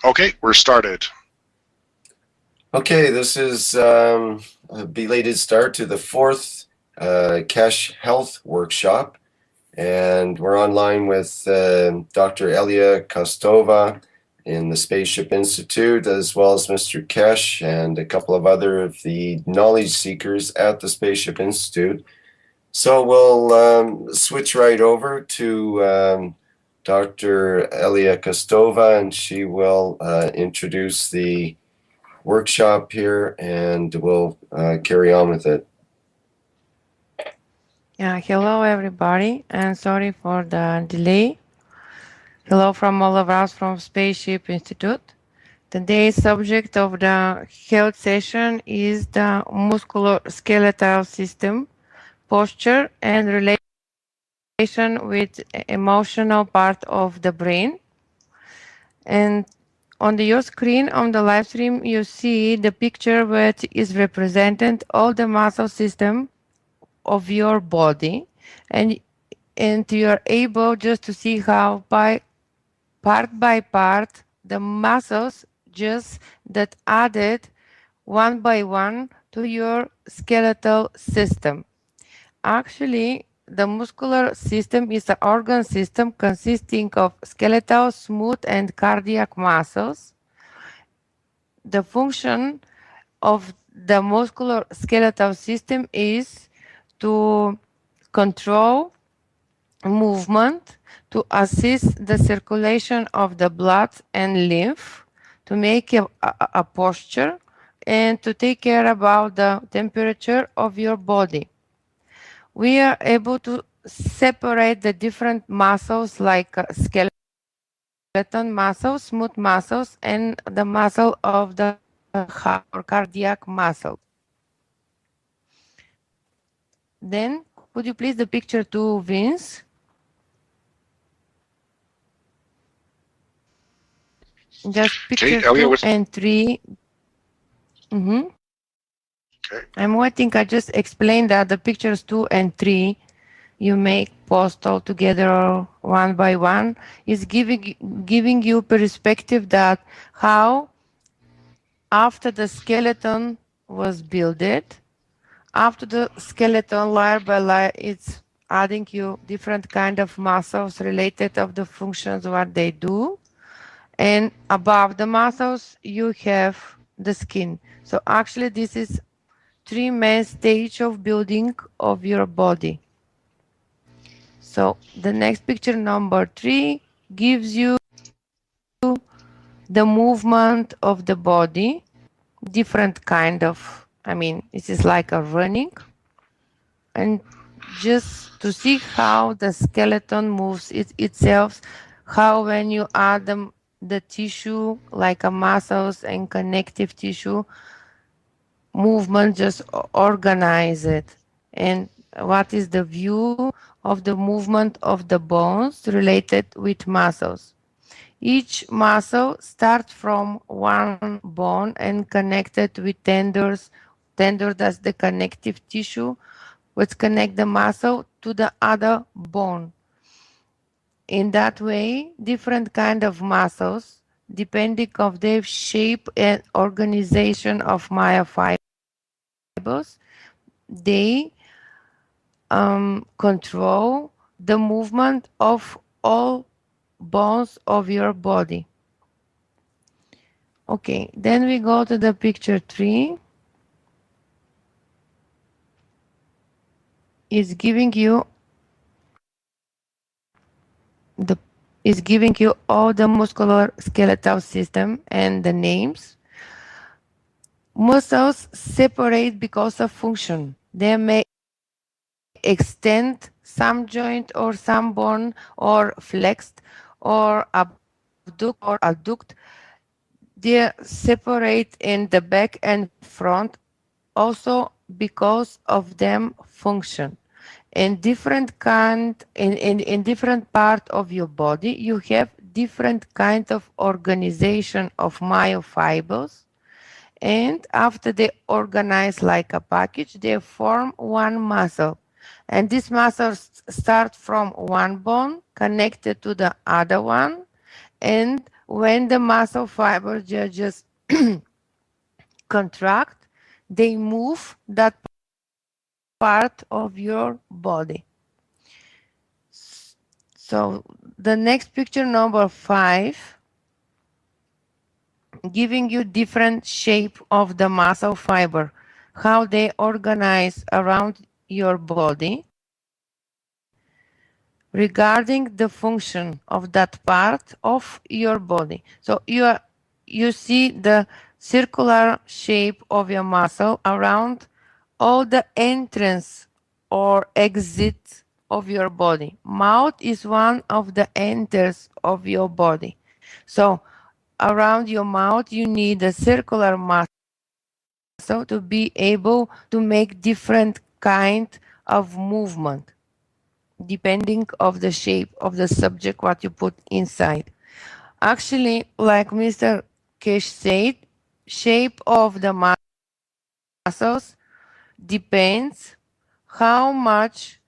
Okay, we're started. Okay, this is a belated start to the fourth cash health workshop, and we're online with Dr. Elia Kostova in the Spaceship Institute, as well as Mr. Kesh and a couple of other of the knowledge seekers at the Spaceship Institute. So we'll switch right over to Dr. Elia Kostova, and she will introduce the workshop here, and we'll carry on with it. Hello everybody, and sorry for the delay. Hello from all of us from Spaceship Institute. Today's subject of the health session is the musculoskeletal system, posture, and relation with emotional part of the brain. And on your screen on the live stream, you see the picture which is represented all the muscle system of your body, and you are able just to see how by part the muscles just that added one by one to your skeletal system. Actually, the muscular system is an organ system consisting of skeletal, smooth, and cardiac muscles. The function of the muscular skeletal system is to control movement, to assist the circulation of the blood and lymph, to make a posture, and to take care about the temperature of your body. We are able to separate the different muscles like skeleton muscles, smooth muscles, and the muscle of the heart or cardiac muscle. Then, could you please the picture 2, Vince? Just picture 2 and 3. Okay. I'm waiting. I just explained that the pictures 2 and 3 you make post all together or one by one is giving you perspective that how after the skeleton was built, after the skeleton layer by layer, it's adding you different kind of muscles related of the functions what they do. And above the muscles, you have the skin. So actually, this is 3 main stage of building of your body. So the next picture, number 3, gives you the movement of the body, different kind of, this is like a running. And just to see how the skeleton moves itself, how when you add the tissue, like a muscles and connective tissue, movement just organize it. And what is the view of the movement of the bones related with muscles. Each muscle starts from one bone and connected with tendons. Tendon that's the connective tissue, which connect the muscle to the other bone. In that way, different kind of muscles, depending of their shape and organization of myofibers, they control the movement of all bones of your body. Okay, then we go to the picture 3. It's giving you all the muscular skeletal system and the names. Muscles separate because of function. They may extend some joint or some bone or flexed or adduct. They separate in the back and front also because of them function. In different part of your body, you have different kind of organization of myofibers. And after they organize like a package, they form one muscle. And this muscle start from one bone connected to the other one and when the muscle fibers just contract, they move that part of your body. So the next picture, number 5, giving you different shape of the muscle fiber, how they organize around your body regarding the function of that part of your body. So you see the circular shape of your muscle around all the entrance or exit of your body. Mouth is one of the enters of your body. So around your mouth, you need a circular muscle to be able to make different kind of movement depending of the shape of the subject what you put inside. Actually, like Mr. Kesh said, shape of the muscles depends how much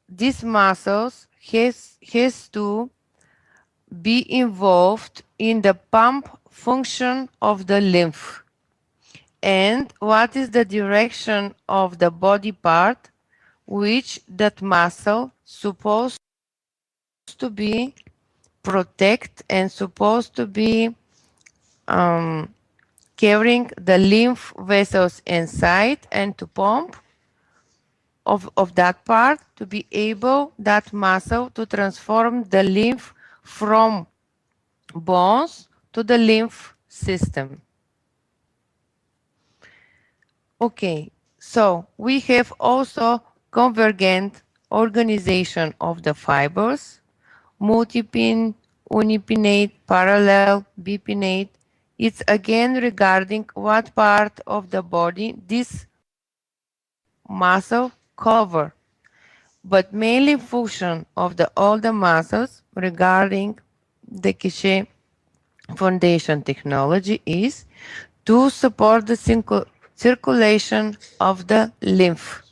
these muscles has to be involved in the pump function of the lymph, and what is the direction of the body part which that muscle supposed to be protect and supposed to be carrying the lymph vessels inside and to pump of that part to be able that muscle to transform the lymph from bones to the lymph system. Okay, so we have also convergent organization of the fibers, multipin, unipinnate, parallel, bipinnate. It's again regarding what part of the body this muscle cover, but mainly function of all the muscles regarding the Keshe Foundation technology is to support the circulation of the lymph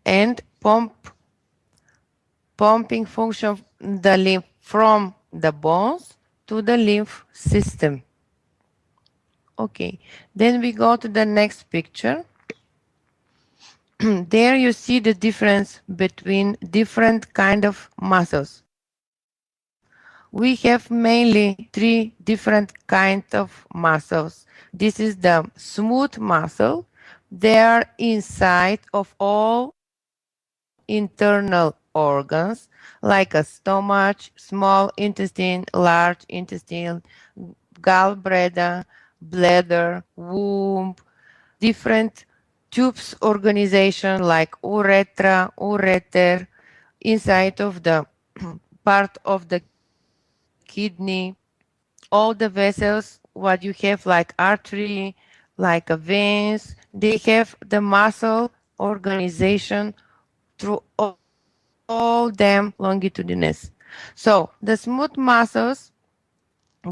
and pumping function the lymph from the bones to the lymph system. Okay, then we go to the next picture. There you see the difference between different kind of muscles. We have mainly 3 different kinds of muscles. This is the smooth muscle. They are inside of all internal organs like a stomach, small intestine, large intestine, gallbladder, bladder, womb, different tubes organization like urethra, ureter, inside of the part of the kidney, all the vessels, what you have like artery, like a veins, they have the muscle organization through all them longitudinous. So the smooth muscles,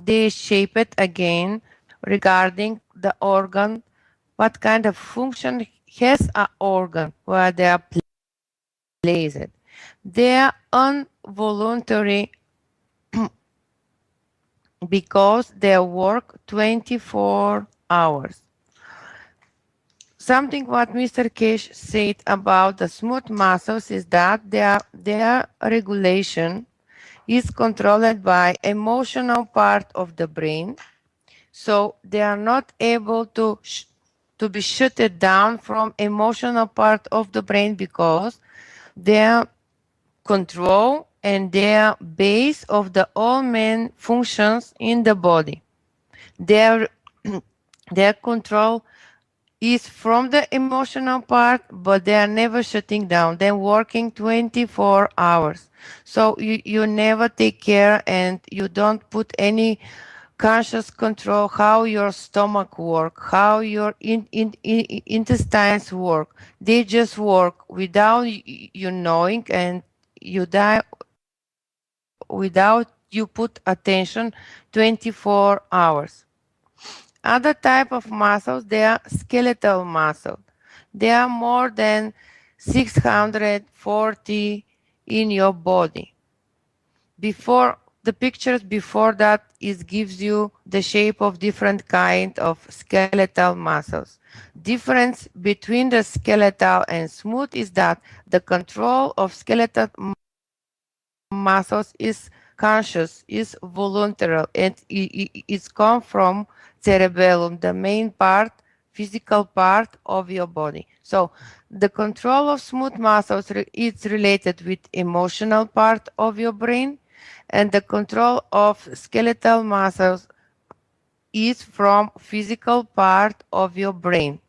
they shape it again regarding the organ, what kind of function has an organ where they are placed. They are involuntary because they work 24 hours. Something what Mr. Kesh said about the smooth muscles is that their regulation is controlled by emotional part of the brain, so they are not able to be shut down from emotional part of the brain because their control and their base of the all main functions in the body. Their their control is from the emotional part, but they are never shutting down. They're working 24 hours. So you never take care and you don't put any conscious control how your stomach work, how your intestines work. They just work without you knowing, and you die without you put attention 24 hours. Other type of muscles, they are skeletal muscle. There are more than 640 in your body. Before the pictures before that gives you the shape of different kind of skeletal muscles. Difference between the skeletal and smooth is that the control of skeletal muscles is conscious, is voluntary, and it's come from cerebellum, the main part, physical part of your body. So the control of smooth muscles is related with emotional part of your brain, and the control of skeletal muscles is from physical part of your brain.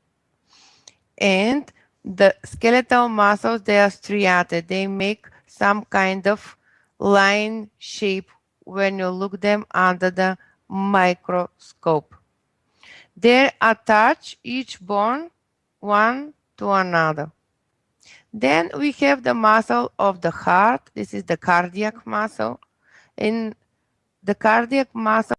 And the skeletal muscles, they are striated. They make some kind of line shape when you look them under the microscope. They attach each bone one to another. Then we have the muscle of the heart. This is the cardiac muscle. And the cardiac muscle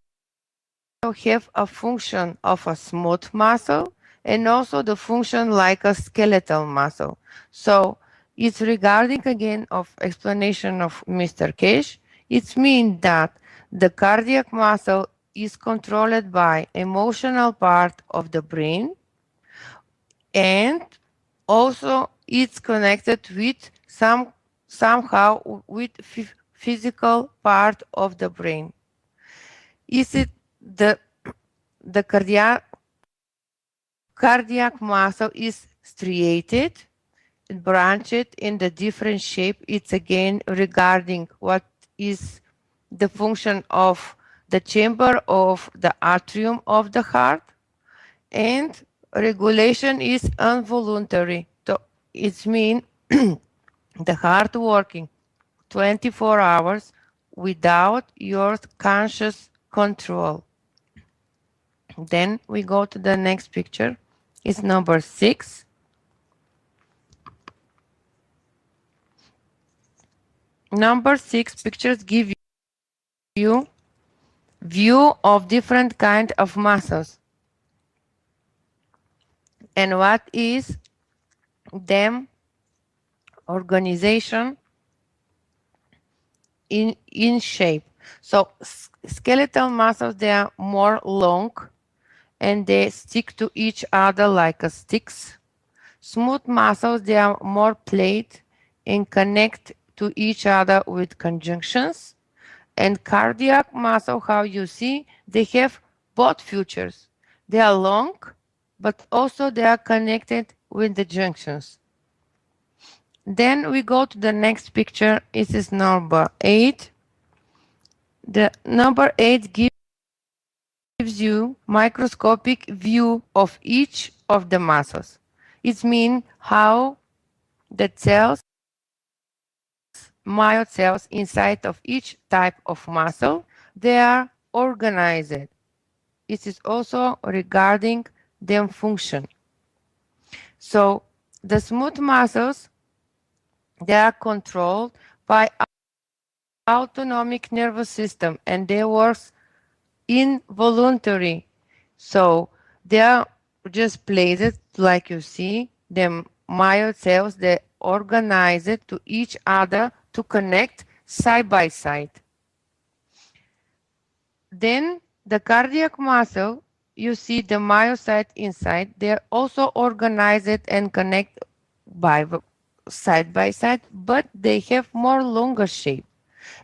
have a function of a smooth muscle and also the function like a skeletal muscle. So it's regarding again of explanation of Mr. Cash. It means that the cardiac muscle is controlled by emotional part of the brain, and also it's connected with somehow with physical part of the brain. Is it the cardiac muscle is striated and branched in the different shape. It's again regarding what is the function of the chamber of the atrium of the heart, and regulation is involuntary. So it means the heart working 24 hours without your conscious control. Then we go to the next picture. It's number 6. Number 6 pictures give you view of different kind of muscles and what is them organization in shape. So skeletal muscles, they are more long and they stick to each other like a sticks. Smooth muscles, they are more plate and connect to each other with conjunctions. And cardiac muscle, how you see, they have both features. They are long, but also they are connected with the junctions. Then we go to the next picture. This is number 8. The number 8 gives you microscopic view of each of the muscles. It means how the cells, myoid cells inside of each type of muscle, they are organized. It is also regarding their function. So the smooth muscles, they are controlled by autonomic nervous system and they work involuntary. So they are just placed like you see, the myoid cells, they organize it to each other to connect side by side. Then the cardiac muscle, you see the myocyte inside, they're also organized and connect by side, but they have more longer shape.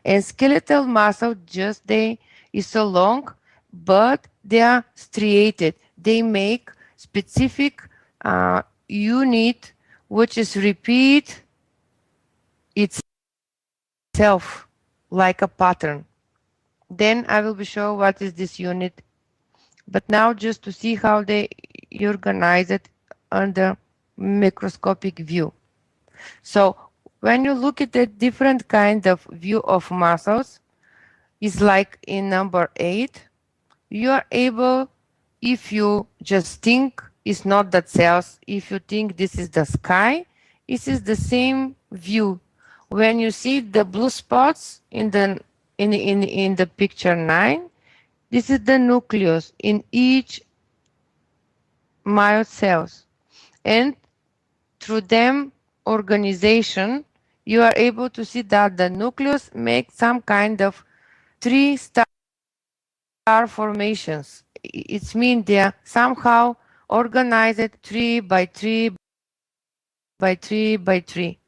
And skeletal muscle just they is so long, but they are striated. They make specific unit which is repeat itself like a pattern. Then I will be show what is this unit. But now just to see how they organize it under microscopic view. So when you look at the different kind of view of muscles, is like in number 8, you are able, if you just think it's not that cells, if you think this is the sky, this is the same view. When you see the blue spots in the picture 9, this is the nucleus in each myoid cells. And through them organization, you are able to see that the nucleus makes some kind of three star formations. It means they are somehow organized 3 by 3 by 3 by 3.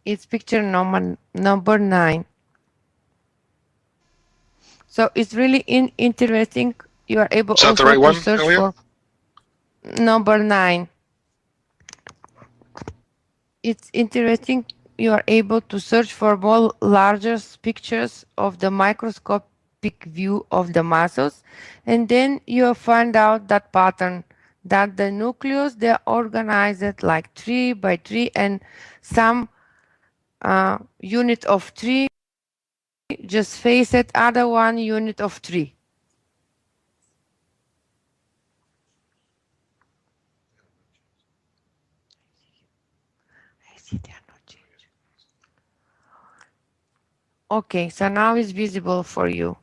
It's picture number 9. So it's really interesting. You are able Is that the also right to one, search Elia? for number 9. It's interesting. You are able to search for more larger pictures of the microscopic view of the muscles, and then you find out that pattern, that the nucleus, they're organized like 3 by 3, and some unit of 3 just face it, other one unit of 3. I see they are not changed. Okay, so now it's visible for you.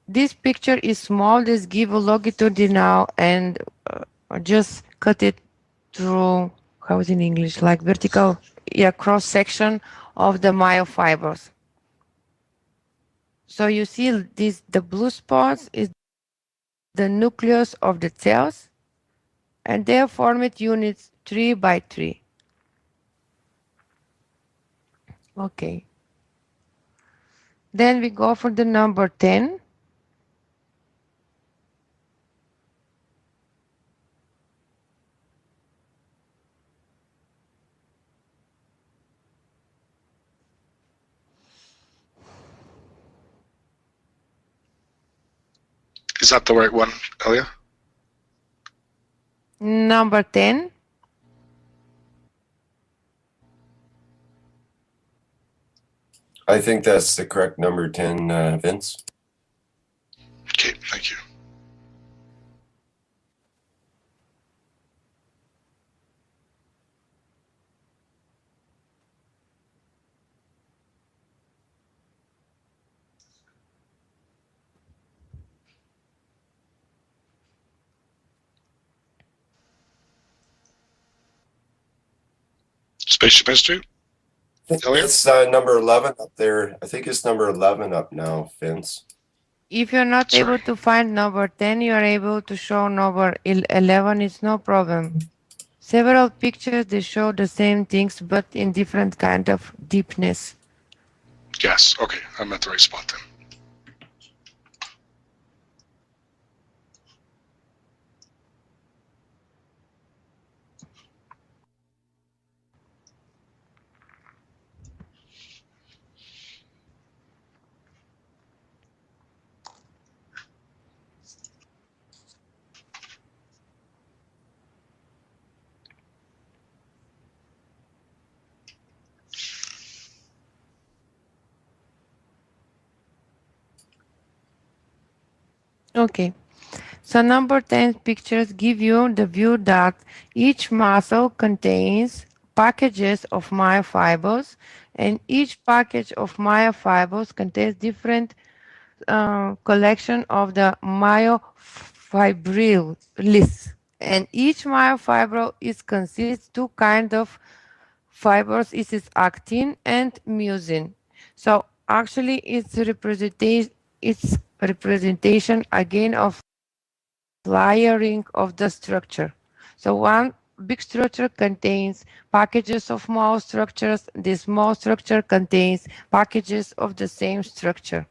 This picture is small. Let's give a longitudinal and just cut it through, how is in English, like vertical, yeah, cross section of the myofibers. So you see this, the blue spots is the nucleus of the cells, and they are formed units 3 by 3. Okay. Then we go for the number 10. Is that the right one, Elia? Number 10. I think that's the correct number 10, Vince. Okay, thank you. Spaceship Institute? Elia? It's number 11 up there. I think it's number 11 up now, Vince. If you're not Sorry. able to find number 10, you are able to show number 11. It's no problem. Several pictures, they show the same things, but in different kind of deepness. Yes, okay, I'm at the right spot then. Okay. So number 10 pictures give you the view that each muscle contains packages of myofibers, and each package of myofibers contains different collection of the myofibrils. And each myofibril is consists two kind of fibers. It is actin and mucin. So actually it's representation again of layering of the structure. So one big structure contains packages of small structures. This small structure contains packages of the same structure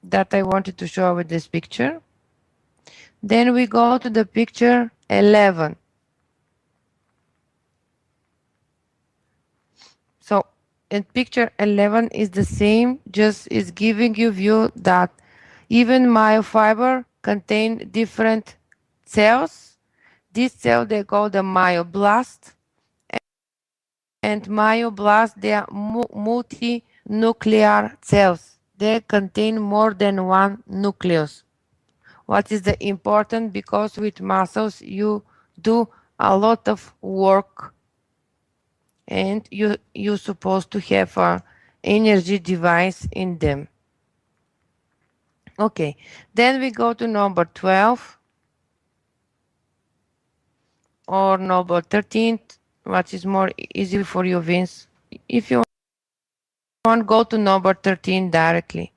that I wanted to show with this picture. Then we go to the picture 11. So in picture 11 is the same, just is giving you view that even myofiber contain different cells. This cell they call the myoblast, and myoblast they are multinuclear cells. They contain more than one nucleus. What is the important? Because with muscles you do a lot of work, and you're supposed to have a energy device in them. Okay, then we go to number 12 or number 13. what is more easy for you, Vince. If you want, go to number 13 directly.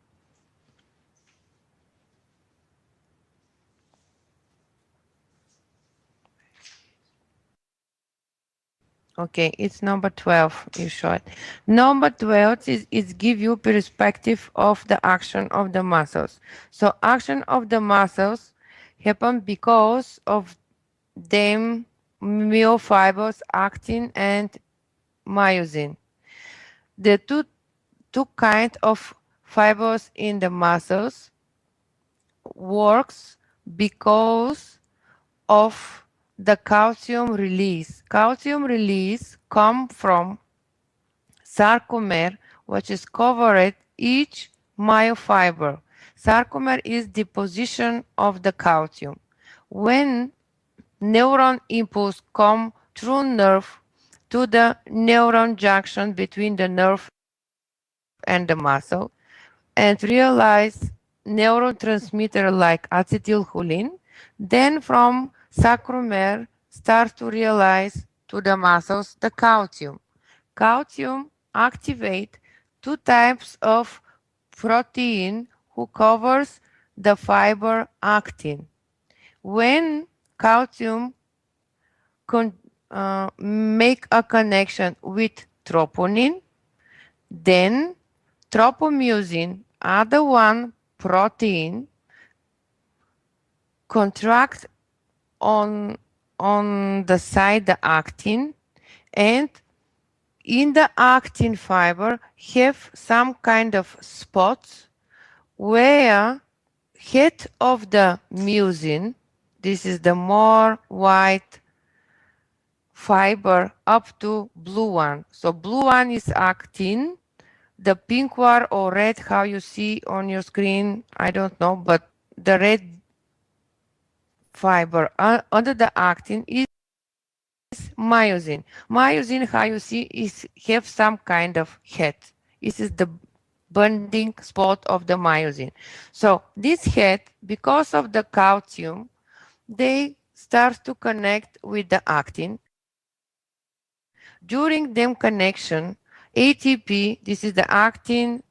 Okay, it's number 12, you show it. Number 12 is give you perspective of the action of the muscles. So action of the muscles happen because of them myofibers, actin and myosin. The two kind of fibers in the muscles works because of the calcium release. Calcium release come from sarcomere, which is covered each myofiber. Sarcomere is deposition of the calcium. When neuron impulse come through nerve to the neuron junction between the nerve and the muscle and realize neurotransmitter like acetylcholine, then from sarcomere starts to realize to the muscles the calcium. Calcium activate two types of protein who covers the fiber actin. When calcium make a connection with troponin, then tropomyosin, other one protein, contract on the side the actin, and in the actin fiber have some kind of spots where head of the myosin, this is the more white fiber up to blue one. So blue one is actin, the pink one or red, how you see on your screen, I don't know, but the red fiber under the actin is myosin. Myosin, how you see, is have some kind of head. This is the bonding spot of the myosin. So this head, because of the calcium, they start to connect with the actin. During them connection, ATP, this is the actin,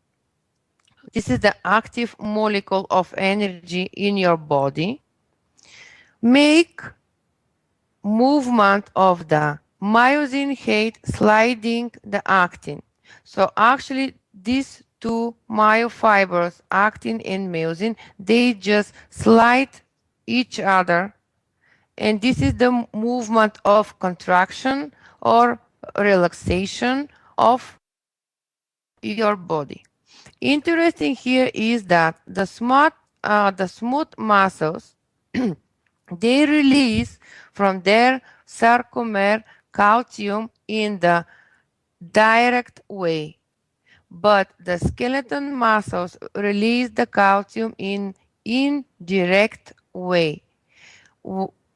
this is the active molecule of energy in your body, make movement of the myosin head sliding the actin. So actually these two myofibers, actin and myosin, they just slide each other, and this is the movement of contraction or relaxation of your body. Interesting here is that the smooth muscles they release from their sarcomere calcium in the direct way, but the skeleton muscles release the calcium in indirect way.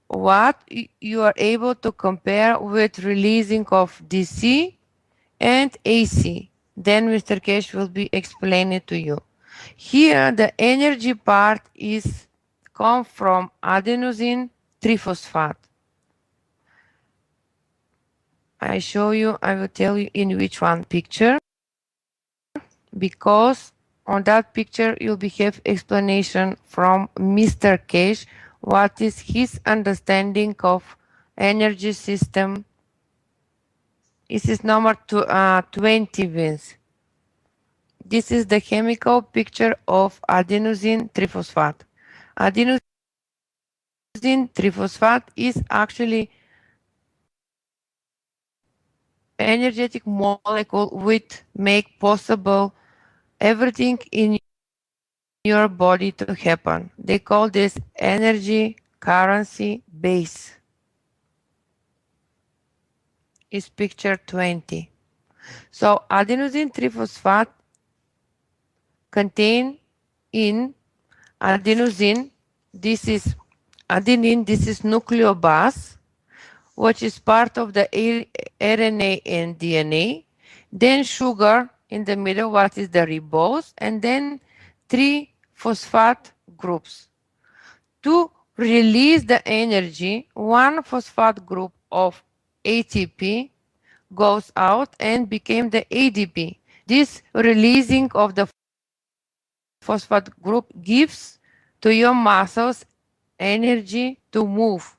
What you are able to compare with releasing of DC and AC. Then Mr. Cash will be explaining to you. Here the energy part is come from adenosine triphosphate. I show you, I will tell you in which one picture, because on that picture you'll be have explanation from Mr. Cash, what is his understanding of energy system. This is number 20, Vince. This is the chemical picture of adenosine triphosphate. Adenosine triphosphate is actually energetic molecule which make possible everything in your body to happen. They call this energy currency base. Is picture 20. So adenosine triphosphate contain in adenosine, this is adenine, this is nucleobus, which is part of the RNA and DNA, then sugar in the middle, what is the ribose, and then 3 phosphate groups. To release the energy, one phosphate group of ATP goes out and became the ADP. This releasing of the phosphate group gives to your muscles energy to move.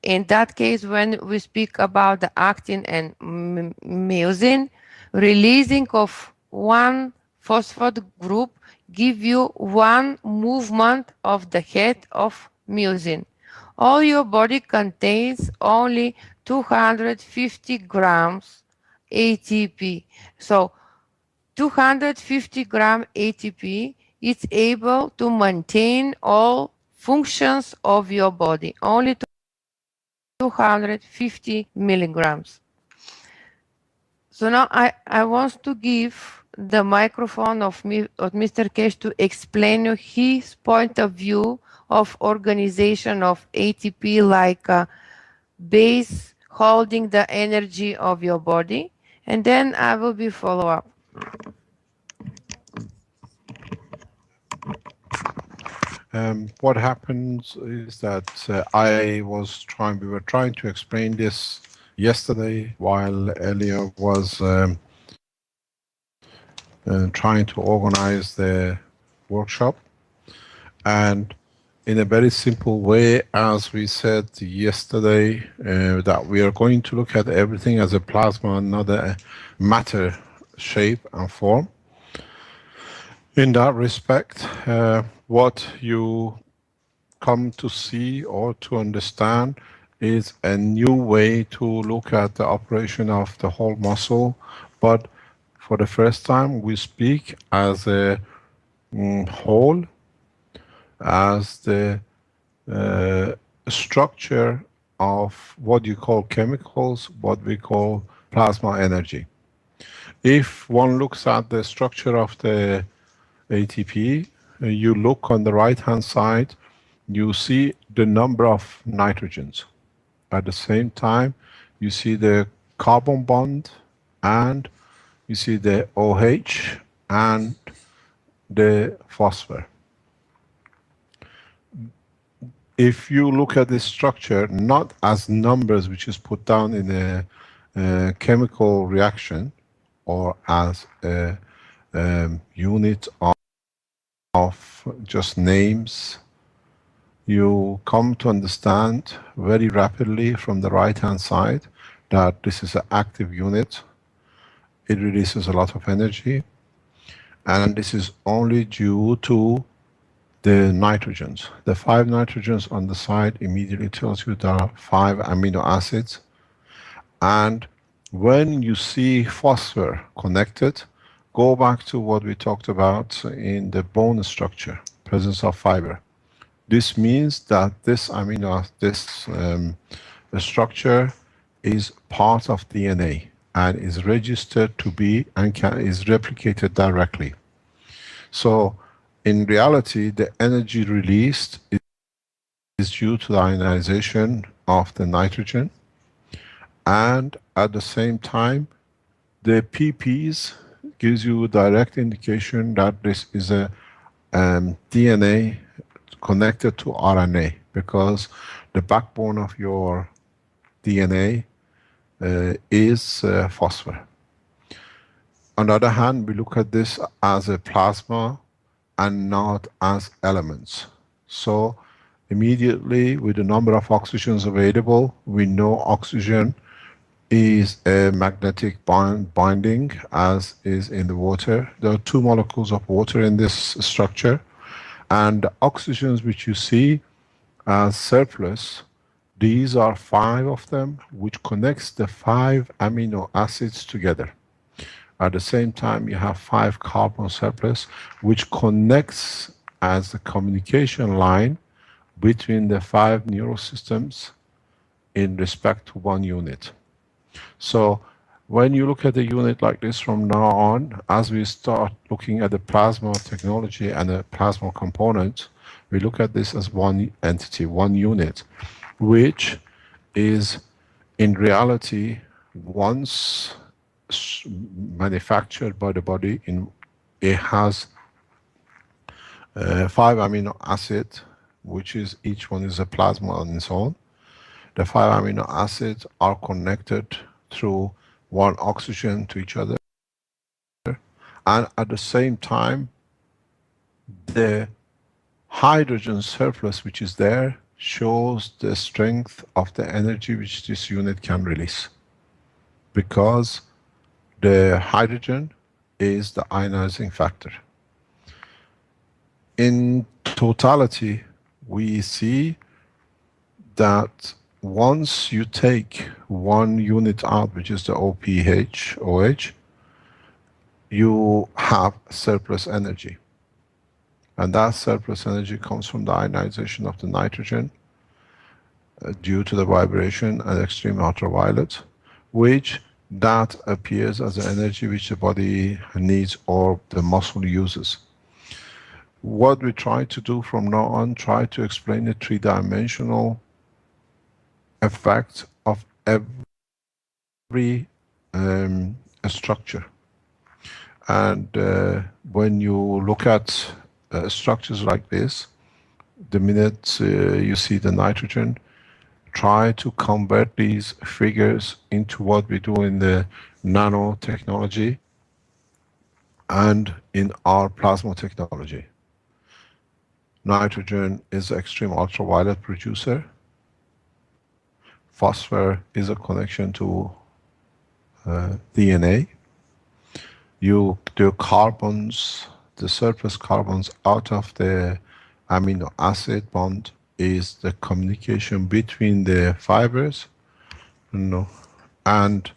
In that case, when we speak about the actin and myosin, releasing of one phosphate group give you one movement of the head of myosin. All your body contains only 250 grams ATP. So 250 gram ATP is able to maintain all functions of your body. Only 250 milligrams. So now I want to give the microphone of Mr. Kesh to explain his point of view of organization of ATP like a base holding the energy of your body, and then I will be follow up. What happens is that we were trying to explain this yesterday while Elia was trying to organize the workshop. And in a very simple way, as we said yesterday, that we are going to look at everything as a plasma, not a matter, shape and form. In that respect, what you come to see or to understand is a new way to look at the operation of the whole muscle. But for the first time, we speak as a whole, as the structure of what you call chemicals, what we call plasma energy. If one looks at the structure of the ATP, you look on the right-hand side, you see the number of nitrogens. At the same time, you see the carbon bond and you see the OH and the phosphor. If you look at this structure, not as numbers which is put down in a chemical reaction or as a unit of just names, you come to understand very rapidly from the right-hand side that this is an active unit. It releases a lot of energy, and this is only due to the nitrogens. The 5 nitrogens on the side immediately tells you there are 5 amino acids. And when you see phosphor connected, go back to what we talked about in the bone structure, presence of fiber. This means that this structure is part of DNA and is registered to be and is replicated directly. So in reality, the energy released is due to the ionization of the nitrogen, and at the same time, the PPs gives you a direct indication that this is a DNA connected to RNA, because the backbone of your DNA is phosphor. On the other hand, we look at this as a plasma and not as elements. So immediately, with the number of oxygens available, we know oxygen is a magnetic binding, as is in the water. There are 2 molecules of water in this structure, and the oxygens which you see as surplus, these are 5 of them, which connects the 5 amino acids together. At the same time, you have 5 carbon surplus, which connects as the communication line between the 5 neural systems in respect to one unit. So when you look at a unit like this from now on, as we start looking at the plasma technology and the plasma component, we look at this as one entity, one unit, which is in reality, once manufactured by the body, it has 5 amino acids, which is each one is a plasma on its own. The 5 amino acids are connected through one oxygen to each other, and at the same time, the hydrogen surplus which is there shows the strength of the energy which this unit can release. Because the hydrogen is the ionizing factor. In totality, we see that once you take one unit out, which is the OH, you have surplus energy. And that surplus energy comes from the ionization of the nitrogen due to the vibration and extreme ultraviolet, which that appears as the energy which the body needs or the muscle uses. What we try to do from now on, try to explain the three-dimensional effect of every structure. And when you look at structures like this, the minute you see the nitrogen, try to convert these figures into what we do in the nanotechnology and in our plasma technology. Nitrogen is an extreme ultraviolet producer. Phosphor is a connection to DNA. You do carbons, the surplus carbons out of the amino acid bond is the communication between the fibers, and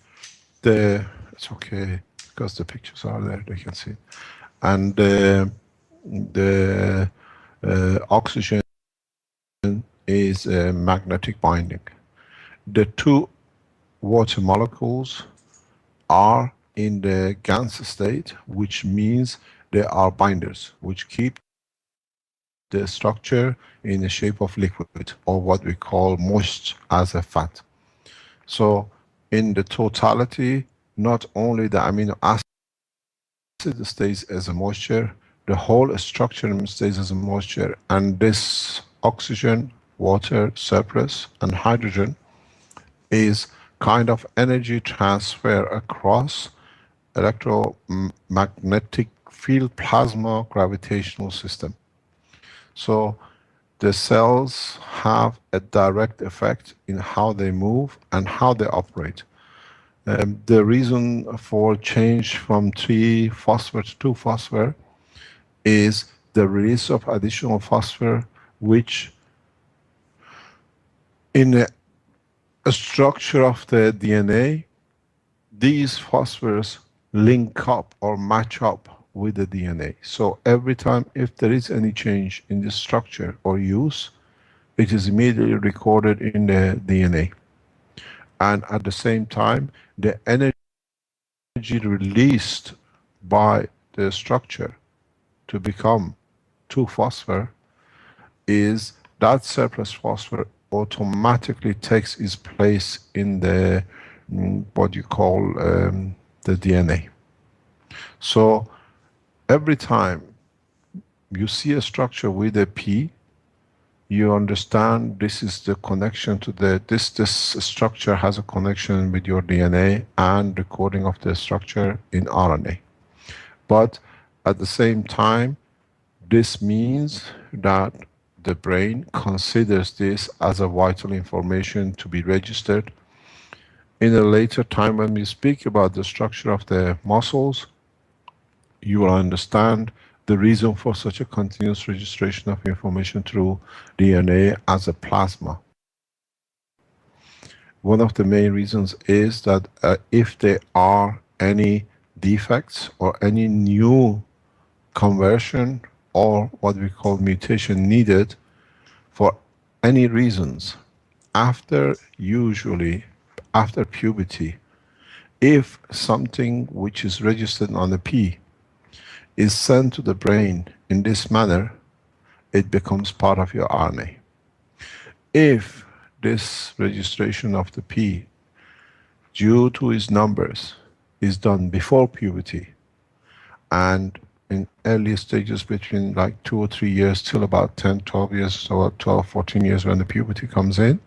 it's okay because the pictures are there, they can see. And the oxygen is magnetic binding. The two water molecules are in the GANS state, which means they are binders, which keep the structure in the shape of liquid, or what we call moist as a fat. So in the totality, not only the amino acid stays as a moisture, the whole structure stays as a moisture, and this oxygen, water, surplus, and hydrogen is kind of energy transfer across electromagnetic field plasma gravitational system. So the cells have a direct effect in how they move and how they operate. The reason for change from 3-phosphor to 2-phosphor is the release of additional phosphor, which in a structure of the DNA, these phosphors link up or match up with the DNA. So every time if there is any change in the structure or use, it is immediately recorded in the DNA. And at the same time, the energy released by the structure to become 2-phosphor is that surplus phosphor automatically takes its place in the what you call the DNA. So every time you see a structure with a P, you understand this is the connection to the, this structure has a connection with your DNA and recording of the structure in RNA. But at the same time, this means that the brain considers this as a vital information to be registered. In a later time when we speak about the structure of the muscles, you will understand the reason for such a continuous registration of information through DNA as a plasma. One of the main reasons is that if there are any defects or any new conversion or what we call mutation needed for any reasons, usually after puberty, if something which is registered on the P is sent to the brain in this manner, it becomes part of your RNA. If this registration of the P, due to its numbers, is done before puberty, and in early stages between like 2 or 3 years till about 10, 12 years, so 12, 14 years when the puberty comes in,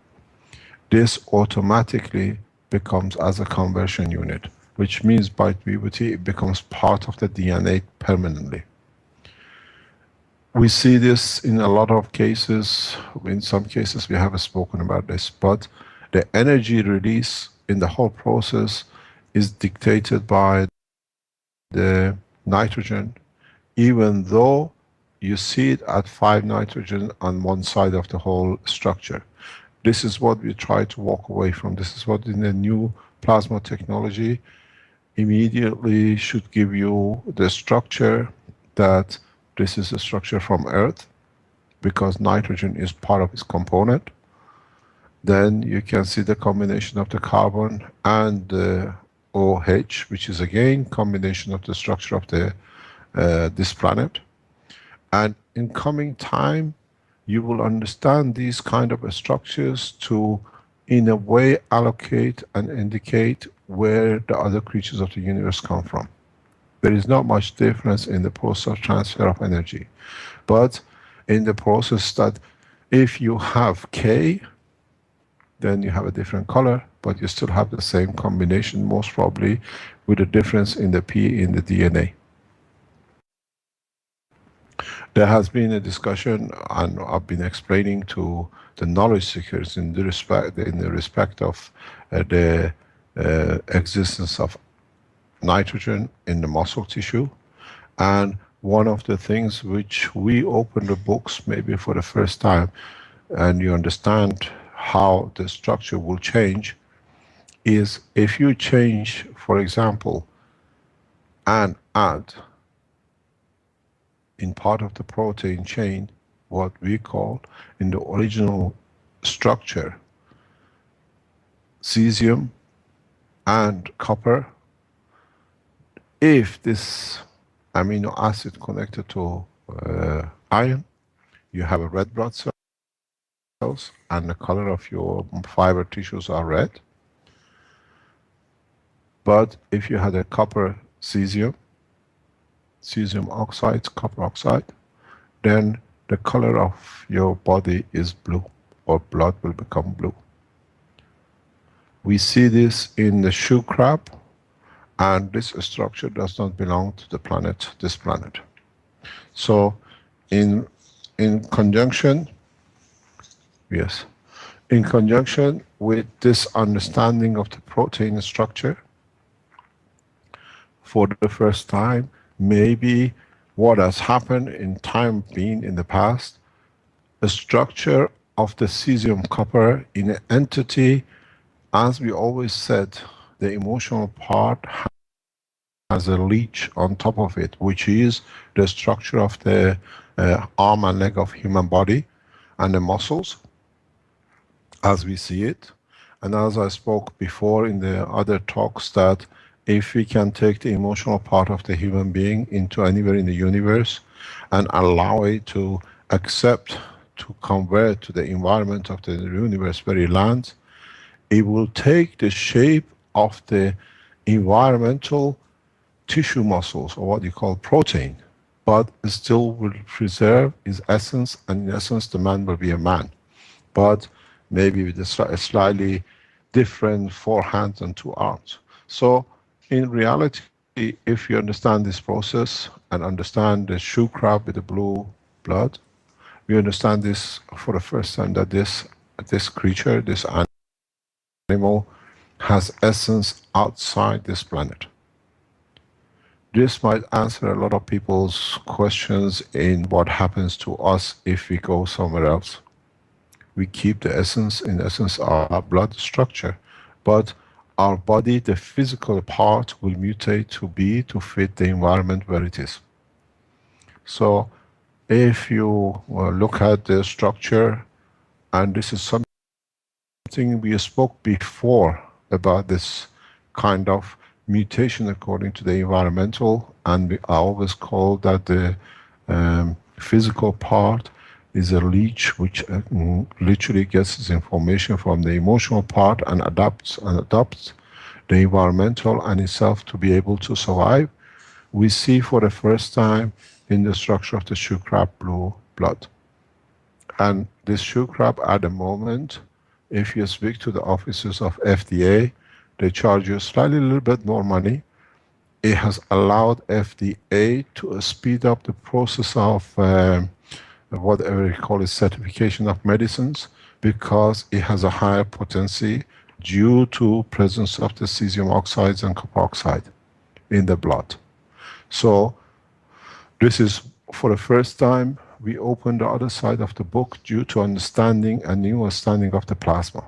this automatically becomes as a conversion unit. which means by puberty it becomes part of the DNA permanently. We see this in a lot of cases. In some cases we have spoken about this, but the energy release in the whole process is dictated by the nitrogen, even though you see it at 5 nitrogen on one side of the whole structure. This is what we try to walk away from. This is what in the new plasma technology immediately should give you the structure that this is a structure from Earth, because nitrogen is part of its component. Then you can see the combination of the carbon and the OH, which is again combination of the structure of the this planet. And in coming time, you will understand these kind of structures to, in a way, allocate and indicate where the other creatures of the universe come from. There is not much difference in the process of transfer of energy. But in the process that if you have K, then you have a different color, but you still have the same combination, most probably with a difference in the P in the DNA. There has been a discussion, and I've been explaining to the knowledge seekers in the respect of the existence of nitrogen in the muscle tissue. And one of the things which we open the books maybe for the first time, and you understand how the structure will change, is if you change, for example, and add in part of the protein chain, what we call in the original structure, cesium and copper, if this amino acid connected to iron, you have a red blood cells and the color of your fiber tissues are red. But if you had a copper cesium oxide, copper oxide, then the color of your body is blue, or blood will become blue. We see this in the shoe crab, and this structure does not belong to the planet, this planet. So in conjunction, yes, in conjunction with this understanding of the protein structure, for the first time, maybe what has happened in time being in the past, a structure of the cesium copper in an entity, as we always said, the emotional part has a leech on top of it, which is the structure of the arm and leg of human body and the muscles as we see it. And as I spoke before in the other talks, that if we can take the emotional part of the human being into anywhere in the universe and allow it to accept, to convert to the environment of the universe where it lands, it will take the shape of the environmental tissue muscles, or what you call protein, but it still will preserve its essence, and in essence the man will be a man, but maybe with a slightly different 4 hands and 2 arms. So in reality, if you understand this process and understand the shoe crab with the blue blood, we understand this for the first time, that this creature, this animal, has essence outside this planet. This might answer a lot of people's questions in what happens to us if we go somewhere else. We keep the essence, in essence, our blood structure, but our body, the physical part, will mutate to fit the environment where it is. So if you look at the structure, and this is something we spoke before about, this kind of mutation according to the environmental, and I always call that the physical part is a leech which literally gets its information from the emotional part and adapts the environmental and itself to be able to survive. We see for the first time in the structure of the shoe crab blue blood. And this shoe crab, at the moment, if you speak to the officers of FDA, they charge you slightly a little bit more money. It has allowed FDA to speed up the process of whatever you call it, certification of medicines, because it has a higher potency due to presence of the cesium oxides and copper oxide in the blood. So this is for the first time we open the other side of the book due to understanding a new understanding of the plasma.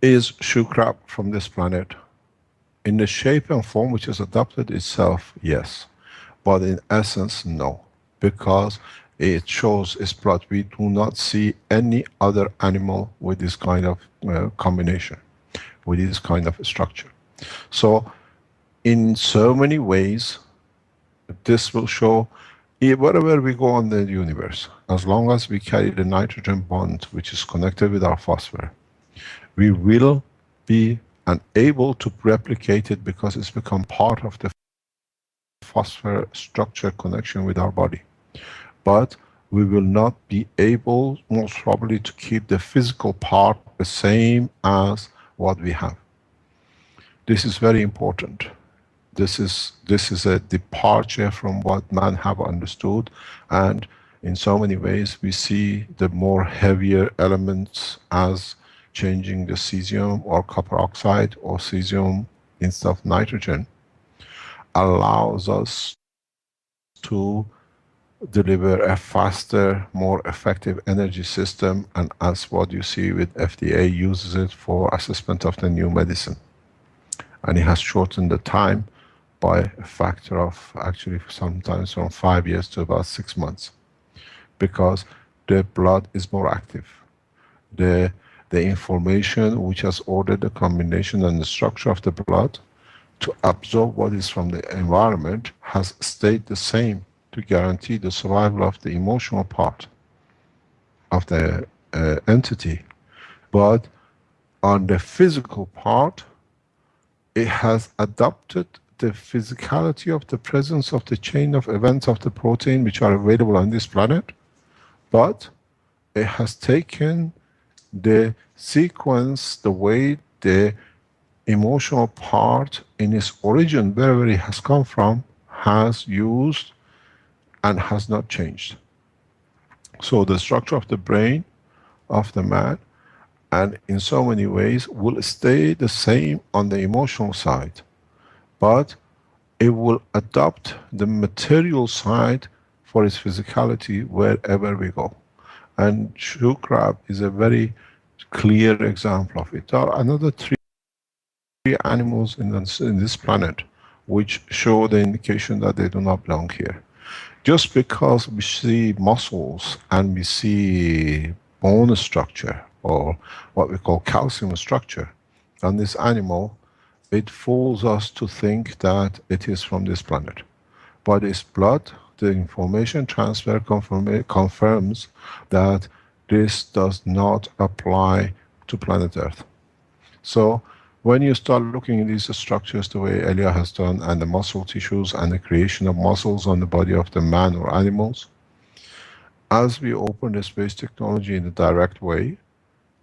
Is Shukrab from this planet? In the shape and form which has adopted itself, yes. But in essence, no. Because it shows its blood. We do not see any other animal with this kind of combination, with this kind of structure. So, in so many ways, this will show wherever we go on the universe, as long as we carry the nitrogen bond which is connected with our phosphor, we will be unable to replicate it because it's become part of the phosphor structure connection with our body. But we will not be able, most probably, to keep the physical part the same as what we have. This is very important. This is a departure from what man have understood, and in so many ways we see the more heavier elements as changing the cesium or copper oxide or cesium instead of nitrogen allows us to deliver a faster, more effective energy system, and as what you see with FDA uses it for assessment of the new medicine. And it has shortened the time by a factor of actually sometimes from 5 years to about 6 months, because the blood is more active. The information which has ordered the combination and the structure of the blood to absorb what is from the environment has stayed the same to guarantee the survival of the emotional part of the entity. But on the physical part, it has adopted the physicality of the presence of the chain of events of the protein which are available on this planet, but it has taken the sequence, the way the emotional part in its origin, wherever it has come from, has used and has not changed. So the structure of the brain of the man, and in so many ways, will stay the same on the emotional side, but it will adopt the material side for its physicality wherever we go. And Shukrab is a very clear example of it. There are another three animals in this planet which show the indication that they do not belong here. Just because we see muscles and we see bone structure, or what we call calcium structure on this animal, it fools us to think that it is from this planet. But its blood, the information transfer confirms that this does not apply to planet Earth. So when you start looking at these structures the way Elia has done, and the muscle tissues and the creation of muscles on the body of the man or animals, as we open the space technology in a direct way,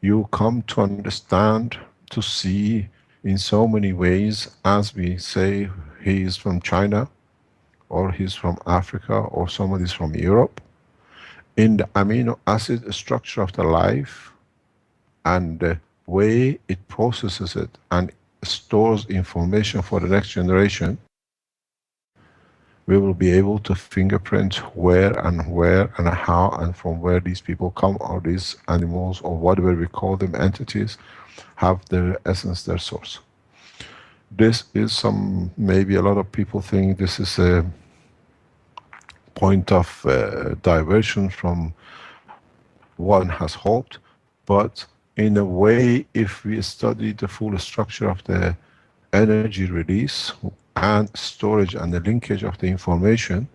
you come to understand, to see in so many ways, as we say he is from China, or he's from Africa, or somebody's from Europe, in the amino acid structure of the life and the way it processes it and stores information for the next generation, we will be able to fingerprint where and how and from where these people come, or these animals, or whatever we call them, entities, have their essence, their source. This is some, maybe a lot of people think this is a point of diversion from what one has hoped, but in a way, if we study the full structure of the energy release and storage and the linkage of the information,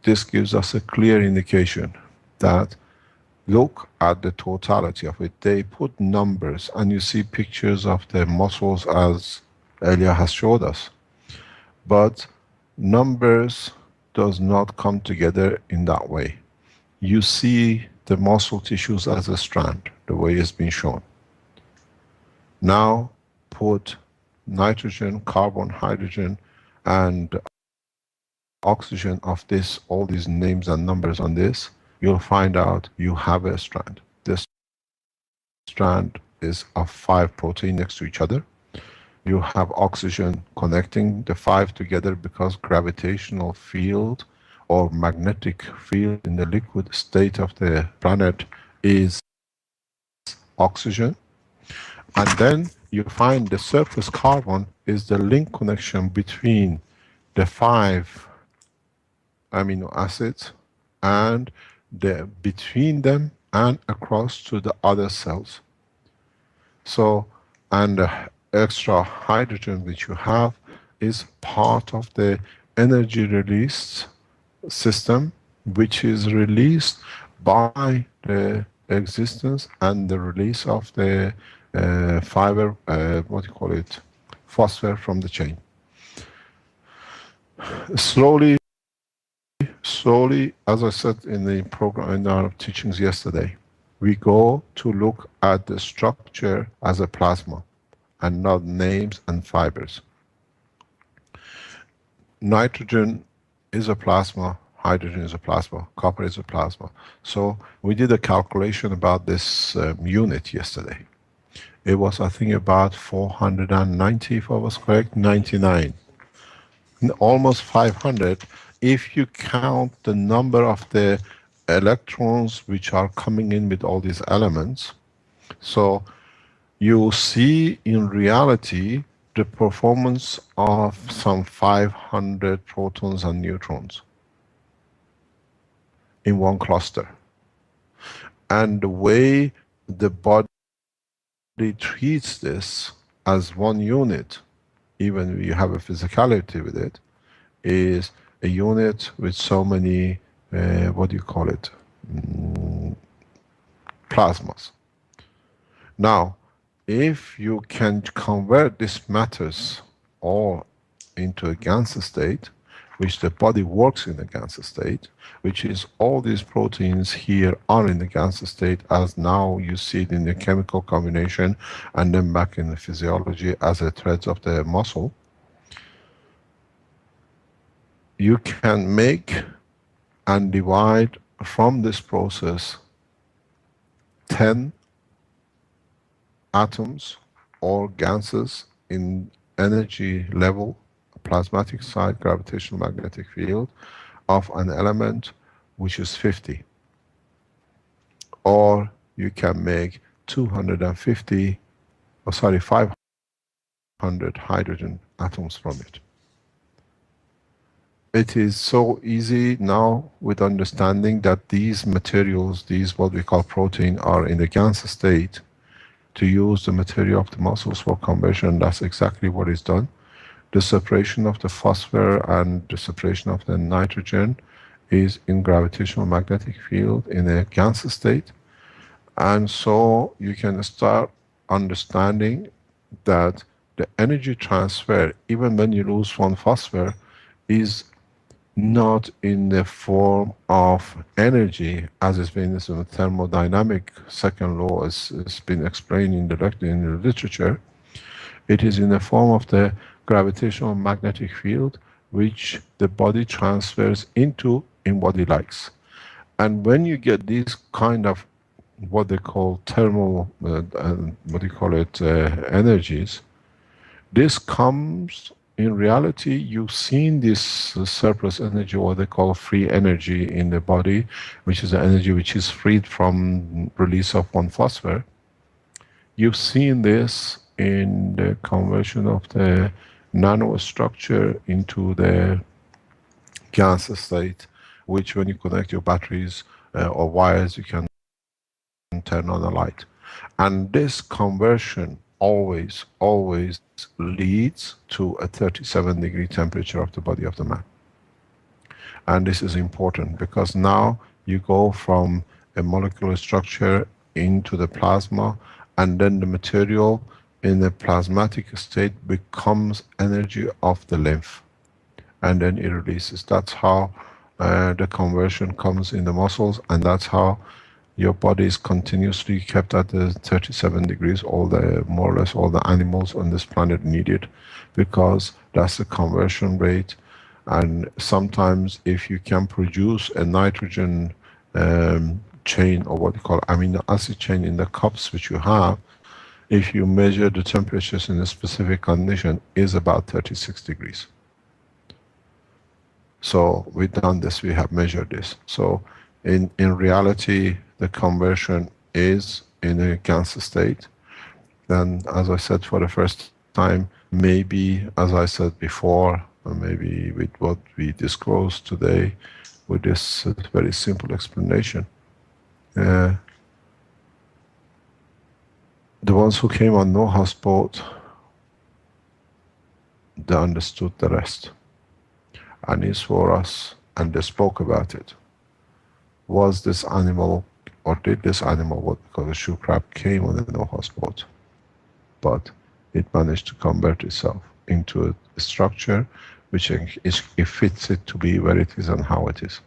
this gives us a clear indication that look at the totality of it. They put numbers, and you see pictures of the muscles as Elia has showed us. But numbers does not come together in that way. You see the muscle tissues as a strand, the way it's been shown. Now put nitrogen, carbon, hydrogen, and oxygen of this, all these names and numbers on this, you'll find out you have a strand. This strand is of 5 protein next to each other. You have oxygen connecting the 5 together because gravitational field or magnetic field in the liquid state of the planet is oxygen. And then you find the surface carbon is the link connection between the 5 amino acids and between them and across to the other cells. So, and the extra hydrogen which you have is part of the energy release system, which is released by the existence and the release of the fiber, what do you call it, phosphor from the chain. Slowly, as I said in the program, in our teachings yesterday, we go to look at the structure as a plasma and not names and fibers. Nitrogen is a plasma, hydrogen is a plasma, copper is a plasma. So we did a calculation about this unit yesterday. It was, I think, about 490, if I was correct, 99. Almost 500 if you count the number of the electrons which are coming in with all these elements. So you see in reality the performance of some 500 protons and neutrons in one cluster. And the way the body treats this as one unit, even if you have a physicality with it, is a unit with so many, what do you call it, plasmas. Now, if you can convert these matters all into a Ganser state, which the body works in a Ganser state, which is all these proteins here are in the Ganser state, as now you see it in the chemical combination and then back in the physiology as a threads of the muscle. You can make and divide from this process 10 atoms or Gansers in energy level, plasmatic side, gravitational magnetic field of an element which is 50. Or you can make 500 hydrogen atoms from it. It is so easy now with understanding that these materials, these what we call protein, are in the Ganser state, to use the material of the muscles for conversion. That's exactly what is done. The separation of the phosphor and the separation of the nitrogen is in gravitational magnetic field in a Ganser state. And so you can start understanding that the energy transfer, even when you lose one phosphor, is not in the form of energy, as has been in the thermodynamic second law, as has been explained in the literature. It is in the form of the gravitational magnetic field, which the body transfers into in what it likes. And when you get these kind of what they call thermal, energies, this comes, in reality, you've seen this surplus energy, what they call free energy in the body, which is the energy which is freed from release of one phosphor. You've seen this in the conversion of the nanostructure into the Ganser state, which when you connect your batteries or wires, you can turn on a light. And this conversion always leads to a 37-degree temperature of the body of the man. And this is important because now you go from a molecular structure into the plasma, and then the material in the plasmatic state becomes energy of the lymph, and then it releases. That's how the conversion comes in the muscles, and that's how your body is continuously kept at the 37 degrees. All the, more or less all the animals on this planet need it, because that's the conversion rate. And sometimes if you can produce a nitrogen chain, or what you call amino acid chain in the cups which you have, if you measure the temperatures in a specific condition, is about 36 degrees. So we've done this, we have measured this. So in reality, the conversion is in a gas state. Then, as I said for the first time, maybe, as I said before, or maybe with what we disclosed today, with this very simple explanation, the ones who came on no houseboat, they understood the rest. And it's for us, and they spoke about it. Was this animal, or did this animal, what we call the shoe crab, came on a no houseboat, but it managed to convert itself into a structure which it fits it to be where it is and how it is.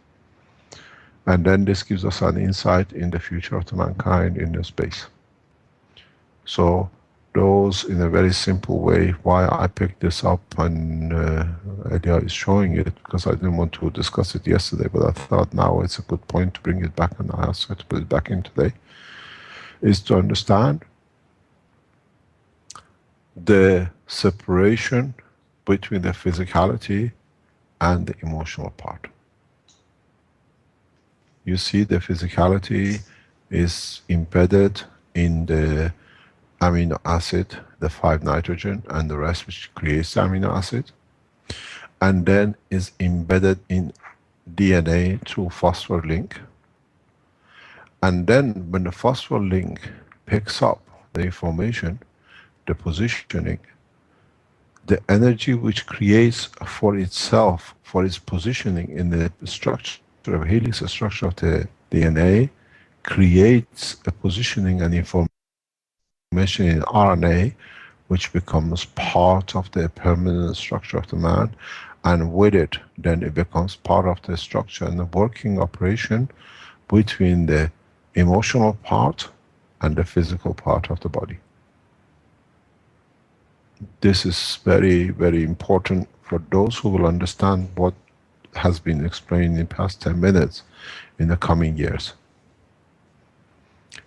And then this gives us an insight in the future of the mankind in the space. So those, in a very simple way, why I picked this up, and Elia is showing it, because I didn't want to discuss it yesterday, but I thought now it's a good point to bring it back, and I asked her to put it back in today, is to understand the separation between the physicality and the emotional part. You see, the physicality is embedded in the amino acid, the 5 nitrogen, and the rest which creates the amino acid, and then is embedded in DNA through phosphor link. And then when the phosphor link picks up the information, the positioning, the energy which creates for itself, for its positioning in the structure of helix, the structure of the DNA, creates a positioning and information in RNA, which becomes part of the permanent structure of the man, and with it, then it becomes part of the structure and the working operation between the emotional part and the physical part of the body. This is very, very important for those who will understand what has been explained in the past 10 minutes in the coming years.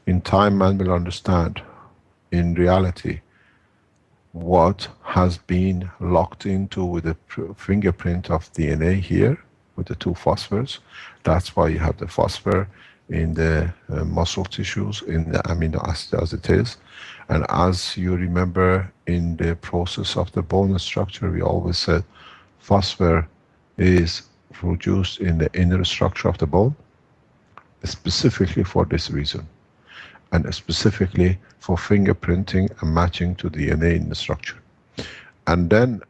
In time, man will understand, in reality, what has been locked into with the fingerprint of DNA here, with the 2 phosphors. That's why you have the phosphor in the muscle tissues, in the amino acid as it is. And as you remember, in the process of the bone structure, we always said phosphor is produced in the inner structure of the bone, specifically for this reason, and specifically for fingerprinting and matching to DNA in the structure. And then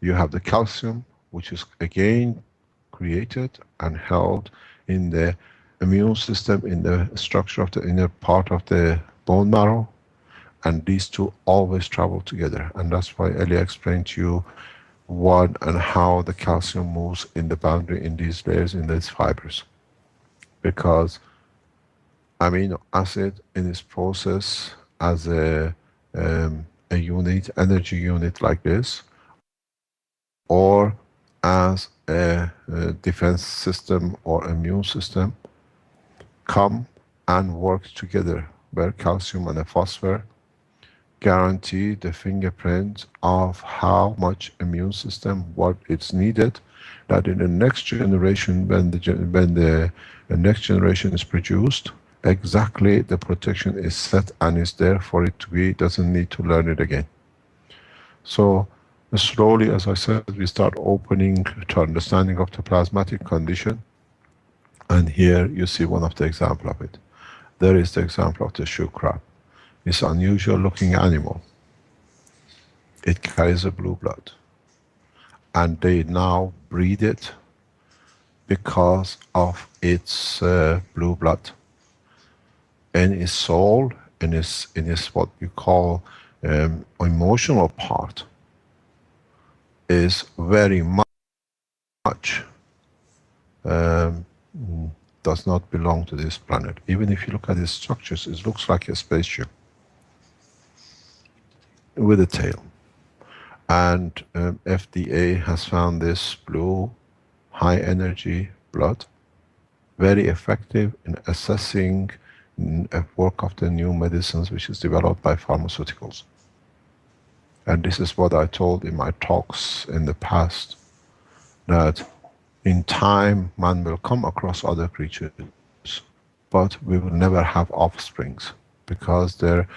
you have the calcium, which is again created and held in the immune system, in the structure of the inner part of the bone marrow. And these 2 always travel together. And that's why Elia explained to you what and how the calcium moves in the boundary, in these layers, in these fibers. Because amino acid in its process as a unit, energy unit like this, or as a defense system or immune system, come and work together, where calcium and the phosphor guarantee the fingerprint of how much immune system, what it's needed, that in the next generation, when the next generation is produced, exactly the protection is set and is there for it to be, doesn't need to learn it again. So slowly, as I said, we start opening to understanding of the plasmatic condition. And here you see one of the example of it. There is the example of the shoe crab. It's an unusual looking animal. It carries a blue blood. And they now breed it because of its blue blood. And its soul, in its what we call emotional part, is very much does not belong to this planet. Even if you look at its structures, it looks like a spaceship with a tail. And FDA has found this blue high energy blood very effective in assessing a work of the new medicines which is developed by pharmaceuticals. And this is what I told in my talks in the past, that in time man will come across other creatures, but we will never have offsprings because their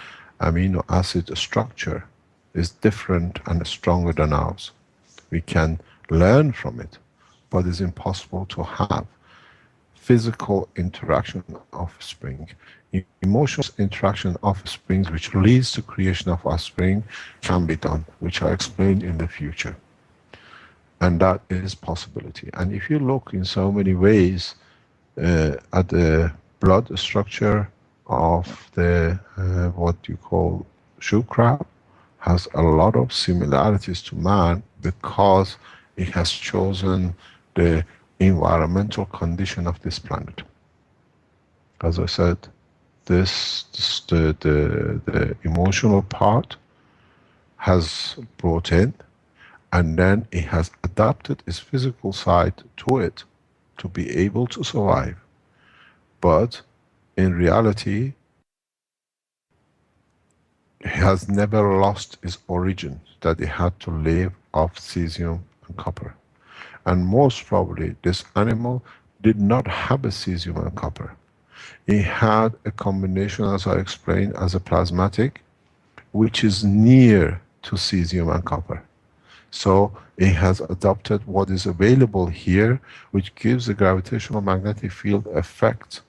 amino acid structure is different and stronger than ours. We can learn from it, but it's impossible to have physical interaction offspring. Emotional interaction offsprings, which leads to creation of offspring, can be done, which I explained in the future. And that is possibility. And if you look in so many ways at the blood structure of the what you call shoe crab, has a lot of similarities to man because it has chosen the environmental condition of this planet. As I said, the emotional part has brought in, and then it has adapted its physical side to it to be able to survive. But in reality, it has never lost its origin, that it had to live off cesium and copper. And most probably this animal did not have a cesium and copper. It had a combination, as I explained, as a plasmatic, which is near to cesium and copper. So it has adopted what is available here, which gives a gravitational magnetic field effect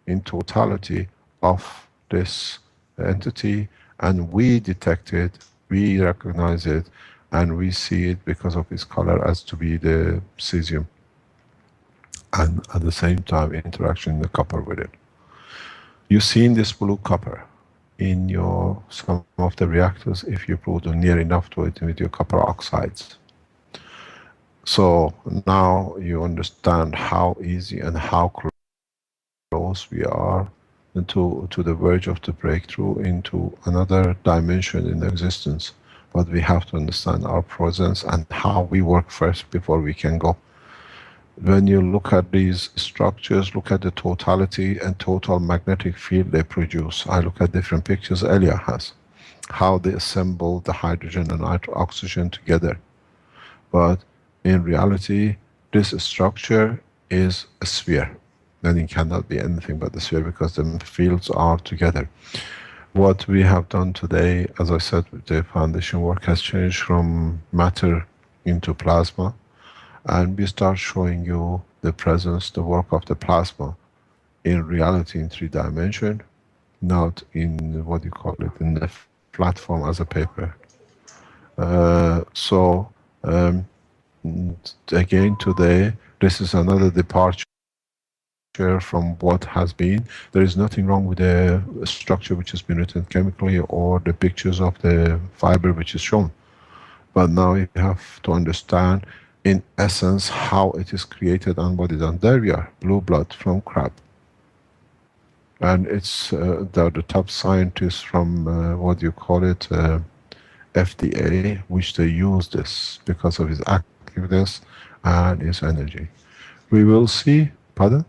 in totality of this entity, and we detect it, we recognize it, and we see it because of its color as to be the cesium, and at the same time interaction in the copper with it. You've seen this blue copper in your some of the reactors if you put them near enough to it with your copper oxides. So now you understand how easy and how close we are to the verge of the breakthrough into another dimension in existence. But we have to understand our presence and how we work first before we can go. When you look at these structures, look at the totality and total magnetic field they produce. I look at different pictures Elia has, how they assemble the hydrogen and oxygen together. But in reality, this structure is a sphere. Then it cannot be anything but a sphere because the fields are together. What we have done today, as I said, with the foundation work has changed from matter into plasma. And we start showing you the presence, the work of the plasma in reality in 3 dimension, not in what you call it, in the flat form as a paper. Again today, this is another departure from what has been. There is nothing wrong with the structure which has been written chemically or the pictures of the fiber which is shown. But now you have to understand in essence how it is created and what is done. There we are, blue blood from crab. And it's the top scientists from what you call it, FDA, which they use this because of its activeness and its energy. We will see, pardon?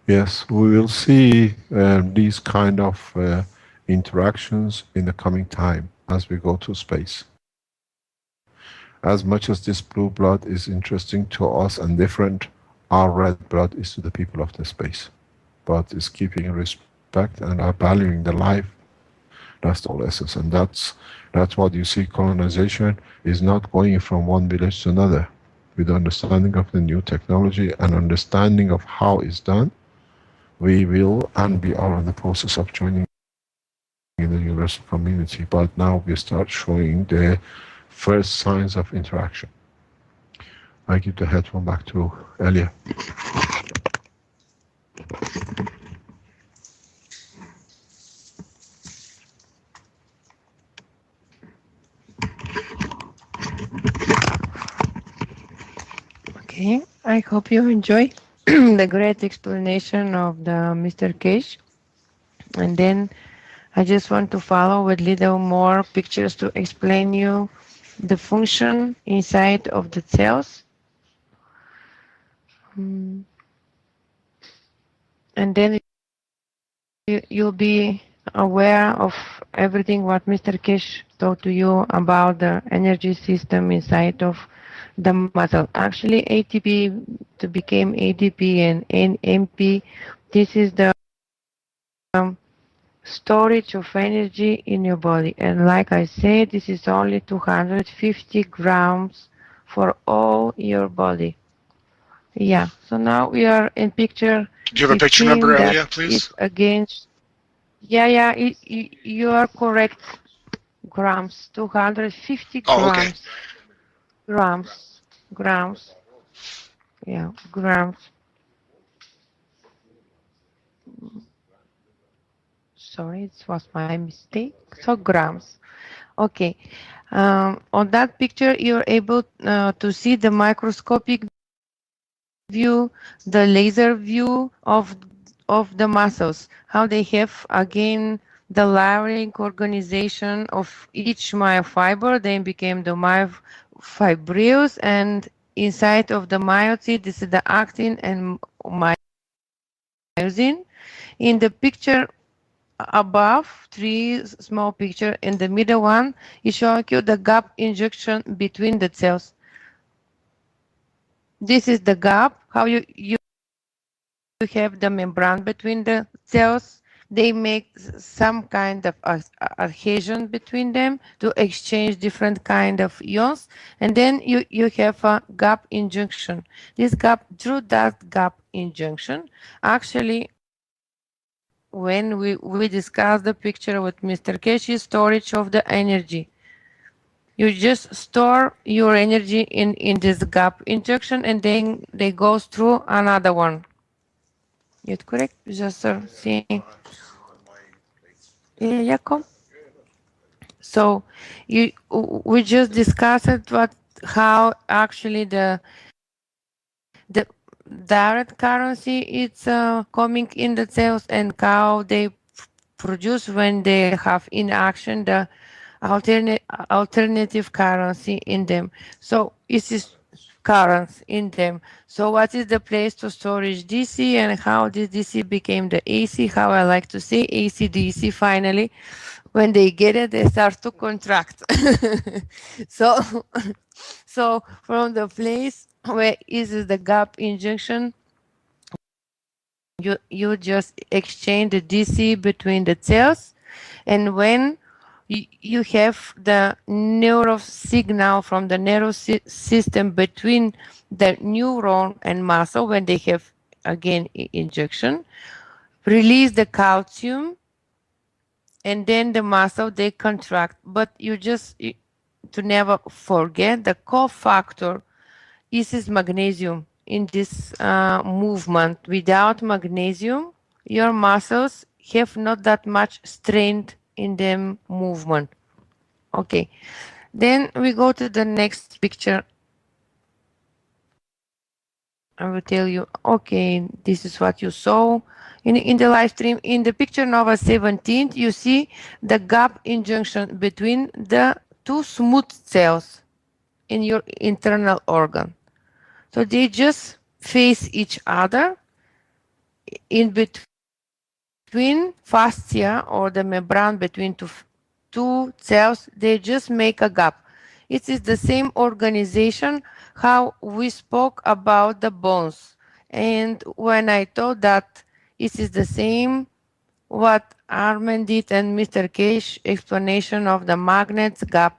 Yes, we will see these kind of interactions in the coming time as we go to space. As much as this blue blood is interesting to us and different, our red blood is to the people of the space. But it's keeping respect and are valuing the life. That's the whole essence. And that's what you see. Colonization is not going from one village to another. With understanding of the new technology and understanding of how it's done, we will and we are in the process of joining in the universal community. But now we start showing the first signs of interaction. I give the headphone back to Elia. Okay, I hope you enjoy. the great explanation of the Mr. Cage. And then I just want to follow with little more pictures to explain you the function inside of the cells. Mm. And then you'll be aware of everything what Mr. Kish told to you about the energy system inside of the muscle. Actually, ATP to become ADP and NMP, this is the storage of energy in your body. And like I said, this is only 250 grams for all your body. Yeah, so now we are in picture Do you have a picture number, 15 that Elia, please? is against. Yeah, you are correct. Grams, 250 Oh, okay. grams. Yeah, grams. Sorry, it was my mistake. So grams. Okay. On that picture, you're able to see the microscopic view, the laser view of the muscles, how they have again the layering organization of each myofiber, then became the myofibrils, and inside of the myocyte, this is the actin and myosin. In the picture above, three small picture, in the middle one is showing you the gap injection between the cells. This is the gap, how you have the membrane between the cells. They make some kind of adhesion between them to exchange different kind of ions, and then you have a gap injunction. This gap, through that gap injunction, actually, when we discuss the picture with Mr. Keshi, storage of the energy. You just store your energy in this gap injection, and then they goes through another one. You're correct, just seeing. Yeah, Jacob. So we just discussed how actually the direct currency is coming in the cells, and how they produce when they have in action the alternative currency in them. So this is currents in them. So what is the place to storage DC, and how this DC became the AC? How I like to say AC DC finally. When they get it, they start to contract. so so from the place where is the gap injection, you just exchange the DC between the cells, and when you have the neural signal from the nervous system between the neuron and muscle, when they have again injection, release the calcium, and then the muscle they contract. But you just to never forget the cofactor is magnesium in this movement. Without magnesium, your muscles have not that much strength in the movement. Okay, then we go to the next picture. I will tell you, okay, this is what you saw in the live stream. In the picture number 17, you see the gap injunction between the two smooth cells in your internal organ. So they just face each other. In between fascia, or the membrane between two cells, they just make a gap. It is the same organization how we spoke about the bones. And when I told that it is the same what Armen did and Mr. Cage explanation of the magnets gap,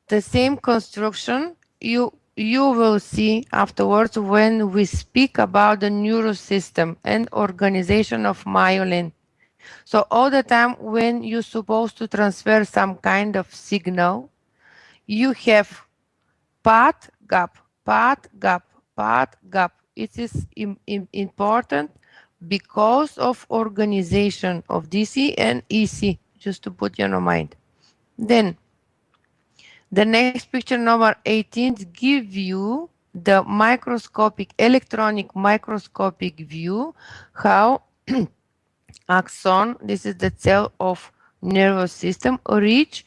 the same construction you will see afterwards when we speak about the neurosystem and organization of myelin. So all the time when you're supposed to transfer some kind of signal, you have path gap, path gap, path gap. It is important because of organization of DC and EC, just to put in your mind. Then the next picture number 18 give you the microscopic, electronic microscopic view, how axon, this is the cell of nervous system, reach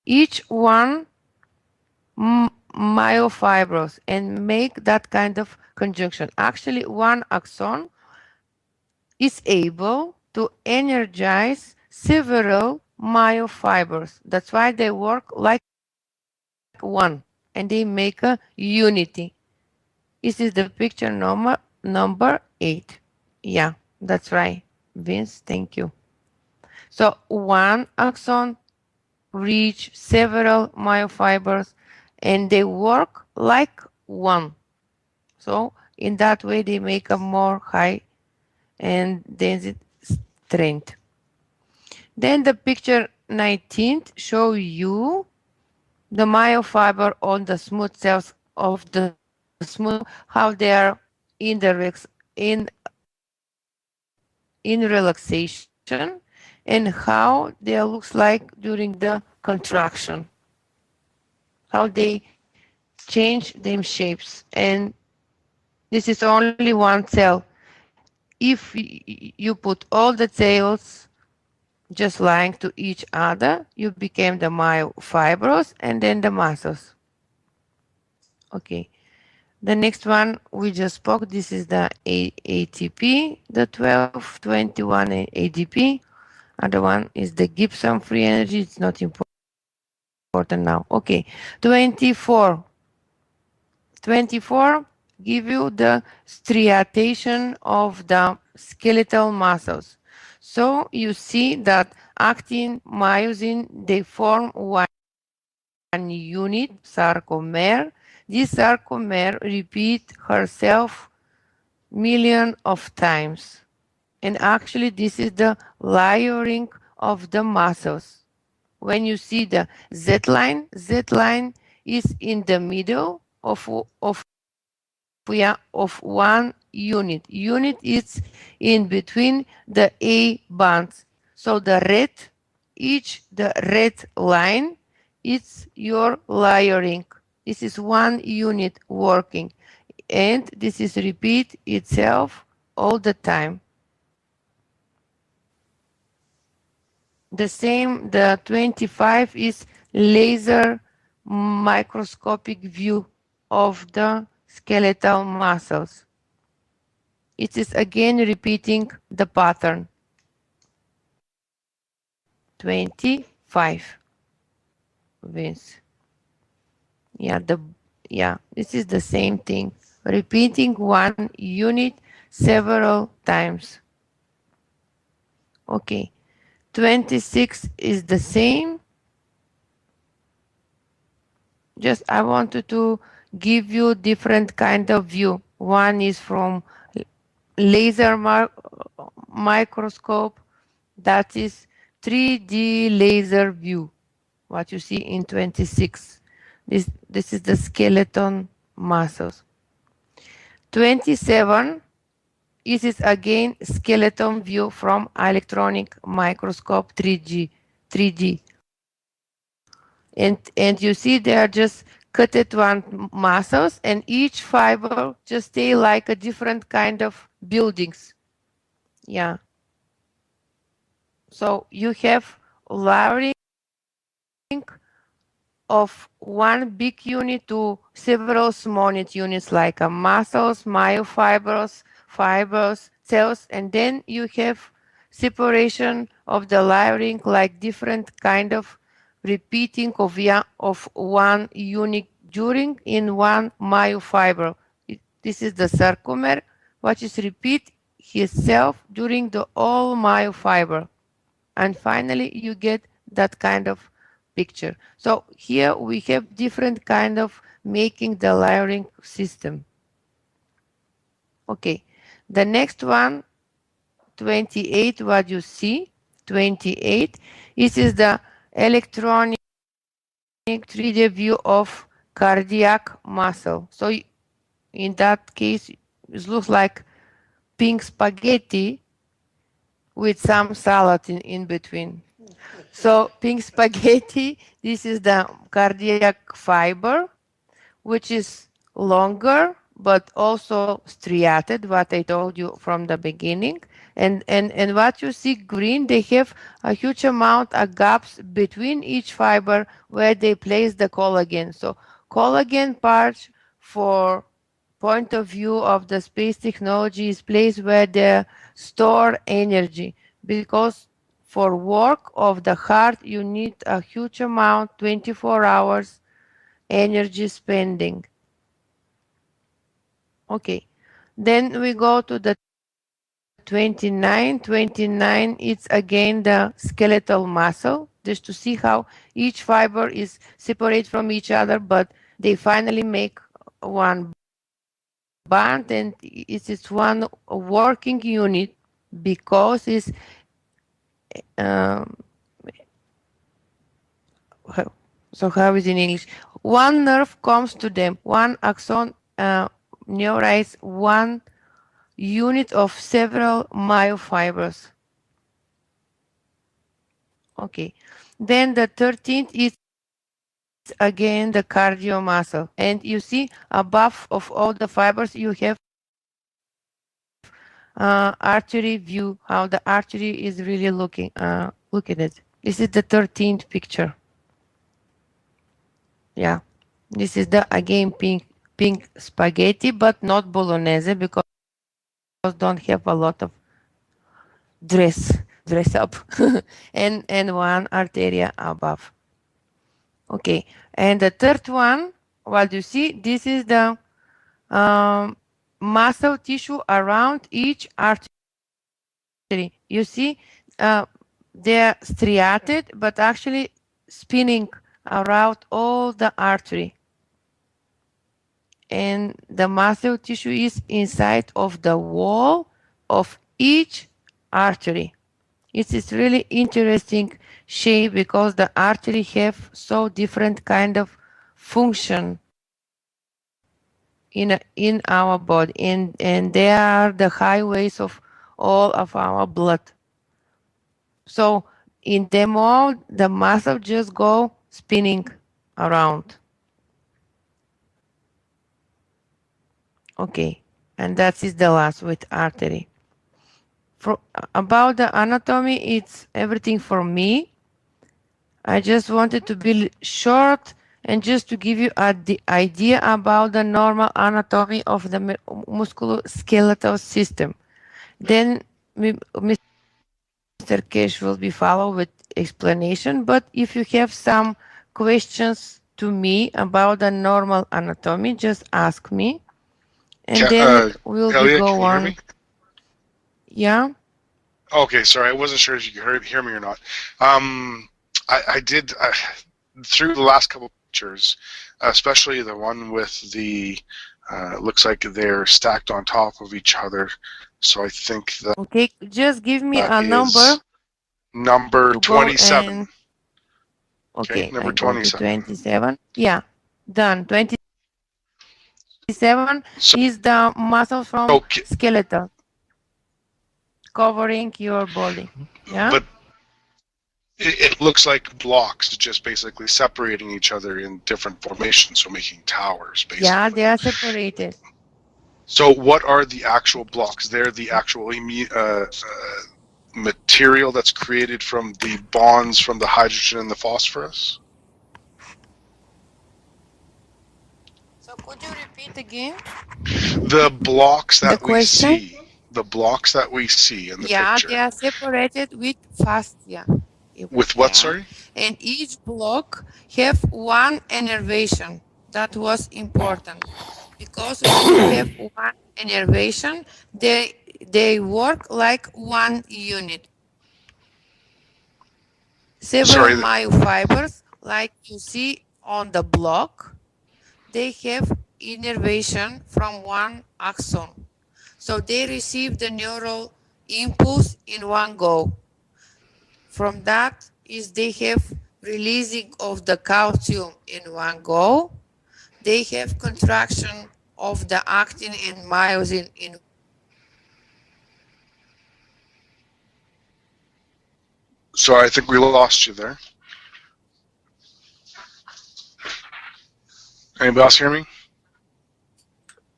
each one myofibrous and make that kind of conjunction. Actually, one axon is able to energize several myofibers. That's why they work like one and they make a unity. This is the picture number 8. Yeah, that's right, Vince. Thank you. So one axon reach several myofibers and they work like one. So in that way they make a more high and density strength. Then the picture 19 show you the myofiber on the smooth cells of the smooth, how they are in the in relaxation and how they looks like during the contraction, how they change them shapes. And this is only one cell. If you put all the cells just lying to each other, you became the myofibrous and then the muscles. Okay. The next one we just spoke, this is the ATP, the 12, 21 ADP. Other one is the Gibson free energy. It's not important now. Okay, 24. 24 give you the striatation of the skeletal muscles. So you see that actin, myosin, they form one unit, sarcomere. This sarcomere repeat herself million of times. And actually this is the layering of the muscles. When you see the Z line is in the middle of one unit. Unit is in between the A bands. So the red line is your layering. This is one unit working. And this is repeat itself all the time. The same, the 25 is laser microscopic view of the skeletal muscles. It is again repeating the pattern. 25. Vince. Yeah, this is the same thing. Repeating one unit several times. Okay. 26 is the same. Just I wanted to give you different kind of view. One is from laser microscope, that is 3D laser view, what you see in 26. This is the skeleton muscles. 27, this is again skeleton view from electronic microscope 3D. And you see they are just cutted one muscles and each fiber just stay like a different kind of buildings. Yeah. So you have layering of one big unit to several small units like muscles, myofibers, fibers, cells, and then you have separation of the layering like different kind of repeating of one unit during in one myofiber. This is the sarcomere, which is repeat itself during the all myofiber. And finally, you get that kind of picture. So here we have different kind of making the layering system. Okay, the next one, 28, what you see, 28, this is the electronic 3D view of cardiac muscle. So in that case, it looks like pink spaghetti with some salad in between. So pink spaghetti, this is the cardiac fiber, which is longer, but also striated, what I told you from the beginning. And what you see green, they have a huge amount of gaps between each fiber where they place the collagen. So collagen part, for point of view of the space technology, is place where they store energy, because for work of the heart you need a huge amount, 24 hours energy spending. Okay, then we go to the 29. 29, it's again the skeletal muscle, just to see how each fiber is separate from each other, but they finally make one band, and it's one working unit, because it's um, so how is in English? One nerve comes to them, one axon neurites one unit of several myofibers. Okay. Then the 13th is again the cardio muscle. And you see above of all the fibers, you have artery view, how the artery is really looking. Look at it. This is the 13th picture. Yeah. This is the, again, pink spaghetti, but not bolognese, because don't have a lot of dress up and one arteria above. Okay, and the third one, what you see, this is the muscle tissue around each artery. You see, they're striated, but actually spinning around all the artery. And the muscle tissue is inside of the wall of each artery. It is really interesting shape, because the artery have so different kind of function in our body, and they are the highways of all of our blood. So in them all, the muscle just go spinning around. Okay, and that is the last with artery. For about the anatomy, it's everything for me. I just wanted to be short and just to give you the idea about the normal anatomy of the musculoskeletal system. Then Mr. Kesh will be followed with explanation, but if you have some questions to me about the normal anatomy, just ask me, and then we'll Elliot, go can you hear on. me? Yeah? Okay, sorry, I wasn't sure if you could hear me or not. I did, through the last couple of pictures, especially the one with the, looks like they're stacked on top of each other. So I think that. Okay, just give me a number. Number 27. And, okay, number I go 27. to 27. Yeah, done. 27 is the muscle from skeletal covering your body. Yeah. But it looks like blocks, just basically separating each other in different formations, so making towers, basically. Yeah, they are separated. So what are the actual blocks? They're the actual material that's created from the bonds from the hydrogen and the phosphorus? So could you repeat again? The blocks that The we question? see. The blocks that we see in the picture. Yeah, they are separated with fascia. With what, sorry? And each block have one innervation. That was important, because when you have one innervation, they work like one unit. Several myofibers, like you see on the block, they have innervation from one axon. So they receive the neural impulse in one go. From that is they have releasing of the calcium in one go. They have contraction of the actin and myosin in. So I think we lost you there. Anybody else hear me?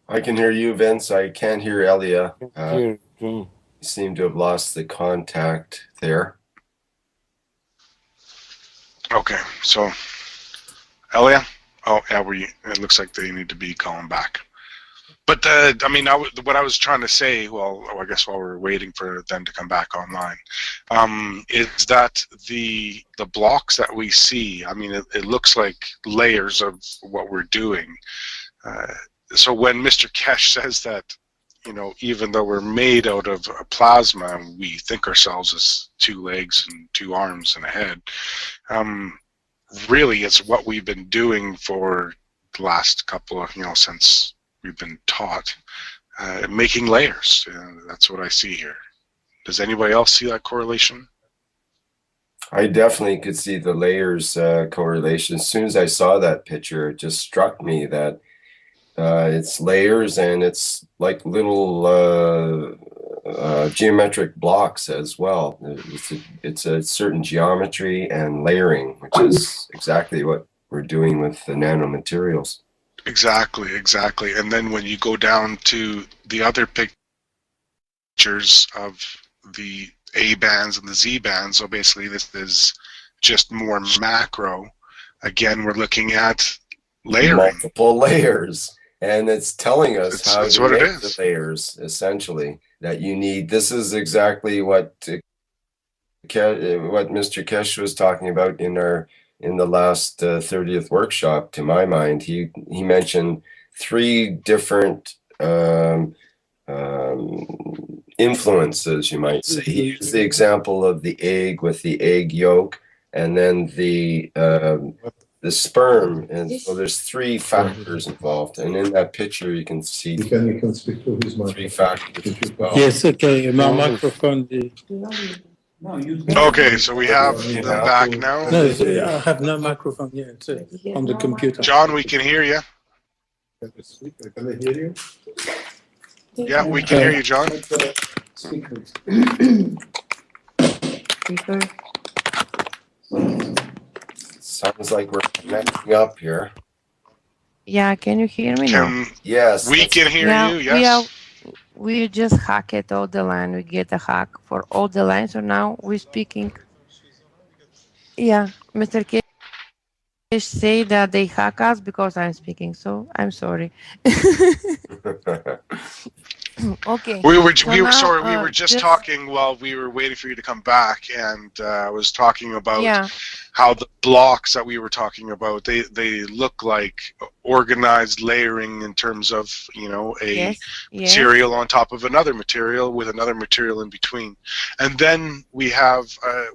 I can hear you, Vince. I can't hear Elia. Here, You seem to have lost the contact there. Okay, so Elia. Oh, yeah, it looks like they need to be calling back. But I mean, what I was trying to say, well, I guess while we're waiting for them to come back online, is that the blocks that we see, I mean, it looks like layers of what we're doing. So when Mr. Kesh says that, you know, even though we're made out of plasma, we think ourselves as 2 legs and 2 arms and a head. Really, it's what we've been doing for the last couple of, you know, since we've been taught, making layers. That's what I see here. Does anybody else see that correlation? I definitely could see the layers correlation. As soon as I saw that picture, it just struck me that it's layers, and it's like little geometric blocks as well. It's a certain geometry and layering, which is exactly what we're doing with the nanomaterials. Exactly. And then when you go down to the other pictures of the A bands and the Z bands, so basically this is just more macro. Again, we're looking at layering. Multiple layers. And it's telling us how to what make it is. the layers, essentially, that you need. This is exactly what Mr. Kesh was talking about in the last 30th workshop. To my mind, he mentioned 3 different influences, you might say. He used the example of the egg with the egg yolk, and then the sperm, and so there's 3 factors involved. And in that picture, you can see You can speak to his 3 factors as well. yes, okay, my microphone. Okay, so we have them back now. No, I have no microphone yet. It's on the computer. John, we can hear you. Can I hear you? Yeah, we can hear you, John. Speakers. Speaker. Sounds like we're connecting up here. Yeah, can you hear me now? Yes. We can hear Yeah, you, yes. we just hack it all the line. We get a hack for all the lines. So now we're speaking. Yeah, Mr. Kesh say that they hack us because I'm speaking. So I'm sorry. Okay. We were now, just talking while we were waiting for you to come back, and I was talking about how the blocks that we were talking about, they look like organized layering in terms of, you know, a material on top of another material with another material in between. And then we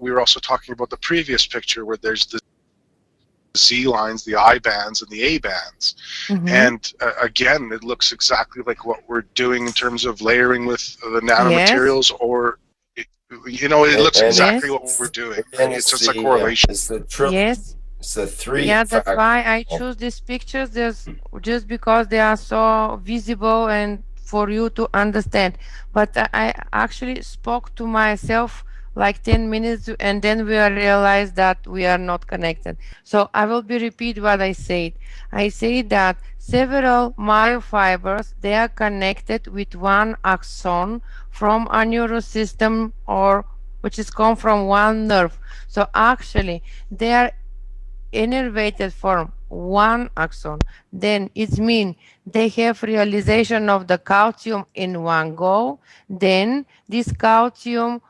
were also talking about the previous picture where there's the Z lines, the I bands, and the A bands. Mm-hmm. And again, it looks exactly like what we're doing in terms of layering with the nanomaterials, or, you know, it looks exactly what we're doing. It's just a correlation. It's the It's the 3. Yeah, that's why I choose these pictures, just because they are so visible and for you to understand. But I actually spoke to myself like 10 minutes, and then we realized that we are not connected. So I will repeat what I said. I said that several myofibers, they are connected with one axon from a neurosystem, or which is come from one nerve. So actually they are innervated from one axon. Then it means they have realization of the calcium in one go. Then this calcium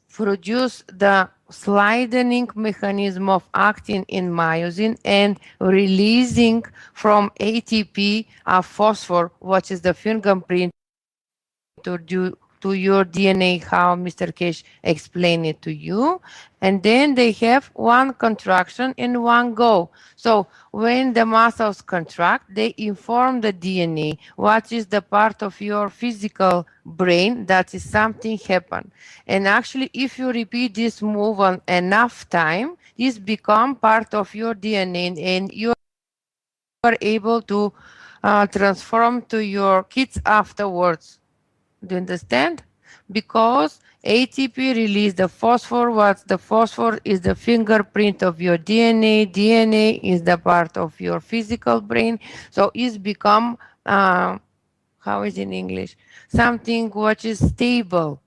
produce the sliding mechanism of acting in myosin and releasing from ATP a phosphor, which is the fingerprint to your DNA, how Mr. Kesh explained it to you. And then they have one contraction in one go. So when the muscles contract, they inform the DNA, what is the part of your physical brain that is something happen. And actually, if you repeat this move on enough time, this become part of your DNA, and you are able to transform to your kids afterwards. Do you understand? Because ATP release the phosphor. What the phosphor is the fingerprint of your DNA. DNA is the part of your physical brain. So it's become how is in English? Something which is stable.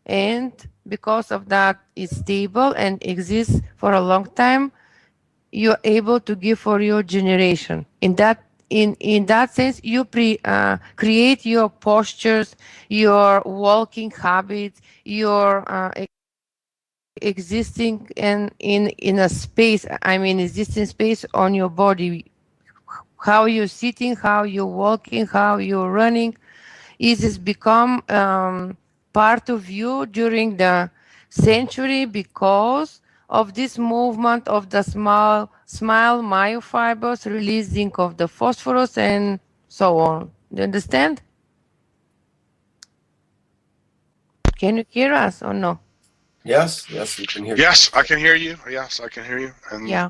And because of that, it's stable and exists for a long time, you're able to give for your generation. In that sense, you create your postures, your walking habits, your existing in a space. I mean, existing space on your body. How you're sitting, how you're walking, how you're running, is this become part of you during the century because of this movement of the small myofibers releasing of the phosphorus and so on. Do you understand? Can you hear us or no? Yes, yes, we can hear you. Yes, I can hear you. Yes, I can hear you. And Yeah.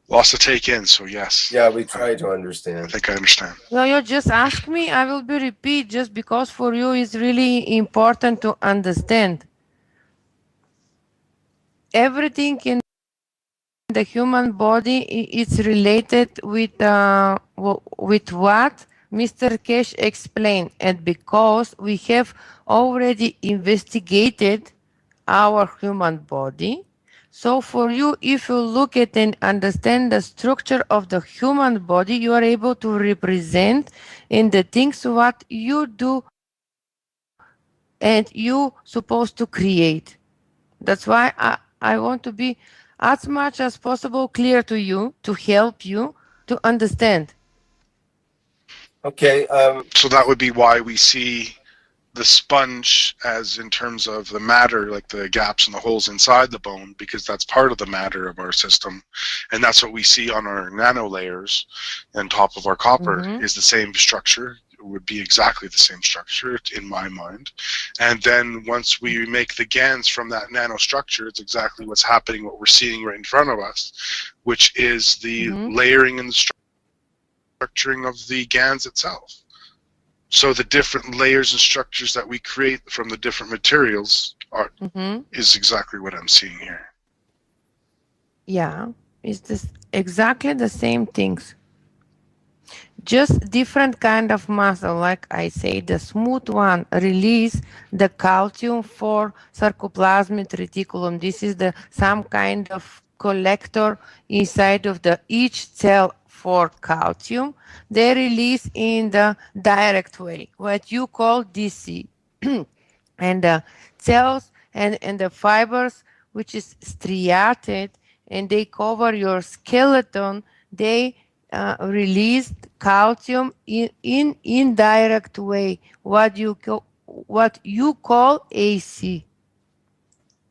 lots to take in, so yes. Yeah, we try to I understand. think I understand. No, you just ask me. I will be repeat just because for you it's really important to understand. Everything in the human body is related with what Mr. Kesh explained, and because we have already investigated our human body. So for you, if you look at and understand the structure of the human body, you are able to represent in the things what you do and you supposed to create. That's why I want to be as much as possible clear to you, to help you to understand. Okay. So that would be why we see the sponge as in terms of the matter, like the gaps and the holes inside the bone, because that's part of the matter of our system. And that's what we see on our nano layers and top of our copper is the same structure. It would be exactly the same structure in my mind. And then once we make the GANs from that nanostructure, it's exactly what's happening, what we're seeing right in front of us, which is the layering and the structuring of the GANs itself. So the different layers and structures that we create from the different materials is exactly what I'm seeing here. Yeah, it's this exactly the same things. Just different kind of muscle, like I say, the smooth one release the calcium for sarcoplasmic reticulum. This is the some kind of collector inside of the each cell for calcium. They release in the direct way, what you call DC. And the cells and the fibers, which is striated, and they cover your skeleton, they release calcium in indirect way, what you call AC.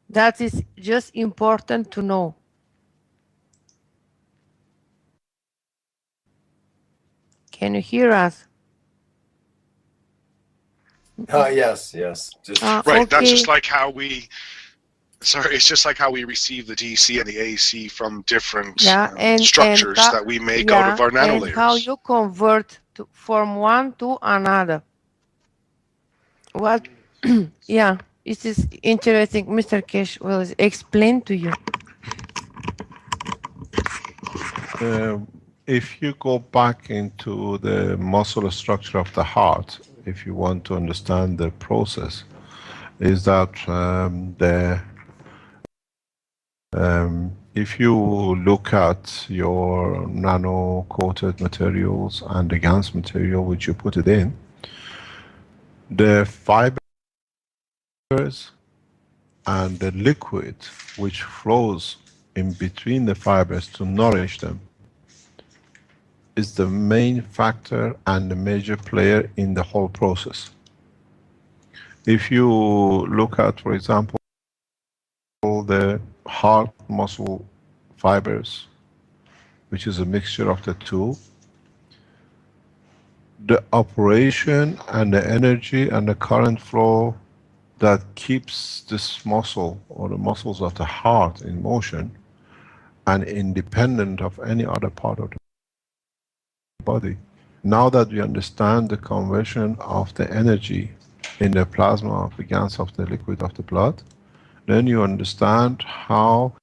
That is just important to know. Can you hear us? Yes, yes. Just Right, Okay. that's just like how we, sorry, it's just like how we receive the DC and the AC from different structures that we make out of our nanolayers. And how you convert from one to another. What? Yeah, this is interesting. Mr. Kesh will explain to you. If you go back into the muscle structure of the heart, if you want to understand the process, is that if you look at your nano-coated materials and the GANS material which you put it in, the fibers and the liquid which flows in between the fibers to nourish them is the main factor and the major player in the whole process. If you look at, for example, the heart muscle fibers, which is a mixture of the two, the operation and the energy and the current flow that keeps this muscle or the muscles of the heart in motion and independent of any other part of the body. Now that we understand the conversion of the energy in the plasma of the GANs of the liquid of the blood, then you understand how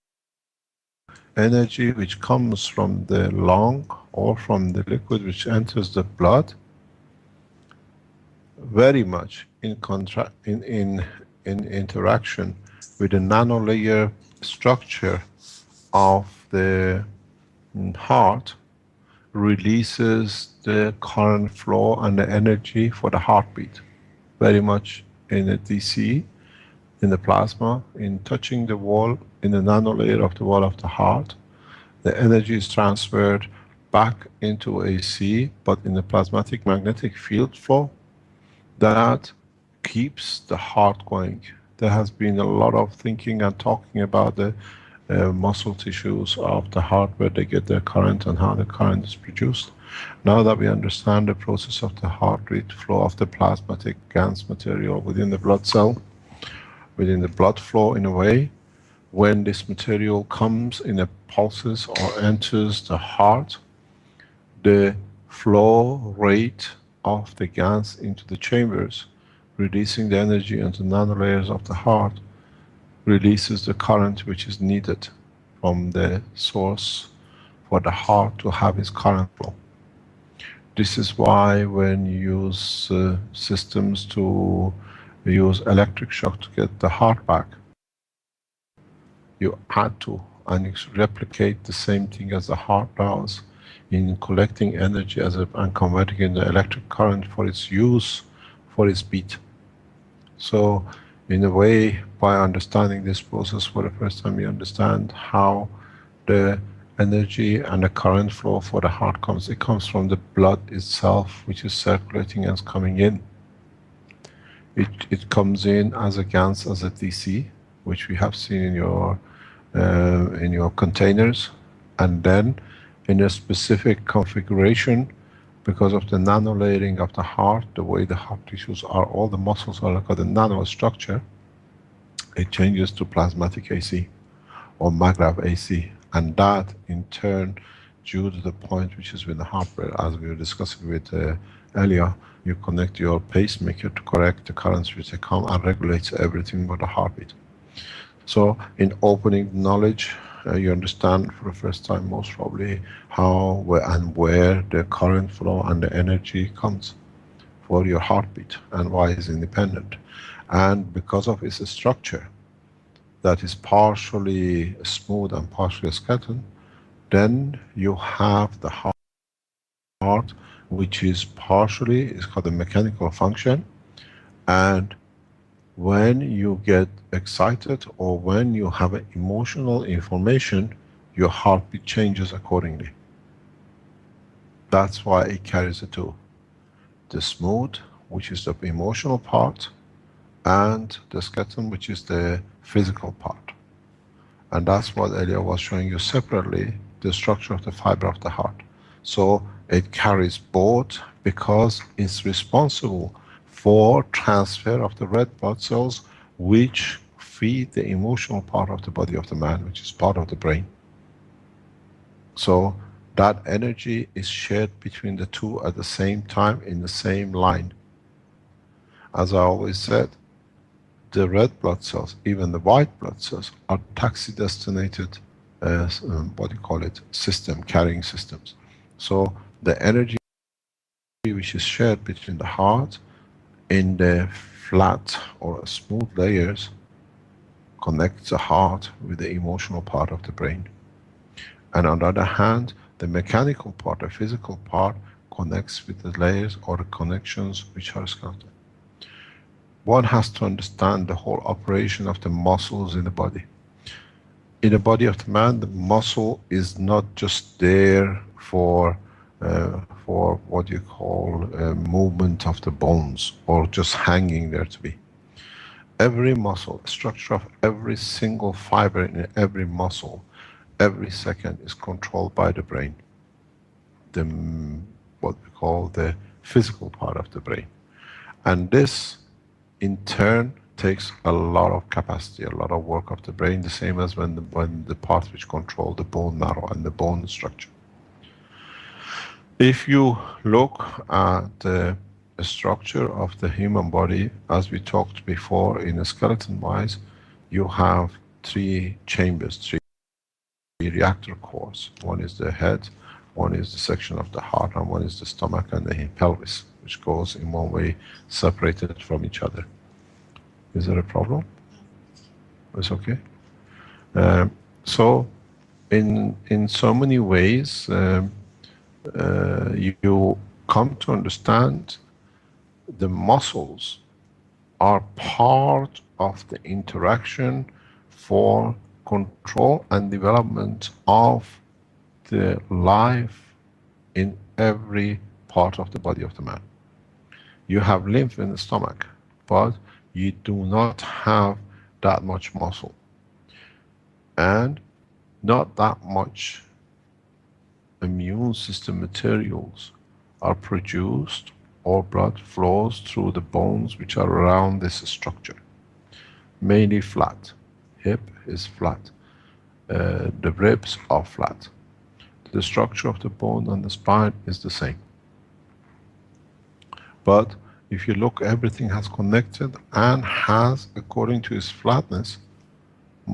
energy which comes from the lung or from the liquid which enters the blood very much in interaction with the nanolayer structure of the heart, releases the current flow and the energy for the heartbeat. Very much in the DC, in the plasma, in touching the wall, in the nanolayer of the wall of the heart. The energy is transferred back into AC, but in the plasmatic magnetic field flow that keeps the heart going. There has been a lot of thinking and talking about the muscle tissues of the heart, where they get their current and how the current is produced. Now that we understand the process of the heart rate flow of the plasmatic GANS material within the blood cell, within the blood flow in a way, when this material comes in a pulses or enters the heart, the flow rate of the GANS into the chambers, releasing the energy into nanolayers of the heart, releases the current which is needed from the source for the heart to have its current flow. This is why when you use systems to use electric shock to get the heart back, you add to and you replicate the same thing as the heart does in collecting energy and converting it into electric current for its use, for its beat. So in a way, by understanding this process for the first time, you understand how the energy and the current flow for the heart comes. It comes from the blood itself, which is circulating and is coming in. It comes in as a GANS, as a DC, which we have seen in your containers, and then in a specific configuration, because of the nanolayering of the heart, the way the heart tissues are, all the muscles are like a nano structure, it changes to plasmatic AC or maglev AC, and that in turn, due to the point which is with the heart rate, as we were discussing with earlier, you connect your pacemaker to correct the currents which they come and regulates everything but the heartbeat. So in opening knowledge, you understand for the first time most probably how, where the current flow and the energy comes for your heartbeat and why it's independent. And because of its structure that is partially smooth and partially skeleton, then you have the heart which is partially, it's called a mechanical function, and when you get excited or when you have an emotional information, your heartbeat changes accordingly. That's why it carries the two. The smooth, which is the emotional part, and the skeleton, which is the physical part. And that's what Elia was showing you separately, the structure of the fiber of the heart. So it carries both because it's responsible for transfer of the red blood cells which feed the emotional part of the body of the man, which is part of the brain. So that energy is shared between the two at the same time in the same line. As I always said, the red blood cells, even the white blood cells, are taxi-destinated system, carrying systems. So the energy which is shared between the heart in the flat or smooth layers connects the heart with the emotional part of the brain. And on the other hand, the mechanical part, the physical part, connects with the layers or the connections which are skeletal. One has to understand the whole operation of the muscles in the body. In the body of the man, the muscle is not just there for what you call movement of the bones or just hanging there to be. Every muscle, structure of every single fiber in every muscle, every second is controlled by the brain. What we call the physical part of the brain. And this in turn takes a lot of capacity, a lot of work of the brain, the same as when the parts which control the bone marrow and the bone structure. If you look at the structure of the human body, as we talked before in a skeleton wise, you have three chambers, three reactor cores. One is the head, One is the section of the heart, and one is the stomach and the pelvis, which goes in one way, separated from each other. Is there a problem? It's okay. So, in so many ways, you come to understand the muscles are part of the interaction for control and development of the life in every part of the body of the man. You have lymph in the stomach, but you do not have that much muscle, and not that much immune system materials are produced or blood flows through the bones which are around this structure. Mainly flat. Hip is flat. The ribs are flat. The structure of the bone and the spine is the same. But if you look, everything has connected and has, according to its flatness,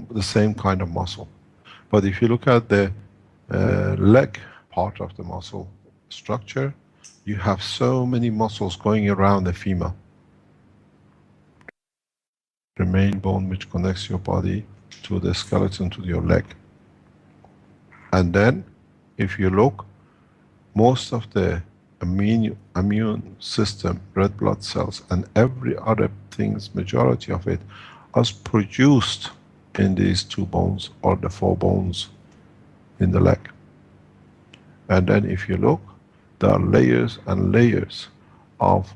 the same kind of muscle. But if you look at the leg part of the muscle structure, you have so many muscles going around the femur. The main bone which connects your body to the skeleton, to your leg. And then, if you look, most of the immune system, red blood cells, and every other things, majority of it, is produced in these two bones or the four bones in the leg. And then if you look, there are layers and layers of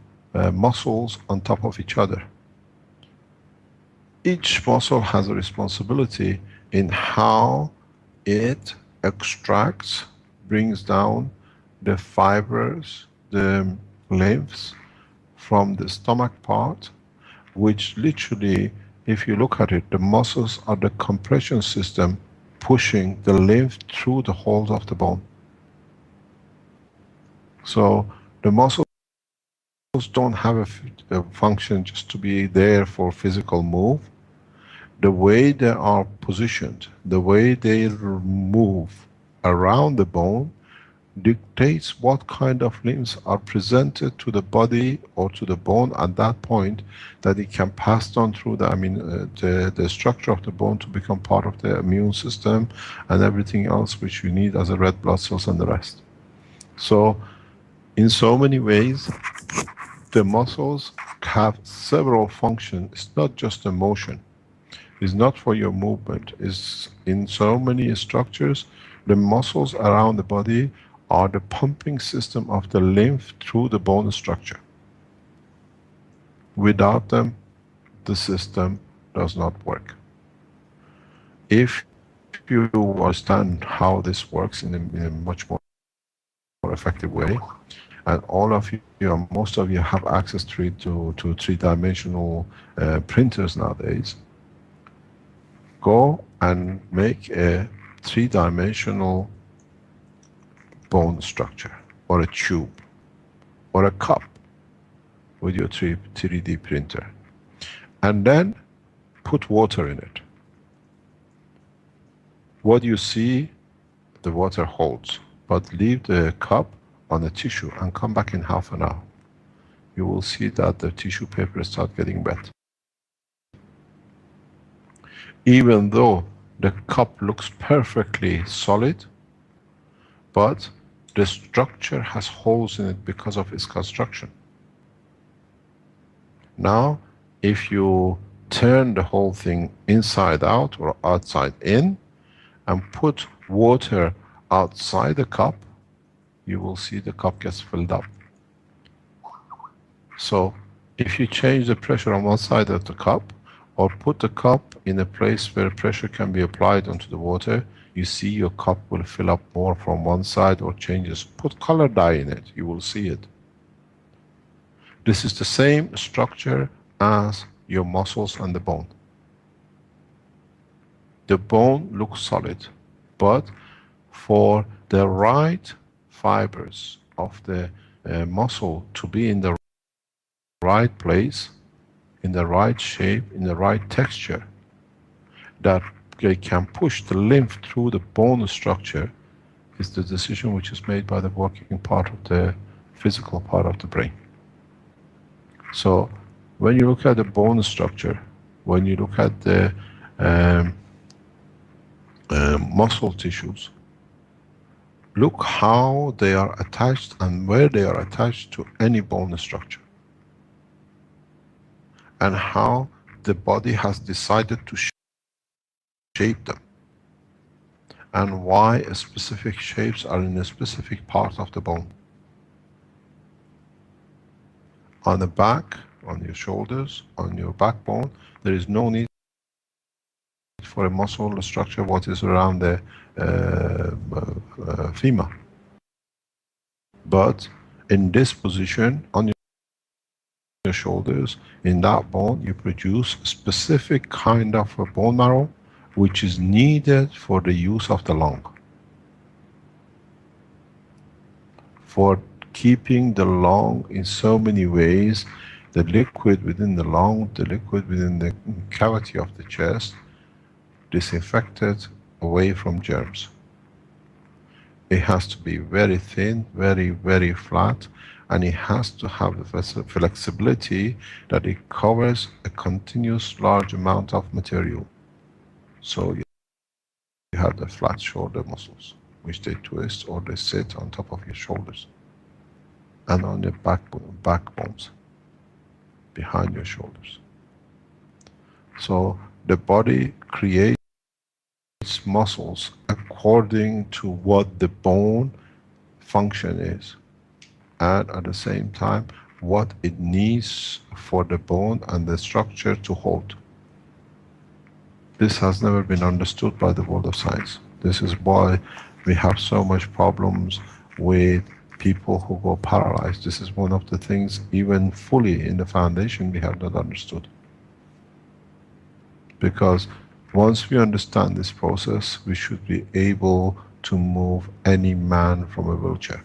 muscles on top of each other. Each muscle has a responsibility in how it extracts, brings down the fibers, the lymphs from the stomach part, which literally, if you look at it, the muscles are the compression system pushing the lymph through the holes of the bone. So the muscles don't have a function just to be there for physical move. The way they are positioned, the way they move around the bone dictates what kind of limbs are presented to the body or to the bone at that point, that it can pass on through the structure of the bone to become part of the immune system and everything else which you need as a red blood cells and the rest. So in so many ways, the muscles have several functions. It's not just a motion. It's not for your movement. It's in so many structures. The muscles around the body are the pumping system of the lymph through the bone structure. Without them, the system does not work. If you understand how this works in a much more effective way, and all of you, most of you have access to three-dimensional printers nowadays, go and make a three-dimensional bone structure, or a tube, or a cup with your 3D printer, and then put water in it. What you see, the water holds, but leave the cup on a tissue and come back in half an hour. You will see that the tissue paper start getting wet. Even though the cup looks perfectly solid, but the structure has holes in it because of its construction. Now, if you turn the whole thing inside out or outside in, and put water outside the cup, you will see the cup gets filled up. So, if you change the pressure on one side of the cup, or put the cup in a place where pressure can be applied onto the water, you see your cup will fill up more from one side or changes. Put color dye in it, you will see it. This is the same structure as your muscles and the bone. The bone looks solid, but for the right fibers of the muscle to be in the right place, in the right shape, in the right texture, that they can push the lymph through the bone structure, is the decision which is made by the working part of the physical part of the brain. So when you look at the bone structure, when you look at the um, muscle tissues, look how they are attached and where they are attached to any bone structure, and how the body has decided to shape them, and why specific shapes are in a specific part of the bone. On the back, on your shoulders, on your backbone, there is no need for a muscle structure what is around the femur. But in this position, on your shoulders, in that bone, you produce a specific kind of a bone marrow which is needed for the use of the lung. For keeping the lung in so many ways, the liquid within the lung, the liquid within the cavity of the chest, disinfected, away from germs. It has to be very thin, very, very flat, and it has to have the flexibility that it covers a continuous large amount of material. So you have the flat shoulder muscles, which they twist or they sit on top of your shoulders and on your backbones, behind your shoulders. So the body creates muscles according to what the bone function is, and at the same time what it needs for the bone and the structure to hold. This has never been understood by the world of science. This is why we have so much problems with people who go paralyzed. This is one of the things, even fully in the foundation, we have not understood. Because once we understand this process, we should be able to move any man from a wheelchair.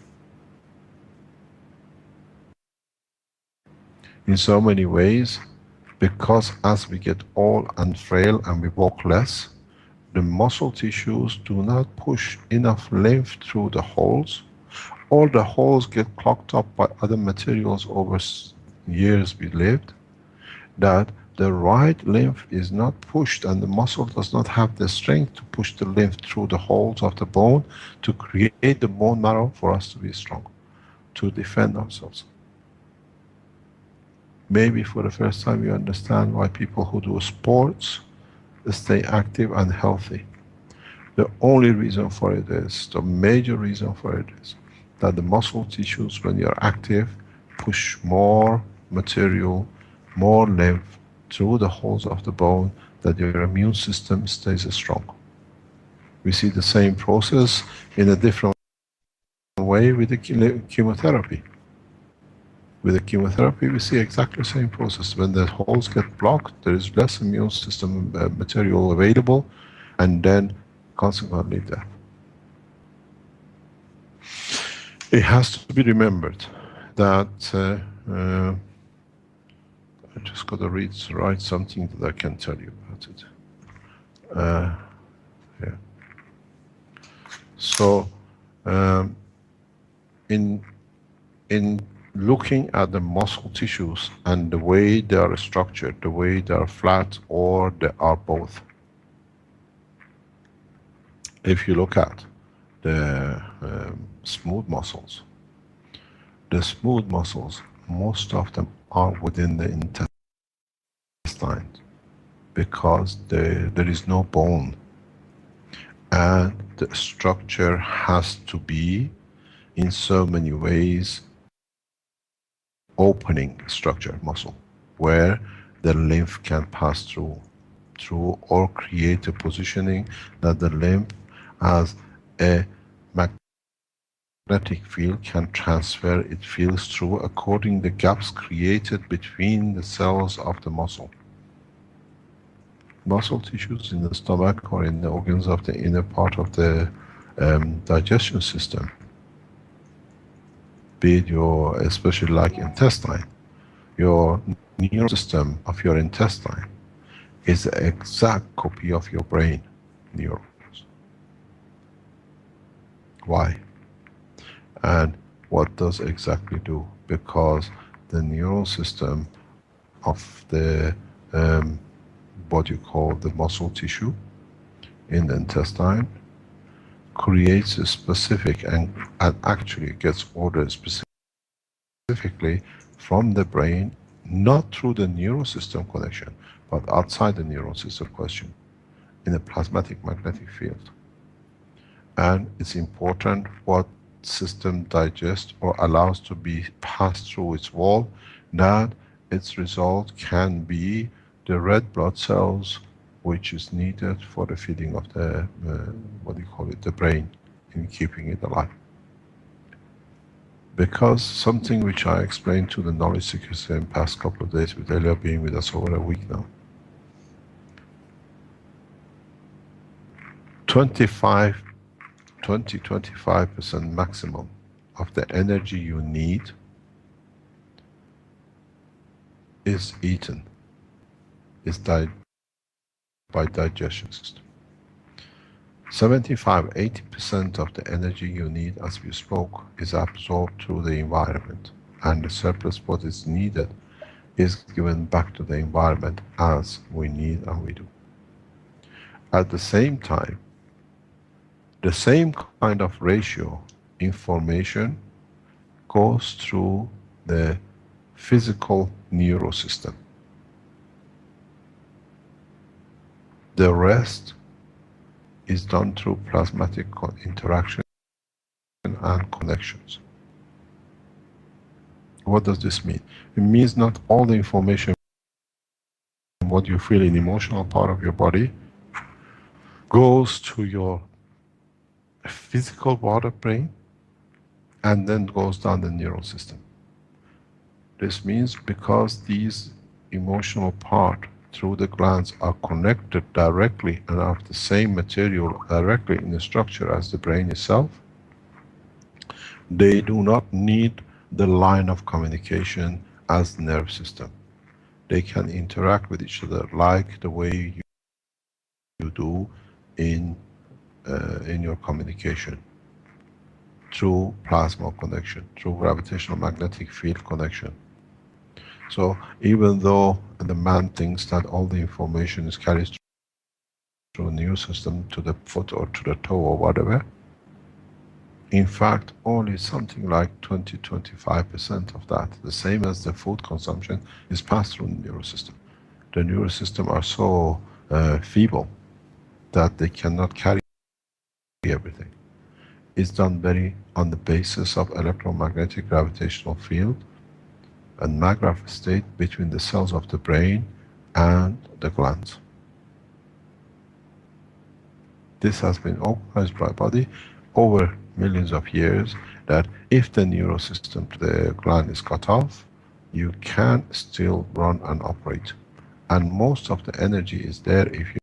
In so many ways, because as we get old and frail and we walk less, the muscle tissues do not push enough lymph through the holes, or the holes get clogged up by other materials over years we lived, that the right lymph is not pushed and the muscle does not have the strength to push the lymph through the holes of the bone to create the bone marrow for us to be strong, to defend ourselves. Maybe for the first time you understand why people who do sports stay active and healthy. The only reason for it is, the major reason for it is, that the muscle tissues, when you're active, push more material, more lymph through the holes of the bone, that your immune system stays strong. We see the same process in a different way with the chemotherapy. With the chemotherapy, we see exactly the same process. When the holes get blocked, there is less immune system material available, and then consequently death. It has to be remembered that I just got to write something that I can tell you about it. Yeah. So, in looking at the muscle tissues and the way they are structured, the way they are flat or they are both. If you look at the smooth muscles, most of them are within the intestine, because there is no bone, and the structure has to be in so many ways opening structure muscle, where the lymph can pass through or create a positioning that the lymph as a magnetic field can transfer its fields through according the gaps created between the cells of the muscle. Muscle tissues in the stomach or in the organs of the inner part of the digestion system, be it your, especially like intestine, your neural system of your intestine is the exact copy of your brain neurons. Why? And what does exactly do? Because the neural system of the what you call the muscle tissue in the intestine creates a specific and actually gets ordered specifically from the brain, not through the neural system connection, but outside the neural system connection, in a plasmatic magnetic field. And it's important what system digests or allows to be passed through its wall, that its result can be the red blood cells which is needed for the feeding of the, what do you call it, the brain, in keeping it alive. Because something which I explained to the knowledge seekers in the past couple of days, with Elia being with us over a week now. 20-25% maximum of the energy you need is eaten, is by digestion system. 75-80% of the energy you need, as we spoke, is absorbed through the environment, and the surplus what is needed is given back to the environment as we need and we do. At the same time, the same kind of ratio information goes through the physical neural system. The rest is done through plasmatic interaction and connections. What does this mean? It means not all the information, what you feel in emotional part of your body, goes to your physical part of brain and then goes down the neural system. This means because these emotional part through the glands are connected directly and of the same material directly in the structure as the brain itself, they do not need the line of communication as the nerve system. They can interact with each other like the way you do in your communication, through plasma connection, through gravitational magnetic field connection. So even though the man thinks that all the information is carried through a neural system to the foot or to the toe or whatever, in fact only something like 20-25% of that, the same as the food consumption, is passed through the neural system. The neural system are so feeble that they cannot carry everything. It's done very on the basis of electromagnetic gravitational field and magnetic state between the cells of the brain and the glands. This has been organized by body over millions of years, that if the neural system to the gland is cut off, you can still run and operate. And most of the energy is there if you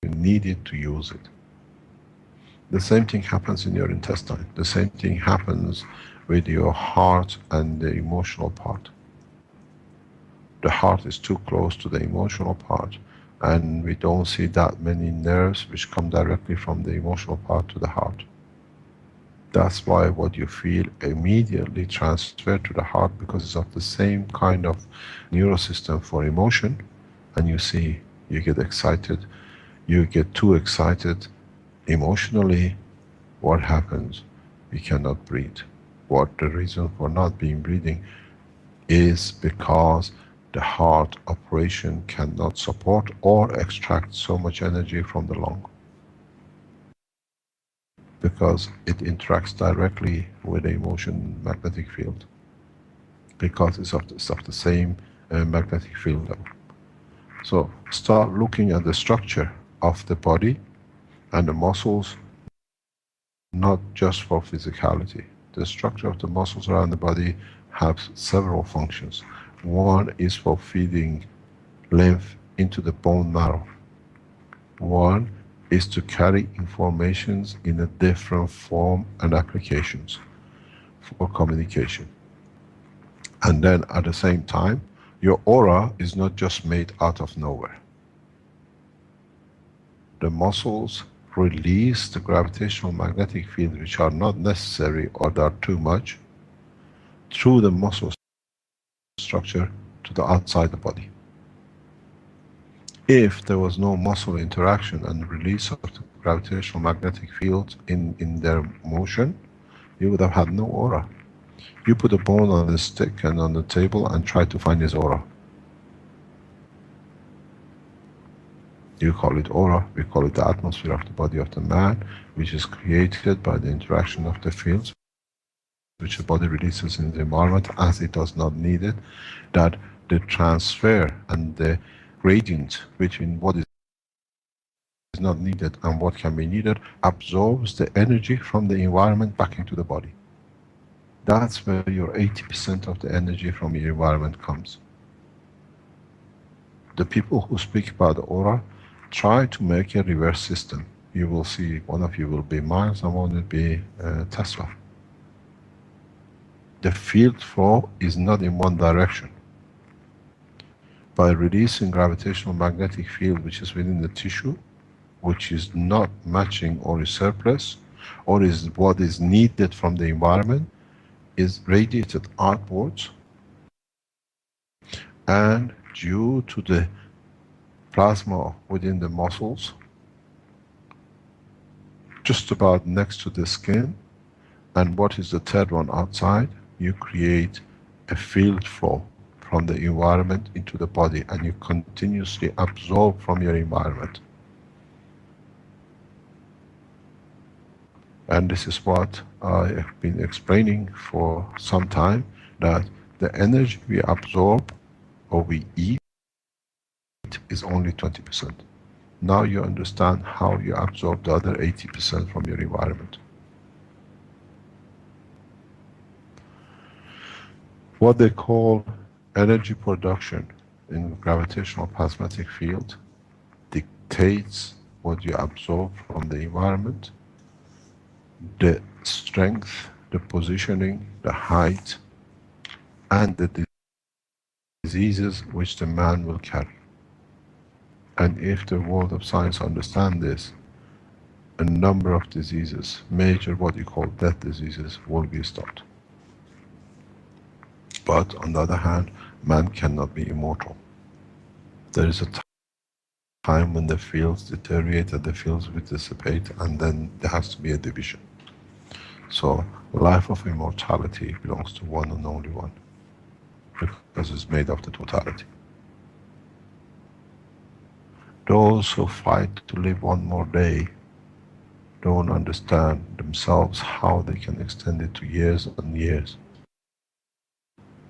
need it to use it. The same thing happens in your intestine. The same thing happens with your heart and the emotional part. The heart is too close to the emotional part, and we don't see that many nerves which come directly from the emotional part to the heart. That's why what you feel immediately transferred to the heart, because it's of the same kind of neural system for emotion. And you see, you get excited, you get too excited emotionally. What happens? You cannot breathe. What the reason for not being breathing is because the heart operation cannot support or extract so much energy from the lung, because it interacts directly with the emotion magnetic field, because it's of the same magnetic field level. So start looking at the structure of the body and the muscles, not just for physicality. The structure of the muscles around the body have several functions. One is for feeding lymph into the bone marrow. One is to carry informations in a different form and applications for communication. And then at the same time, your aura is not just made out of nowhere. The muscles release the gravitational magnetic field which are not necessary or they are too much through the muscle structure to the outside the body. If there was no muscle interaction and release of the gravitational magnetic field in their motion, you would have had no aura. You put a bone on a stick and on the table and try to find his aura. You call it aura, we call it the atmosphere of the body of the man, which is created by the interaction of the fields which the body releases in the environment as it does not need it, that the transfer and the gradient between what is not needed and what can be needed absorbs the energy from the environment back into the body. That's where your 80% of the energy from your environment comes. The people who speak about the aura try to make a reverse system. You will see one of you will be Mars and one will be Tesla. The field flow is not in one direction. By releasing gravitational magnetic field which is within the tissue, which is not matching or is surplus, or is what is needed from the environment, is radiated outwards, and due to the plasma within the muscles, just about next to the skin, and what is the third one outside, you create a field flow from the environment into the body, and you continuously absorb from your environment. And this is what I have been explaining for some time, that the energy we absorb or we eat is only 20%. Now you understand how you absorb the other 80% from your environment. What they call energy production in gravitational plasmatic field dictates what you absorb from the environment, the strength, the positioning, the height, and the diseases which the man will carry. And if the world of science understand this, a number of diseases, major what you call death diseases, will be stopped. But on the other hand, man cannot be immortal. There is a time when the fields deteriorate and the fields will dissipate, and then there has to be a division. So, life of immortality belongs to one and only one, because it's made of the totality. Those who fight to live one more day don't understand themselves how they can extend it to years and years,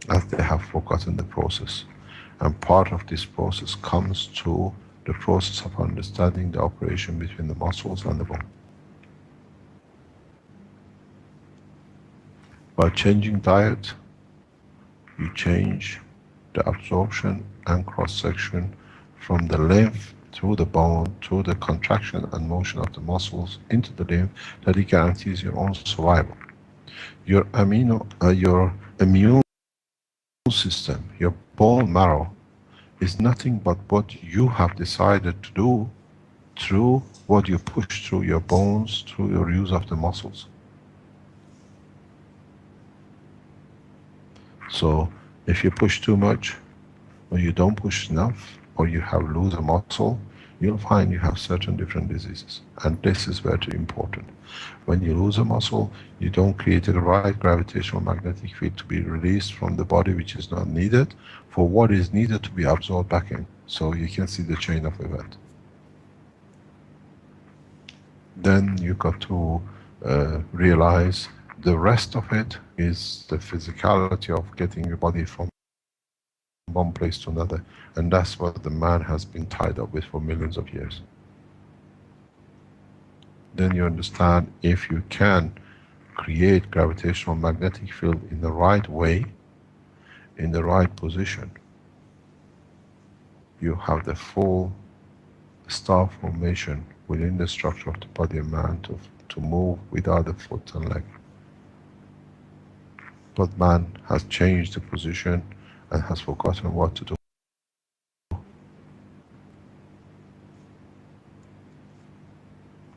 as they have forgotten the process. And part of this process comes to the process of understanding the operation between the muscles and the bone. By changing diet, you change the absorption and cross-section from the lymph through the bone, through the contraction and motion of the muscles into the lymph, that it guarantees your own survival. Your immune system, your bone marrow, is nothing but what you have decided to do through what you push through your bones, through your use of the muscles. So, if you push too much, or you don't push enough, or you have lose a muscle, you'll find you have certain different diseases. And this is very important. When you lose a muscle, you don't create the right gravitational magnetic field to be released from the body, which is not needed, for what is needed to be absorbed back in. So you can see the chain of event. Then you got to realize the rest of it is the physicality of getting your body from one place to another, and that's what the man has been tied up with for millions of years. Then you understand, if you can create gravitational magnetic field in the right way, in the right position, you have the full star formation within the structure of the body of man to move without a foot and leg. But man has changed the position and has forgotten what to do.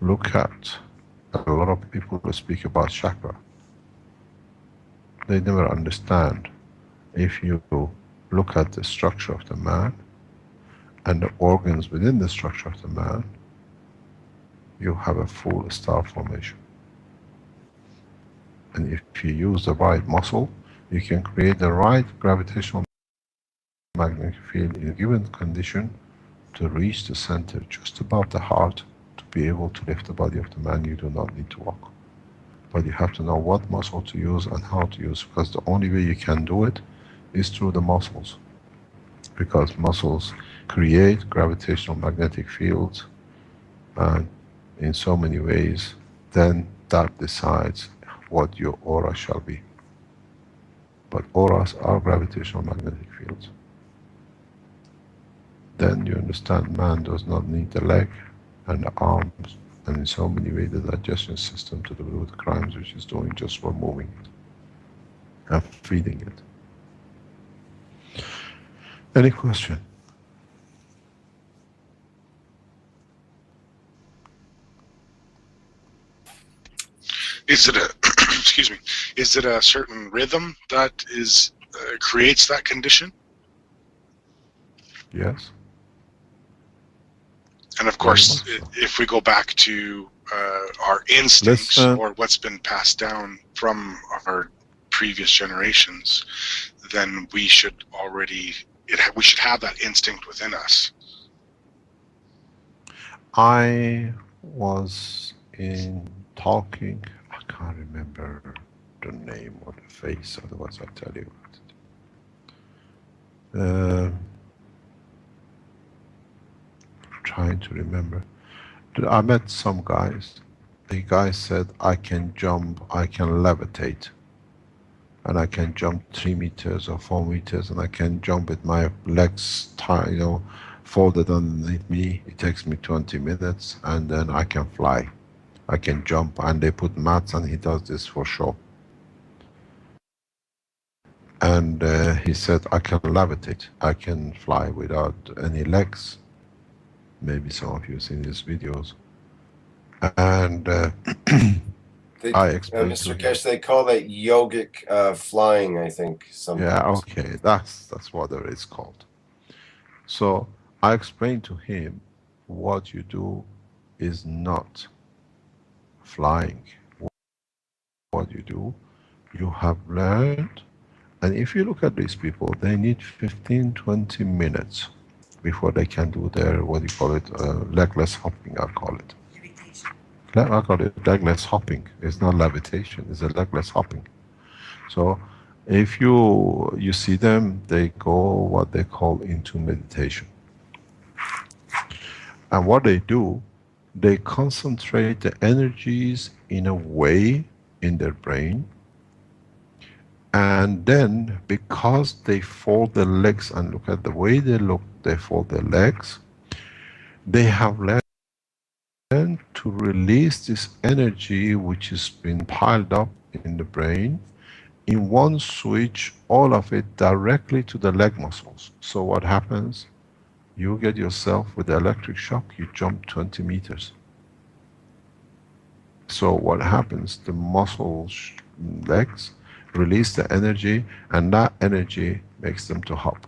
look at, a lot of people who speak about chakra, they never understand. If you look at the structure of the man and the organs within the structure of the man, you have a full star formation. And if you use the right muscle, you can create the right gravitational magnetic field in a given condition to reach the center just above the heart, to be able to lift the body of the man. You do not need to walk. But you have to know what muscle to use and how to use, because the only way you can do it is through the muscles. Because muscles create gravitational magnetic fields, and in so many ways, then that decides what your aura shall be. But auras are gravitational magnetic fields. Then you understand man does not need the leg and the arms, and in so many ways the digestion system to do with the crimes which is doing just for moving it and feeding it. Any question? Is it a excuse me? Is it a certain rhythm that is creates that condition? Yes. And of course, if we go back to our instincts or what's been passed down from our previous generations, then we should already we should have that instinct within us. I was in talking, I can't remember the name or the face, otherwise I'll tell you about it. Trying to remember. I met some guys. The guy said, I can jump, I can levitate. And I can jump 3 meters or 4 meters, and I can jump with my legs folded underneath me. It takes me 20 minutes, and then I can fly. I can jump, and they put mats, and he does this for show. And he said, I can levitate. I can fly without any legs. Maybe some of you have seen these videos. And I explained Mr. Keshe, they call that yogic flying, I think. Sometimes. Yeah, okay, that's what it is called. So I explained to him, what you do is not flying. What you do, you have learned, and if you look at these people, they need 15-20 minutes before they can do their, what do you call it, legless hopping, I call it. I call it legless hopping. It's not levitation, it's a legless hopping. So if you see them, they go what they call into meditation. And what they do, they concentrate the energies in a way in their brain, and then because they fold their legs, and look at the way they fold their legs, they have learned to release this energy which has been piled up in the brain, in one switch, all of it directly to the leg muscles. So what happens? You get yourself with the electric shock, you jump 20 meters. So what happens? The muscles, legs, release the energy, and that energy makes them to hop.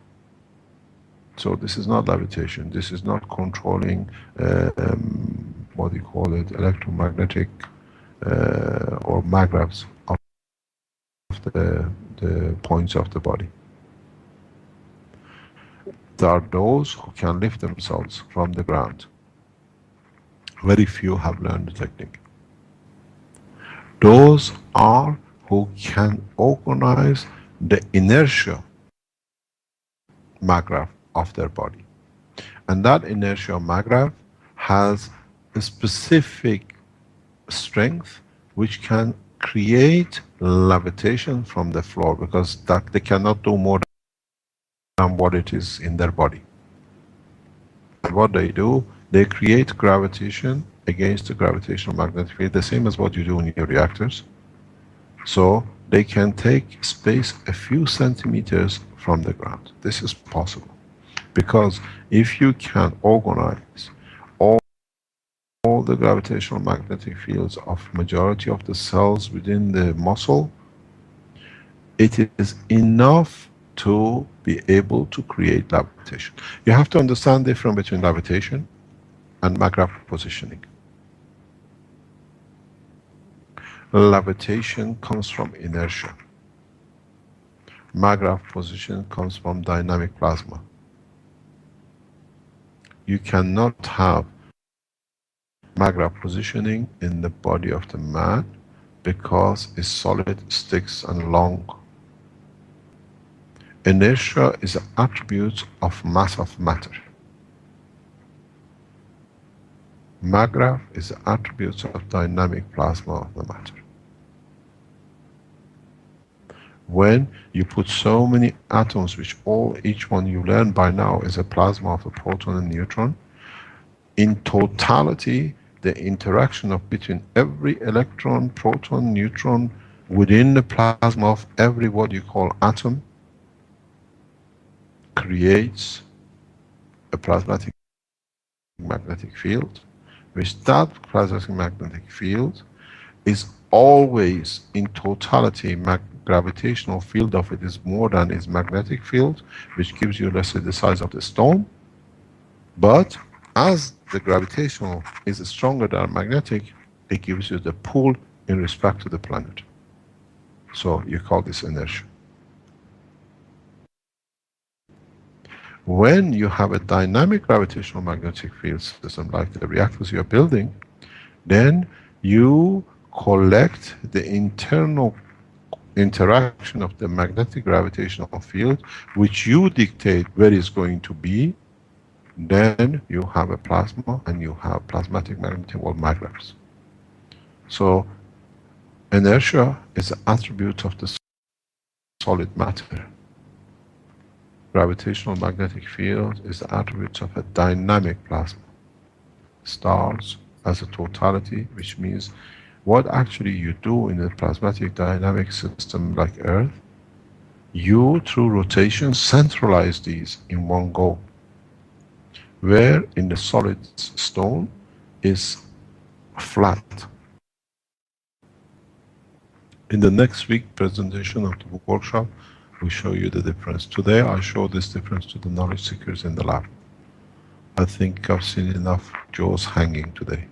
So this is not levitation. This is not controlling, what do you call it, electromagnetic or magravs of the points of the body. There are those who can lift themselves from the ground. Very few have learned the technique. Those are who can organize the inertia magrav of their body. And that inertia magrav has a specific strength which can create levitation from the floor, because that they cannot do more than what it is in their body. And what they do, they create gravitation against the gravitational magnetic field, the same as what you do in your reactors. So they can take space a few centimeters from the ground. This is possible because if you can organize all all the gravitational magnetic fields of majority of the cells within the muscle, it is enough to be able to create levitation. You have to understand the difference between levitation and magnetic positioning. Levitation comes from inertia. Magnetic position comes from dynamic plasma. You cannot have magnetic positioning in the body of the man because it's solid, sticks and long. Inertia is an attribute of mass of matter. Magnetic is an attribute of dynamic plasma of the matter. When you put so many atoms, which each one you learn by now is a plasma of a proton and neutron, in totality, the interaction between every electron, proton, neutron within the plasma of every what you call atom creates a plasmatic magnetic field, which that plasmatic magnetic field is always in totality, gravitational field of it is more than its magnetic field, which gives you, let's say, the size of the stone. But as the gravitational is stronger than magnetic, it gives you the pull in respect to the planet. So you call this inertia. When you have a dynamic gravitational magnetic field system like the reactors you're building, then you collect the internal interaction of the magnetic gravitational field, which you dictate where it's going to be. Then you have a plasma and you have plasmatic magnetic or magnets. So inertia is an attribute of the solid matter. Gravitational magnetic field is the attribute of a dynamic plasma. Stars as a totality, which means what actually you do in a plasmatic dynamic system like Earth, you through rotation centralize these in one go. Where in the solid stone is flat. In the next week presentation of the workshop, we show you the difference. Today I show this difference to the knowledge seekers in the lab. I think I've seen enough jaws hanging today.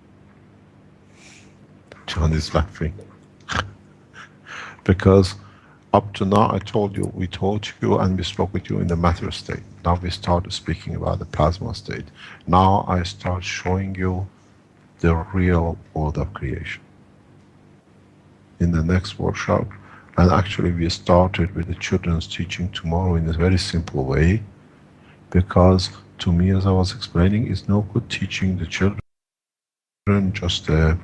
John is laughing. Because up to now I told you, we taught you and we spoke with you in the matter state. Now we started speaking about the plasma state. Now I start showing you the real order of creation. In the next workshop, and actually we started with the children's teaching tomorrow in a very simple way, because to me, as I was explaining, it's no good teaching the children just a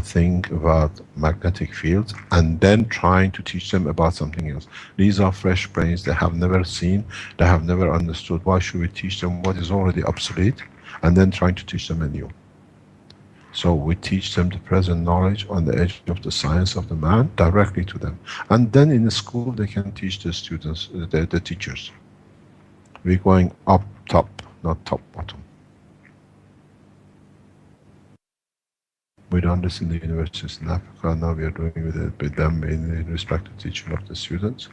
thing about magnetic fields and then trying to teach them about something else. These are fresh brains, they have never seen, they have never understood. Why should we teach them what is already obsolete and then trying to teach them anew? So we teach them the present knowledge on the edge of the science of the man directly to them. And then in the school they can teach the students, the teachers. We're going up top, not top bottom. We've done this in the universities in Africa, now we are doing it with them in respect to teaching of the students.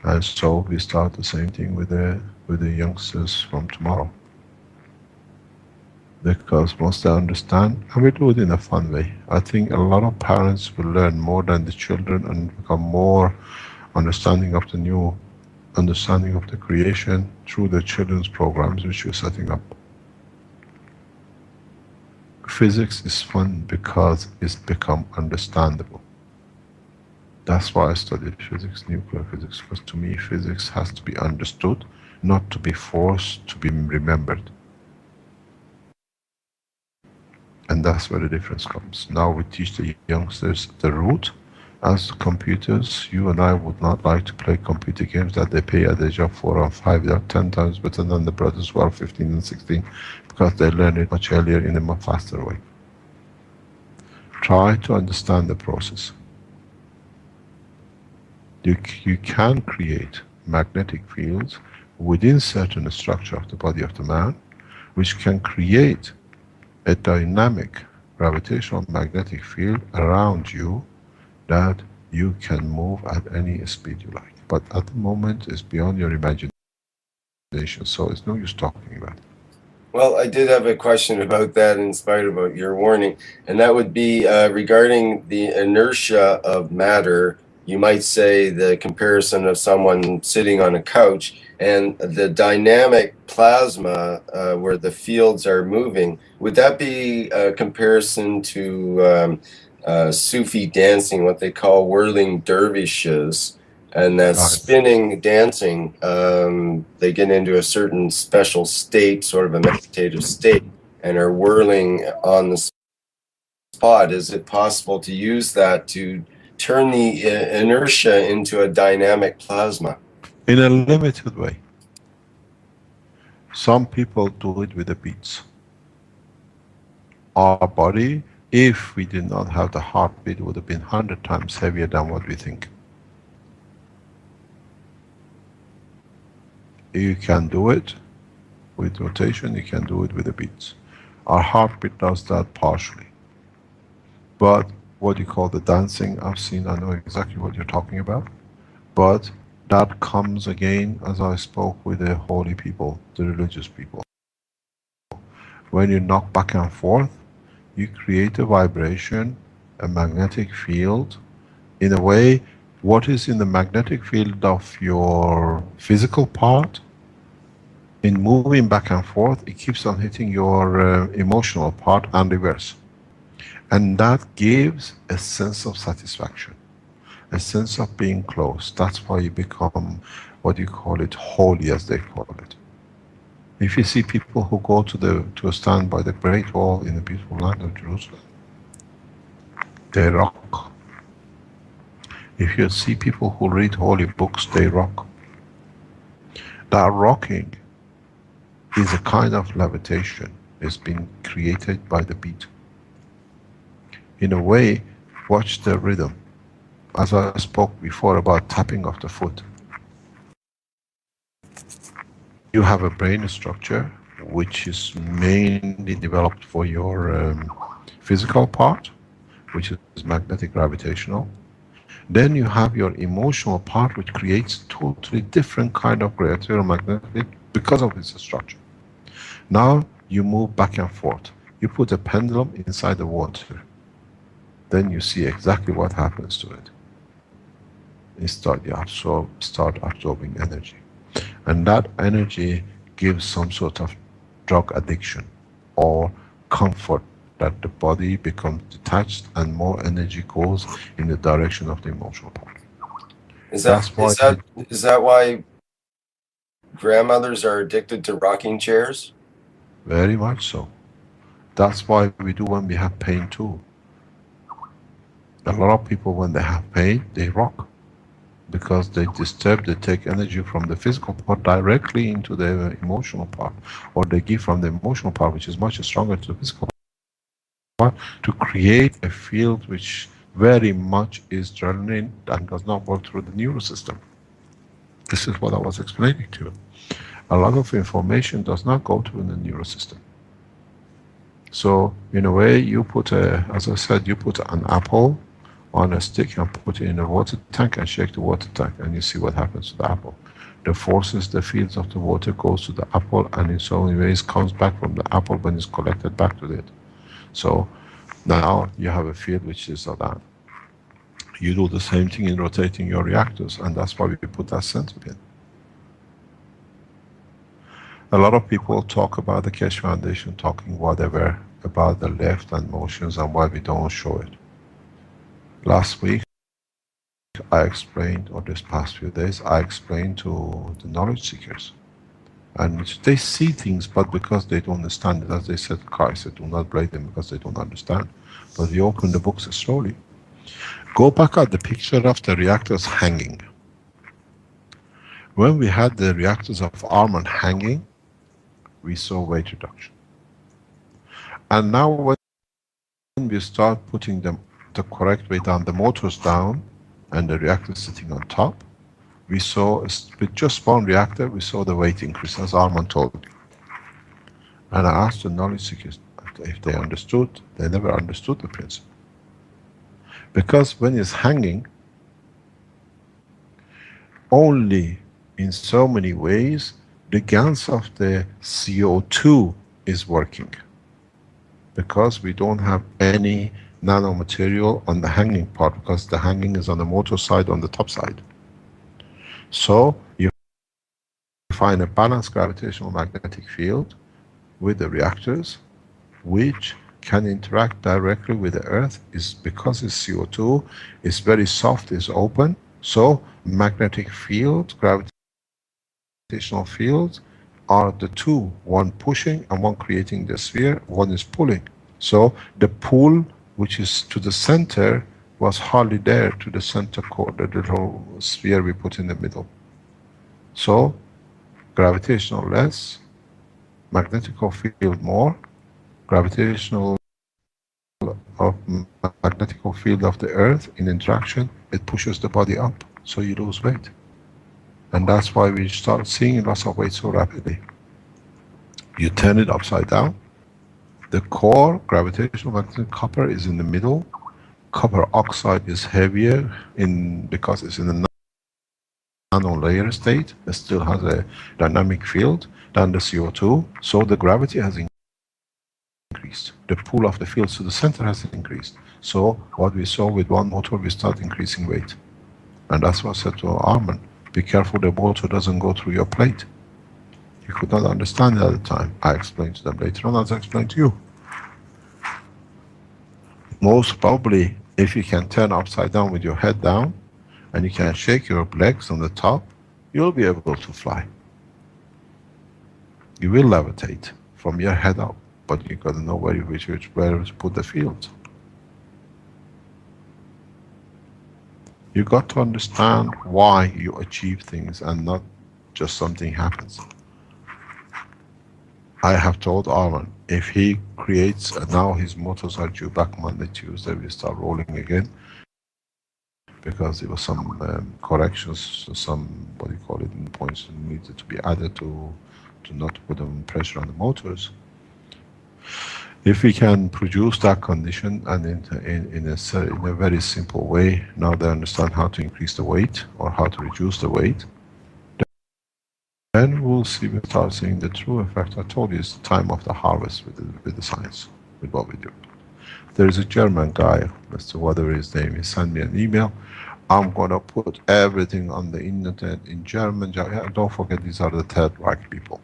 And so we start the same thing with the youngsters from tomorrow. Because once they understand, and we do it in a fun way. I think a lot of parents will learn more than the children and become more understanding of the new understanding of the creation through the children's programs which we're setting up. Physics is fun because it's become understandable. That's why I studied physics, nuclear physics, because to me physics has to be understood, not to be forced to be remembered. And that's where the difference comes. Now we teach the youngsters the root. As computers, you and I would not like to play computer games that they play at the age of 4 or 5. They are 10 times better than the brothers who are 15 and 16 because they learn it much earlier in a much faster way. Try to understand the process. You can create magnetic fields within certain structure of the body of the man, which can create a dynamic gravitational magnetic field around you that you can move at any speed you like. But at the moment, it's beyond your imagination, so it's no use talking about it. Well, I did have a question about that, inspired about your warning, and that would be regarding the inertia of matter. You might say the comparison of someone sitting on a couch and the dynamic plasma where the fields are moving. Would that be a comparison to Sufi dancing, what they call whirling dervishes? And that spinning dancing, they get into a certain special state, sort of a meditative state, and are whirling on the spot. Is it possible to use that to turn the inertia into a dynamic plasma? In a limited way. Some people do it with the beats. Our body, if we did not have the heartbeat, would have been 100 times heavier than what we think. You can do it with rotation, you can do it with the beats. Our heartbeat does that partially. But what you call the dancing, I've seen, I know exactly what you're talking about. But that comes again, as I spoke with the holy people, the religious people. When you knock back and forth, you create a vibration, a magnetic field. In a way, what is in the magnetic field of your physical part, in moving back and forth, it keeps on hitting your emotional part and reverse. And that gives a sense of satisfaction, a sense of being close. That's why you become, what you call it, holy, as they call it. If you see people who go to stand by the Great Wall in the beautiful land of Jerusalem, they rock. If you see people who read holy books, they rock. That rocking is a kind of levitation. It's been created by the beat. In a way, watch the rhythm. As I spoke before about tapping of the foot. You have a brain structure which is mainly developed for your physical part, which is magnetic gravitational. Then you have your emotional part, which creates totally different kind of electromagnetic because of its structure. Now you move back and forth. You put a pendulum inside the water. Then you see exactly what happens to it. You start absorbing energy. And that energy gives some sort of drug addiction or comfort, that the body becomes detached and more energy goes in the direction of the emotional part. Is that why grandmothers are addicted to rocking chairs? Very much so. That's why we do when we have pain too. A lot of people, when they have pain, they rock. Because they take energy from the physical part directly into the emotional part. Or they give from the emotional part, which is much stronger, to the physical part, to create a field which very much is adrenaline and does not work through the neural system. This is what I was explaining to you. A lot of information does not go to the neural system. So, in a way, you put as I said, you put an apple on a stick and put it in a water tank and shake the water tank, and you see what happens to the apple. The forces, the fields of the water goes to the apple, and in so many ways comes back from the apple when it's collected back to it. So now you have a field which is that. You do the same thing in rotating your reactors, and that's why we put that center pin. A lot of people talk about the Keshe Foundation, talking whatever about the left-hand motions and why we don't show it. Last week, I explained, or this past few days, I explained to the knowledge seekers. And they see things, but because they don't understand it, as they said, Christ said, do not blame them because they don't understand. But we open the books slowly. Go back at the picture of the reactors hanging. When we had the reactors of Arman hanging, we saw weight reduction. And now when we start putting them the correct way down, the motors down, and the reactor sitting on top, we saw, with just one reactor, we saw the weight increase, as Arman told me. And I asked the knowledge seekers, If they understood, they never understood the principle. Because when it's hanging, only in so many ways the gans of the CO2 is working. Because we don't have any nanomaterial on the hanging part, because the hanging is on the motor side, on the top side. So you find a balanced gravitational magnetic field with the reactors, which can interact directly with the Earth. Is because it's CO2, it's very soft, it's open, so magnetic field, gravitational fields are the two, one pushing and one creating the sphere, one is pulling. So the pull, which is to the center, was hardly there to the center core, the little sphere we put in the middle. So gravitational less, magnetical field more, gravitational of magnetical field of the Earth in interaction, it pushes the body up, so you lose weight. And that's why we start seeing loss of weight so rapidly. You turn it upside down, the core, gravitational magnetic copper, is in the middle. Copper oxide is heavier because it's in the nano layer state. It still has a dynamic field than the CO2, so the gravity has increased. The pull of the fields to the center has increased. So what we saw with one motor, we start increasing weight. And that's what I said to Armin, be careful the motor doesn't go through your plate. You could not understand it at the time. I explained to them later on, as I explained to you. Most probably, if you can turn upside down with your head down, and you can shake your legs on the top, you'll be able to fly. You will levitate from your head up, but you got to know where to put the field. You got to understand why you achieve things and not just something happens. I have told Arman, if he creates, now his motors are due back Monday, Tuesday, we start rolling again, because there was some corrections, some, what do you call it, points needed to be added to not put them pressure on the motors. If we can produce that condition and in a very simple way, now they understand how to increase the weight or how to reduce the weight, then we'll see, we start seeing the true effect. I told you it's the time of the harvest with the science, with what we do. There is a German guy, Mr. whatever his name is, send me an email. I'm gonna put everything on the internet in German. Don't forget, these are the Third Reich people.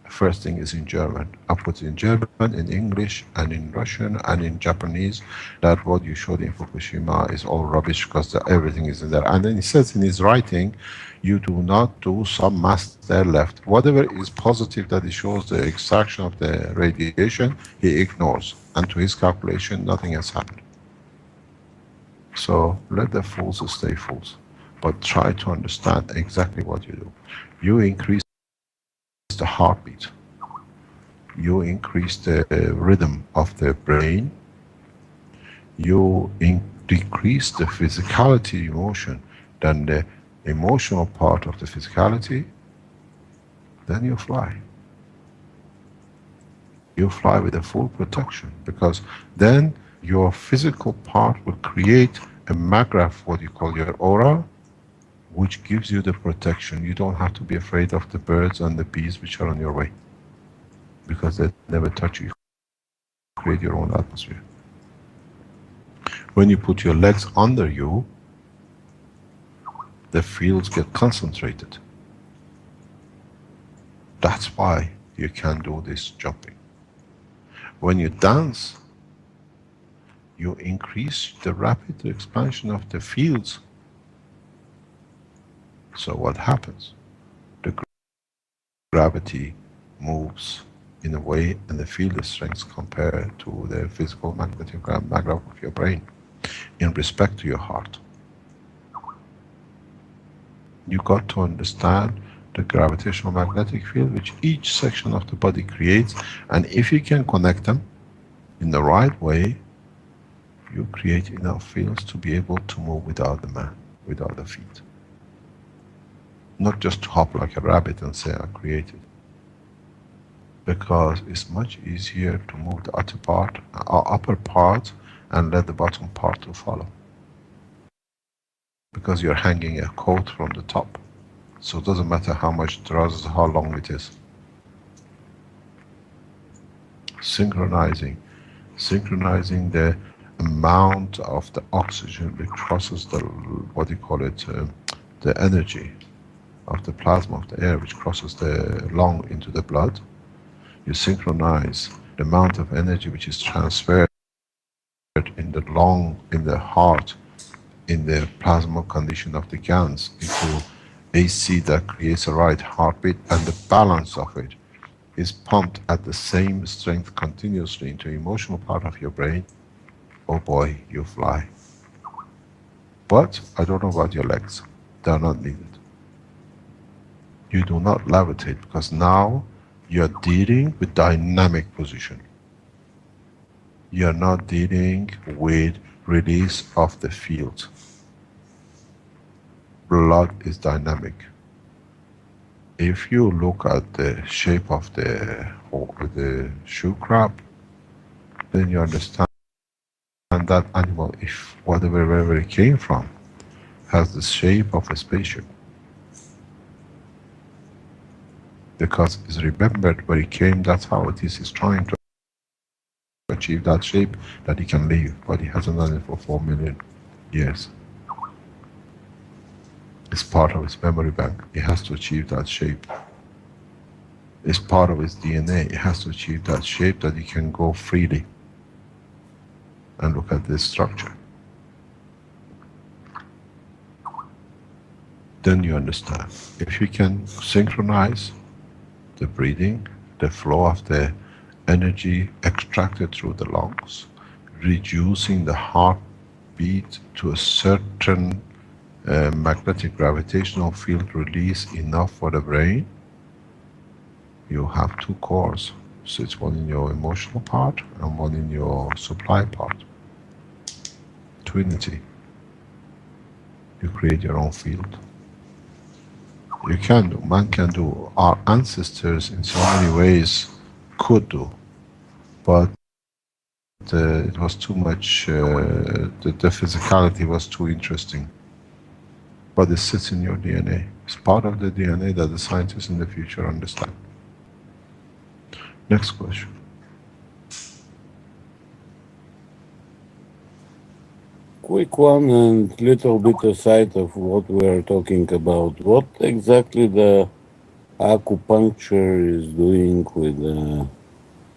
First thing is in German. I put it in German, in English, and in Russian, and in Japanese. That what you showed in Fukushima is all rubbish, because everything is in there. And then he says in his writing, you do not do some mass there left. Whatever is positive that it shows the extraction of the radiation, he ignores. And to his calculation, nothing has happened. So let the fools stay fools. But try to understand exactly what you do. You increase the heartbeat. You increase the rhythm of the brain. You decrease the physicality emotion, then the emotional part of the physicality, then you fly. You fly with a full protection, because then your physical part will create a magraph, what you call your aura, which gives you the protection. You don't have to be afraid of the birds and the bees which are on your way, because they never touch you. You create your own atmosphere. When you put your legs under you, the fields get concentrated. That's why you can do this jumping. When you dance, you increase the rapid expansion of the fields. So what happens? The gravity moves in a way, and the field strength compared to the physical magnetic magraph of your brain in respect to your heart. You got to understand the gravitational magnetic field which each section of the body creates, and if you can connect them in the right way, you create enough fields to be able to move without the man, without the feet. Not just to hop like a rabbit and say, I created. because it's much easier to move the upper part and let the bottom part to follow. Because you're hanging a coat from the top. So it doesn't matter how much trousers, how long it is. Synchronizing the amount of the oxygen that crosses the, what do you call it, the energy of the plasma of the air which crosses the lung into the blood. You synchronize the amount of energy which is transferred in the lung, in the heart, in the plasma condition of the gans into AC that creates a right heartbeat, and the balance of it is pumped at the same strength continuously into emotional part of your brain. Oh boy, you fly. But I don't know about your legs. They are not needed. You do not levitate because now you're dealing with dynamic position. You're not dealing with release of the field. Blood is dynamic. If you look at the shape of the shoe crab, then you understand that animal, if wherever it came from, has the shape of a spaceship. Because it's remembered where it came, that's how it is. It's trying to achieve that shape that it can live, but it hasn't done it for 4 million years. It's part of its memory bank. It has to achieve that shape. It's part of its DNA. It has to achieve that shape that it can go freely. And look at this structure. Then you understand. If you can synchronize the breathing, the flow of the energy extracted through the lungs, reducing the heartbeat to a certain magnetic gravitational field release enough for the brain, you have two cores. So it's one in your emotional part and one in your supply part. Twinity. You create your own field. You can do, man can do, our ancestors in so many ways could do, but it was too much, the physicality was too interesting. But it sits in your DNA. It's part of the DNA that the scientists in the future understand. Next question. Quick one and little bit aside of what we are talking about. What exactly the acupuncture is doing with the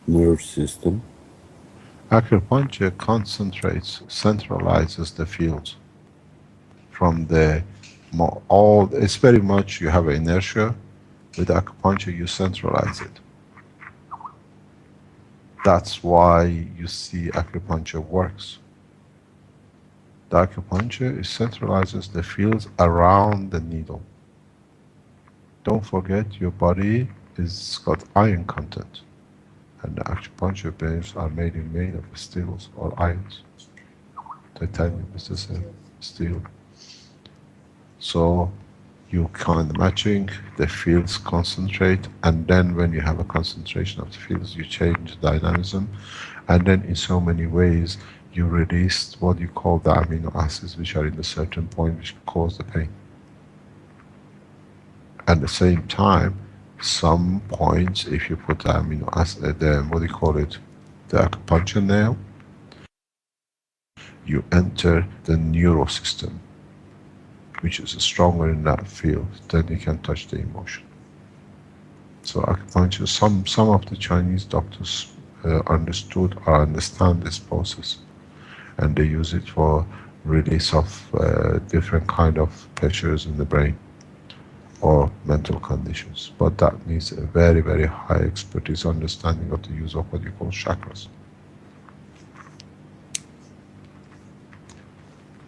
nerve system? Acupuncture concentrates, centralizes the fields from the it's very much, you have inertia. With acupuncture you centralize it. That's why you see acupuncture works. The acupuncture centralizes the fields around the needle. Don't forget, your body is got iron content, and the acupuncture beams are made of steels or irons. Titanium is the same, steel. So you kind of matching the fields, concentrate, and then when you have a concentration of the fields, you change the dynamism, and then in so many ways you release what you call the amino acids, which are in a certain point which cause the pain. At the same time, some points, if you put the amino acid, the acupuncture nail, you enter the neural system, which is stronger in that field, then you can touch the emotion. So acupuncture, some of the Chinese doctors understood or understand this process, and they use it for release of different kind of pressures in the brain or mental conditions. But that needs a very, very high expertise, understanding of the use of what you call chakras.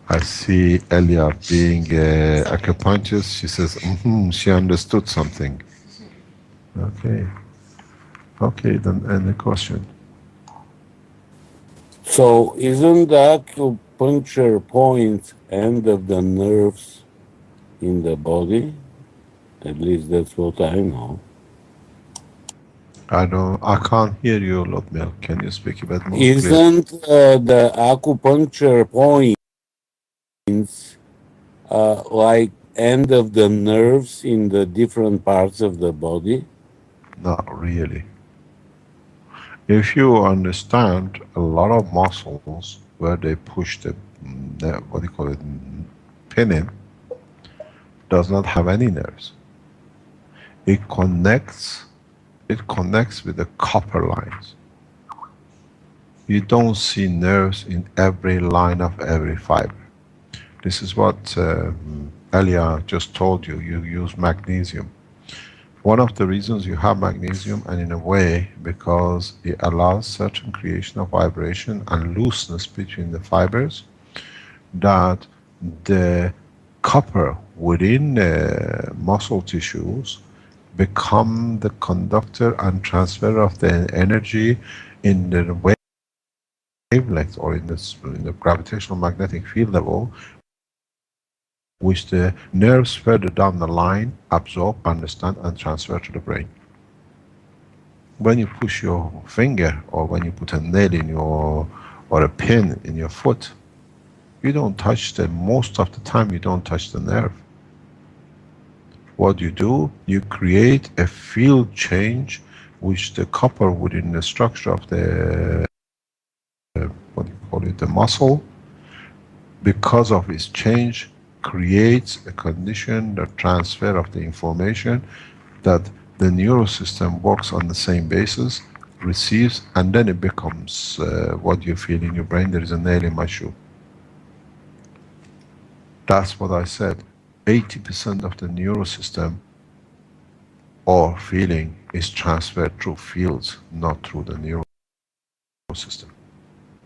I see Elia being an acupuncturist. She says, she understood something. Okay. Okay, then end the question. So isn't the acupuncture point end of the nerves in the body? At least that's what I know. I can't hear you, Lotmil. Can you speak a bit more clearly? Isn't the acupuncture points like end of the nerves in the different parts of the body? Not really. If you understand a lot of muscles where they push what do you call it, pin in, does not have any nerves. It connects. It connects with the copper lines. You don't see nerves in every line of every fiber. This is what Elia just told you. You use magnesium. One of the reasons you have magnesium, and in a way, because it allows certain creation of vibration and looseness between the fibers, that the copper within muscle tissues become the conductor and transfer of the energy in the wavelength or in the gravitational magnetic field level, which the nerves further down the line absorb, understand, and transfer to the brain. When you push your finger, or when you put a nail in your, or a pin in your foot, you don't touch the, most of the time you don't touch the nerve. What you do, you create a field change which the copper within the structure of the, what do you call it, the muscle, because of its change, creates a condition, the transfer of the information, that the neural system works on the same basis, receives, and then it becomes what you feel in your brain. There is a nail in my shoe. That's what I said. 80% of the neural system or feeling is transferred through fields, not through the neural system.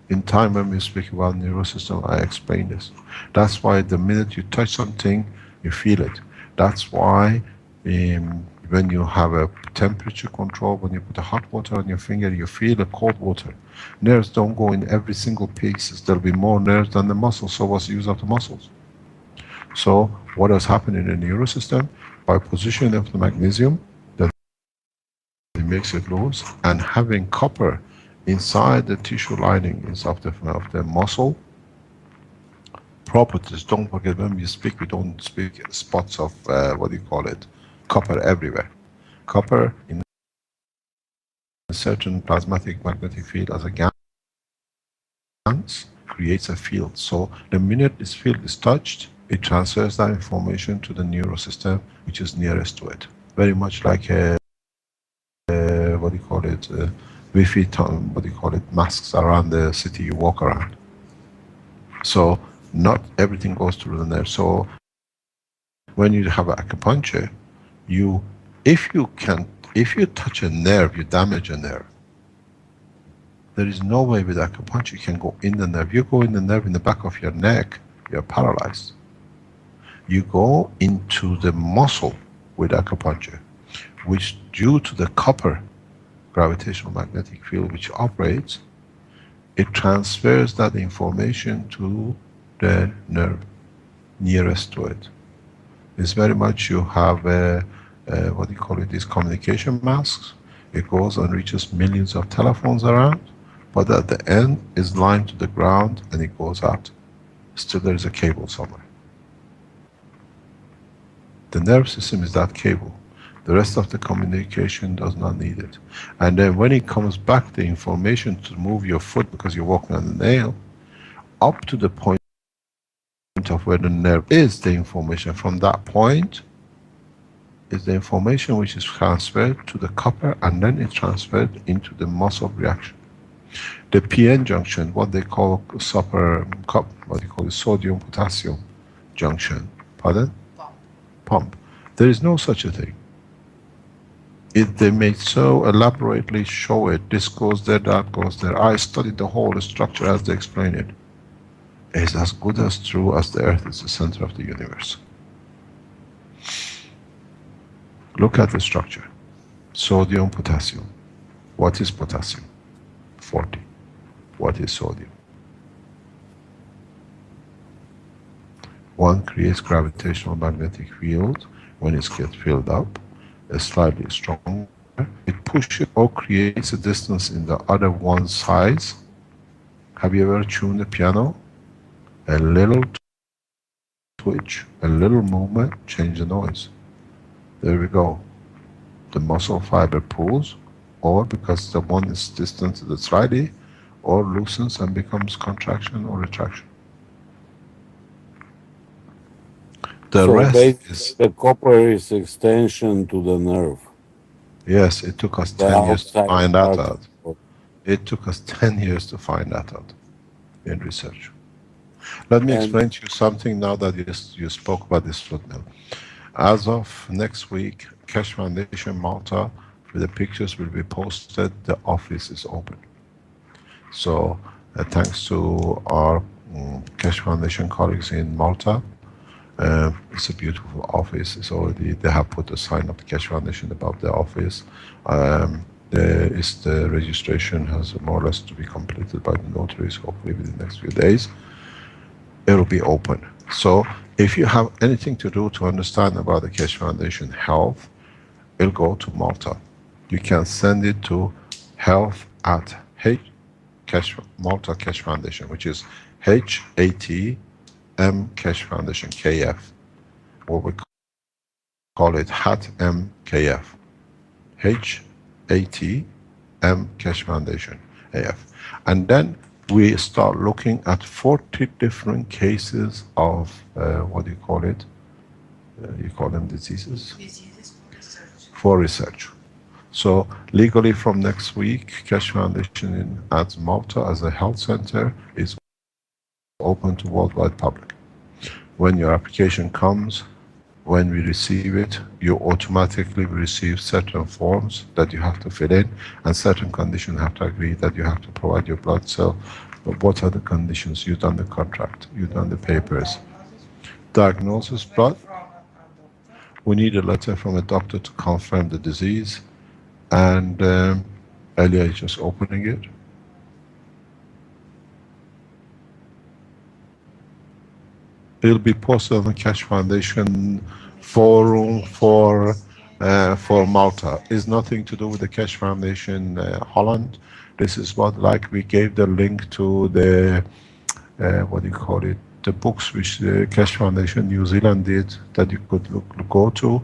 In time when we speak about neural system, I explain this. That's why the minute you touch something, you feel it. That's why when you have a temperature control, when you put a hot water on your finger, you feel the cold water. Nerves don't go in every single piece. There'll be more nerves than the muscles, so what's the use of the muscles? So what has happened in the neural system? By positioning of the magnesium, that it makes it loose, and having copper inside the tissue linings of the muscle properties. Don't forget, when we speak, we don't speak spots of what do you call it, copper everywhere. Copper in a certain plasmatic magnetic field as a GANs creates a field. So the minute this field is touched, it transfers that information to the neural system which is nearest to it. Very much like a what do you call it, Wi-Fi, what do you call it, masks around the city you walk around. So not everything goes through the nerve. So when you have acupuncture, if you touch a nerve, you damage a nerve. There is no way with acupuncture you can go in the nerve. You go in the nerve in the back of your neck, you're paralyzed. You go into the muscle with acupuncture, which due to the copper gravitational magnetic field which operates, it transfers that information to the nerve nearest to it. It's very much, you have what do you call it, these communication masks. It goes and reaches millions of telephones around, but at the end is lined to the ground and it goes out. Still there is a cable somewhere. The nerve system is that cable. The rest of the communication does not need it. And then when it comes back, the information to move your foot because you're walking on the nail, up to the point of where the nerve is, the information from that point is the information which is transferred to the copper, and then it's transferred into the muscle reaction. The PN junction, what they call what do you call it, sodium potassium junction, pardon? Pump. There is no such a thing. They may so elaborately show it, this goes there, that goes there. I studied the whole structure as they explain it. It's as good as true as the earth is the center of the universe. Look at the structure. Sodium, potassium. What is potassium? 40. What is sodium? One creates gravitational magnetic field when it gets filled up, slightly strong, it pushes or creates a distance in the other one size. Have you ever tuned a piano? A little twitch, a little movement, change the noise. There we go. The muscle fiber pulls, or because the one is distant to the slightly, or loosens and becomes contraction or retraction. The So rest basically, is, the copper is extension to the nerve, yes, it took us the 10 years to outside find that part. out. It took us 10 years to find that out in research. Let me And explain to you something now that you spoke about this footmill. As of next week, Keshe Foundation Malta, with the pictures will be posted, the office is open. So thanks to our Keshe Foundation colleagues in Malta, it's a beautiful office. It's already, they have put a sign of the Keshe Foundation above the office. The registration has more or less to be completed by the notaries, hopefully within the next few days. It'll be open. So if you have anything to do to understand about the Keshe Foundation Health, it'll go to Malta. You can send it to health at Malta Keshe Foundation, which is HATM Keshe Foundation, KF, or we call it HATM KF. HATM Keshe Foundation, AF. And then we start looking at 40 different cases of, what do you call it? You call them diseases? Diseases for research. So legally from next week, Keshe Foundation at Malta as a health center is open to worldwide public. When your application comes, when we receive it, you automatically receive certain forms that you have to fill in, and certain conditions have to agree that you have to provide your blood cell. But what are the conditions? You've done the contract, you've done the papers. Diagnosis, blood. We need a letter from a doctor to confirm the disease, and Elia is just opening it. It'll be posted on the Keshe Foundation forum for Malta. It's nothing to do with the Keshe Foundation Holland. This is what, like, we gave the link to the what do you call it? The books which the Keshe Foundation New Zealand did that you could go to.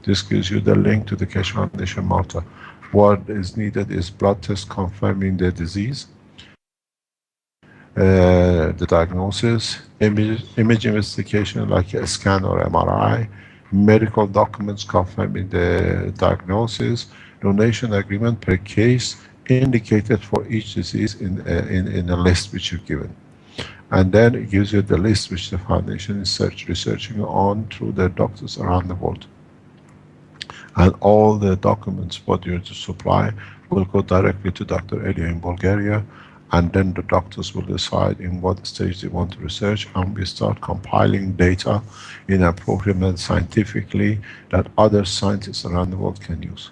This gives you the link to the Keshe Foundation Malta. What is needed is blood test confirming the disease, the diagnosis, image investigation like a scan or MRI, medical documents confirming the diagnosis, donation agreement per case indicated for each disease in a list which you've given. And then it gives you the list which the foundation is researching on through their doctors around the world. And all the documents what you're to supply will go directly to Dr. Elia in Bulgaria, and then the doctors will decide in what stage they want to research, and we start compiling data in appropriate manner scientifically that other scientists around the world can use.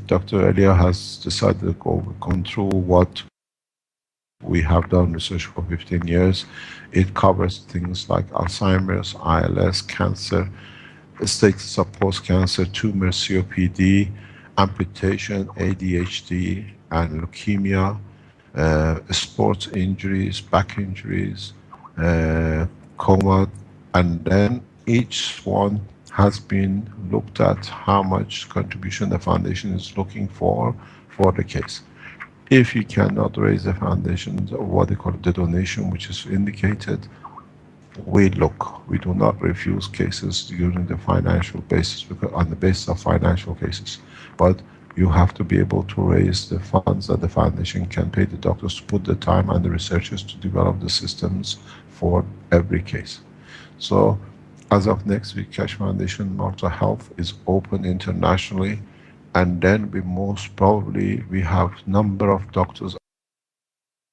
Dr. Elia has decided to go through what we have done research for 15 years. It covers things like Alzheimer's, ILS, cancer, status of post-cancer, tumor, COPD, amputation, ADHD, and leukemia, sports injuries, back injuries, coma, and then each one has been looked at how much contribution the foundation is looking for the case. If you cannot raise the foundation, or what they call the donation, which is indicated, we look. We do not refuse cases during the financial basis, because on the basis of financial cases. But you have to be able to raise the funds that the foundation can pay the doctors to put the time and the researchers to develop the systems for every case. So as of next week, Keshe Foundation Malta Health is open internationally, and then we have number of doctors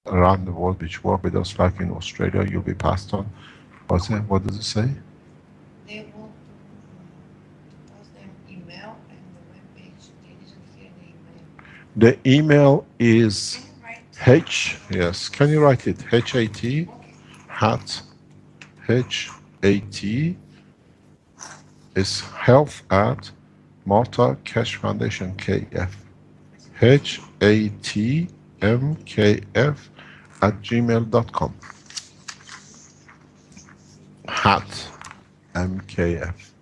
around the world which work with us, like in Australia. You'll be passed on. What does it say? They want to post them email and the webpage. They didn't hear the email. The email is yes. Can you write it? HAT, hat, HAT is health at Malta Keshe Foundation, KF. HATMKF @gmail.com. Hat MKF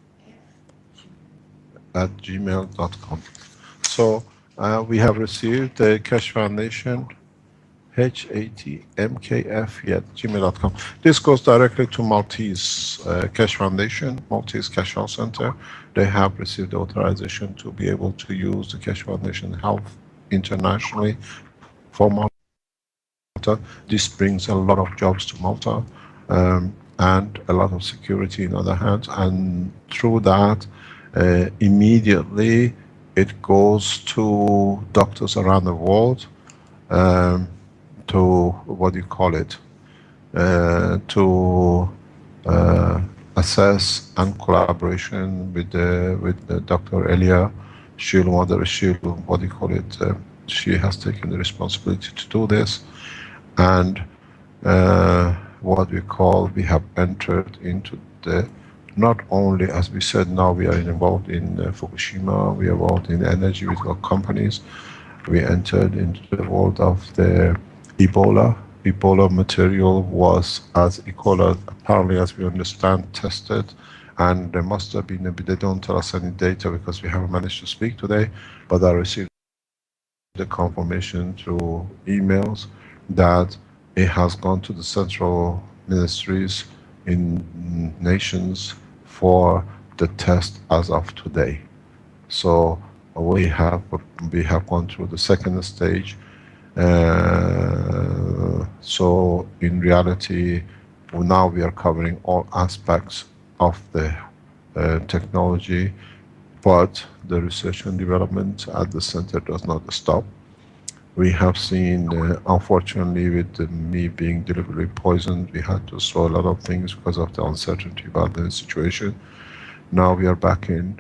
@gmail.com. So we have received the Keshe Foundation, HATMKF @gmail.com. This goes directly to Maltese Keshe Foundation, Maltese Keshe Health Center. They have received authorization to be able to use the Keshe Foundation Health internationally for Malta. This brings a lot of jobs to Malta, and a lot of security in other hands. And through that, immediately it goes to doctors around the world, to what do you call it? To assess and collaboration with the Dr. Elia. What do you call it? She has taken the responsibility to do this, and what we have entered into the, not only, as we said, now we are involved in Fukushima, we are involved in energy with our companies, we entered into the world of the Ebola. Ebola material was, as Ebola, apparently as we understand, tested, and there must have been, they don't tell us any data because we haven't managed to speak today, but I received the confirmation through emails that it has gone to the central ministries in nations for the test as of today. So we have gone through the second stage. So in reality, now we are covering all aspects of the technology, but the research and development at the center does not stop. We have seen, unfortunately, with me being deliberately poisoned, we had to slow a lot of things because of the uncertainty about the situation. Now we are back in.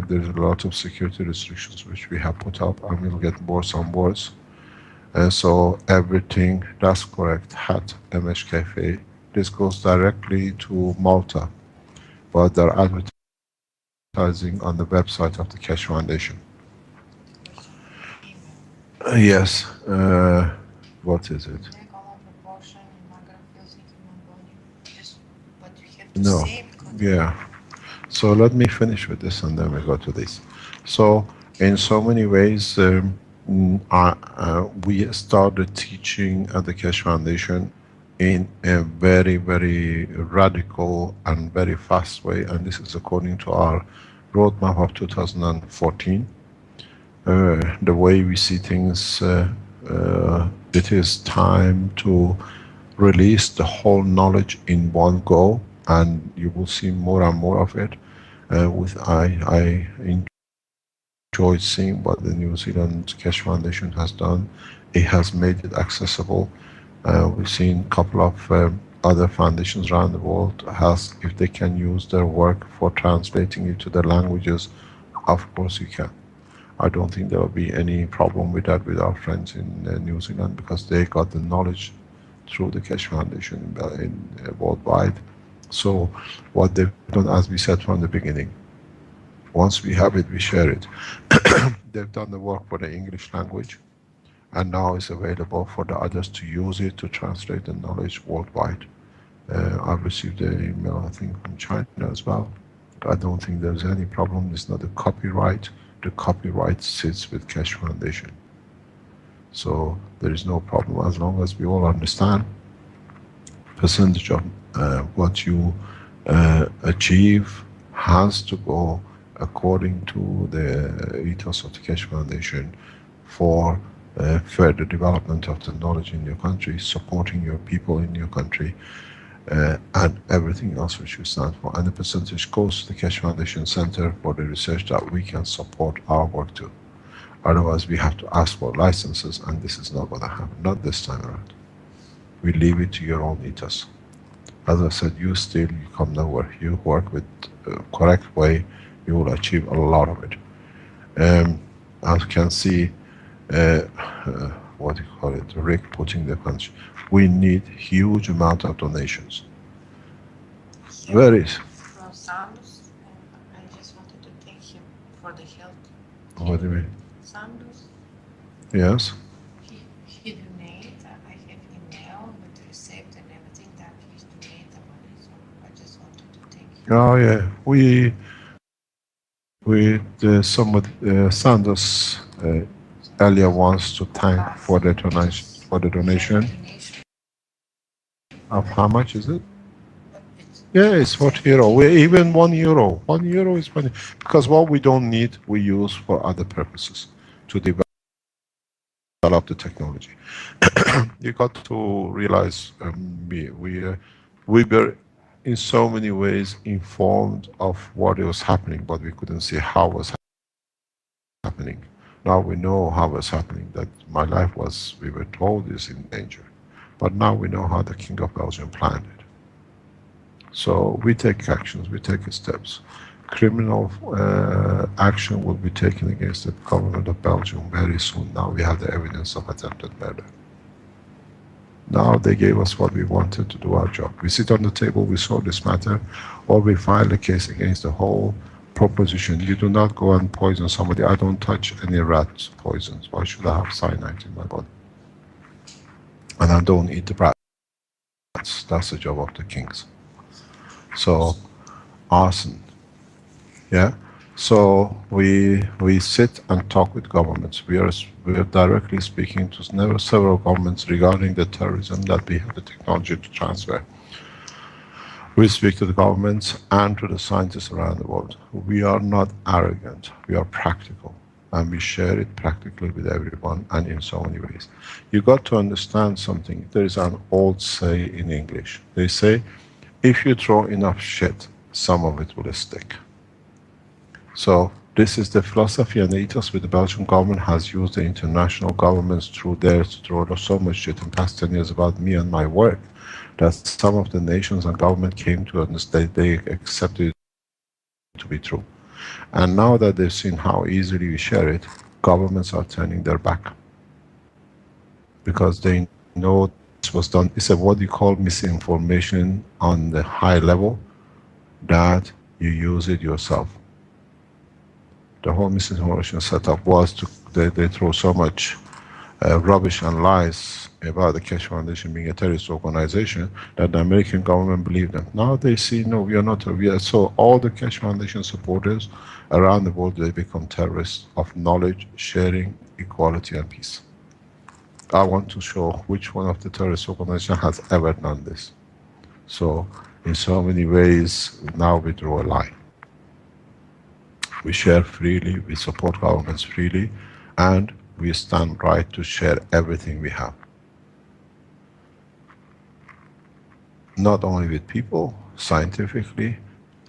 There's a lot of security restrictions which we have put up, and we'll get more on boards. So everything, that's correct, hat MHKFA. This goes directly to Malta, but they're advertising on the website of the Keshe Foundation. Yes. What is it? No. Yeah. So let me finish with this and then we go to this. So in so many ways, we started teaching at the Keshe Foundation in a very, very radical and very fast way, and this is according to our roadmap of 2014. The way we see things, it is time to release the whole knowledge in one go, and you will see more and more of it. I enjoyed seeing what the New Zealand Keshe Foundation has done. It has made it accessible. We've seen a couple of other foundations around the world has, if they can use their work for translating it to their languages, of course you can. I don't think there will be any problem with that with our friends in New Zealand, because they got the knowledge through the Keshe Foundation worldwide. So what they've done, as we said from the beginning, once we have it, we share it. They've done the work for the English language, and now it's available for the others to use it to translate the knowledge worldwide. I've received an email, I think, from China as well. I don't think there's any problem. It's not a copyright. The copyright sits with Keshe Foundation. So there is no problem as long as we all understand percentage of what you achieve has to go according to the ethos of the Keshe Foundation for further development of the knowledge in your country, supporting your people in your country, and everything else which you stand for. And the percentage goes to the Keshe Foundation Center for the research that we can support our work to. Otherwise we have to ask for licenses, and this is not going to happen, not this time around. We leave it to your own ethos. As I said, you come nowhere. You work with the correct way, you will achieve a lot of it. As you can see, what do you call it, Rick putting the punch. We need huge amount of donations. Where is? From Sam's, I just wanted to thank him for the health. What do you mean? Sandoz, Yes. he donate. I have email with receipt and everything that he's donate the money. So I just wanted to thank you. Oh yeah, somebody Sandoz earlier wants to thank for the donation of how much is it? Yeah, it's 40 euro. We even €1. €1 is money because what we don't need we use for other purposes to develop the technology. You got to realize we were in so many ways informed of what was happening, but we couldn't see how it was happening. Now we know how it's happening, that my life was, we were told, is in danger. But now we know how the King of Belgium planned it. So we take actions, we take steps. Criminal action will be taken against the government of Belgium very soon. Now we have the evidence of attempted murder. Now they gave us what we wanted to do our job. We sit on the table, we solve this matter, or we file a case against the whole proposition. You do not go and poison somebody. I don't touch any rat poisons. Why should I have cyanide in my body? And I don't eat the rats. That's the job of the kings. So, arson. Yeah? So we sit and talk with governments. We are directly speaking to several governments regarding the terrorism that we have the technology to transfer. We speak to the governments and to the scientists around the world. We are not arrogant. We are practical, and we share it practically with everyone and in so many ways. You got to understand something. There is an old say in English. They say, if you throw enough shit, some of it will stick. So this is the philosophy and the ethos which the Belgian government has used the international governments through there to throw so much shit in the past 10 years about me and my work, that some of the nations and government came to understand, they accepted it to be true. And now that they've seen how easily we share it, governments are turning their back. Because they know this was done, it's a what you call misinformation on the high level, that you use it yourself. The whole misinformation setup was to, they throw so much rubbish and lies about the Keshe Foundation being a terrorist organization that the American government believed them. Now they see, no, we are not. So all the Keshe Foundation supporters around the world, they become terrorists of knowledge, sharing, equality and peace. I want to show which one of the terrorist organizations has ever done this. So in so many ways, now we draw a line. We share freely, we support governments freely, and we stand right to share everything we have. Not only with people, scientifically,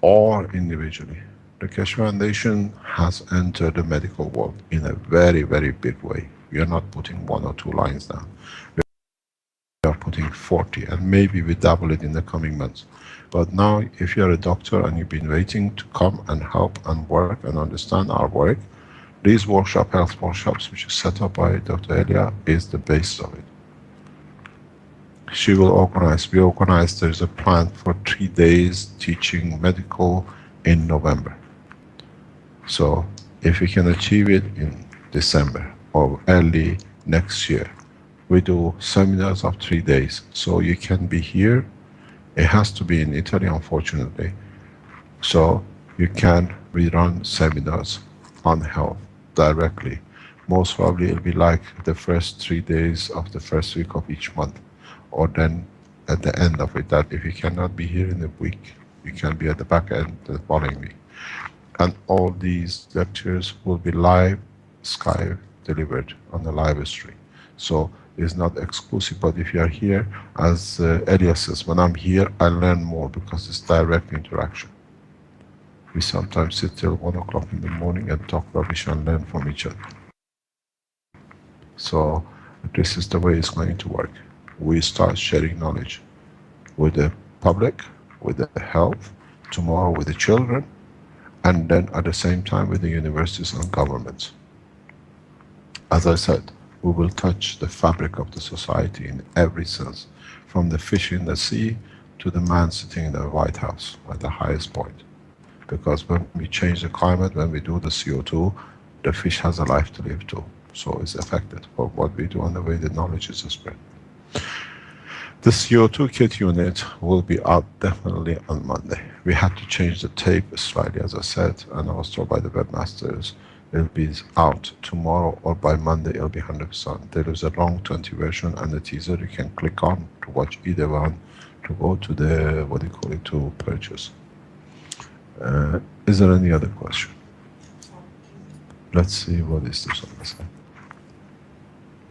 or individually. The Keshe Foundation has entered the medical world in a very, very big way. We are not putting 1 or 2 lines down. We are putting 40, and maybe we double it in the coming months. But now, if you're a doctor and you've been waiting to come and help and work and understand our work, these health workshops, which is set up by Dr. Elia, is the base of it. She will organize, we organize, there's a plan for 3 days teaching medical in November. So, if we can achieve it in December or early next year, we do seminars of 3 days. So you can be here. It has to be in Italy, unfortunately. So you can rerun seminars on health directly. Most probably it'll be like the first 3 days of the first week of each month, or then at the end of it, that if you cannot be here in a week, you can be at the back end the following week. And all these lectures will be live, Skype delivered on the live stream. So it's not exclusive, but if you are here, as Elias says, when I'm here, I learn more because it's direct interaction. We sometimes sit till 1 o'clock in the morning and talk rubbish and learn from each other. So this is the way it's going to work. We start sharing knowledge with the public, with the health, tomorrow with the children, and then at the same time with the universities and governments. As I said, we will touch the fabric of the society in every sense, from the fish in the sea to the man sitting in the White House at the highest point. because when we change the climate, when we do the CO2, the fish has a life to live too. So it's affected for what we do and the way the knowledge is spread. The CO2 kit unit will be out definitely on Monday. We had to change the tape slightly, as I said, and I was told by the webmasters it'll be out tomorrow or by Monday it'll be 100%. There is a long 20 version and the teaser you can click on to watch either one to go to the, what do you call it, to purchase. Is there any other question? Let's see what is this on the side.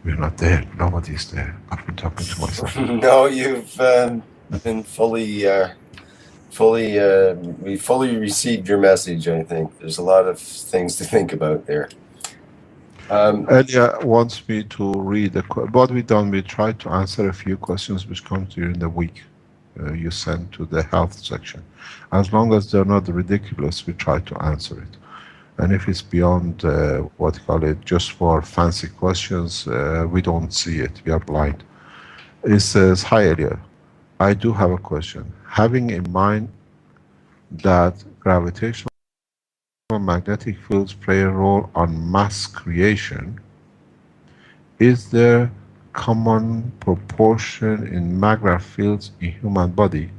We're not there. Nobody's there. I've been talking to myself. No, you've been we fully received your message, I think. There's a lot of things to think about there. Elia wants me to read what we've done. We tried to answer a few questions which come during the week you send to the health section. As long as they're not ridiculous, we try to answer it. And if it's beyond what you call it, just for fancy questions, we don't see it. We are blind. It says, hi Elia, I do have a question. Having in mind that gravitational magnetic fields play a role on mass creation, is there common proportion in magnetic fields in human body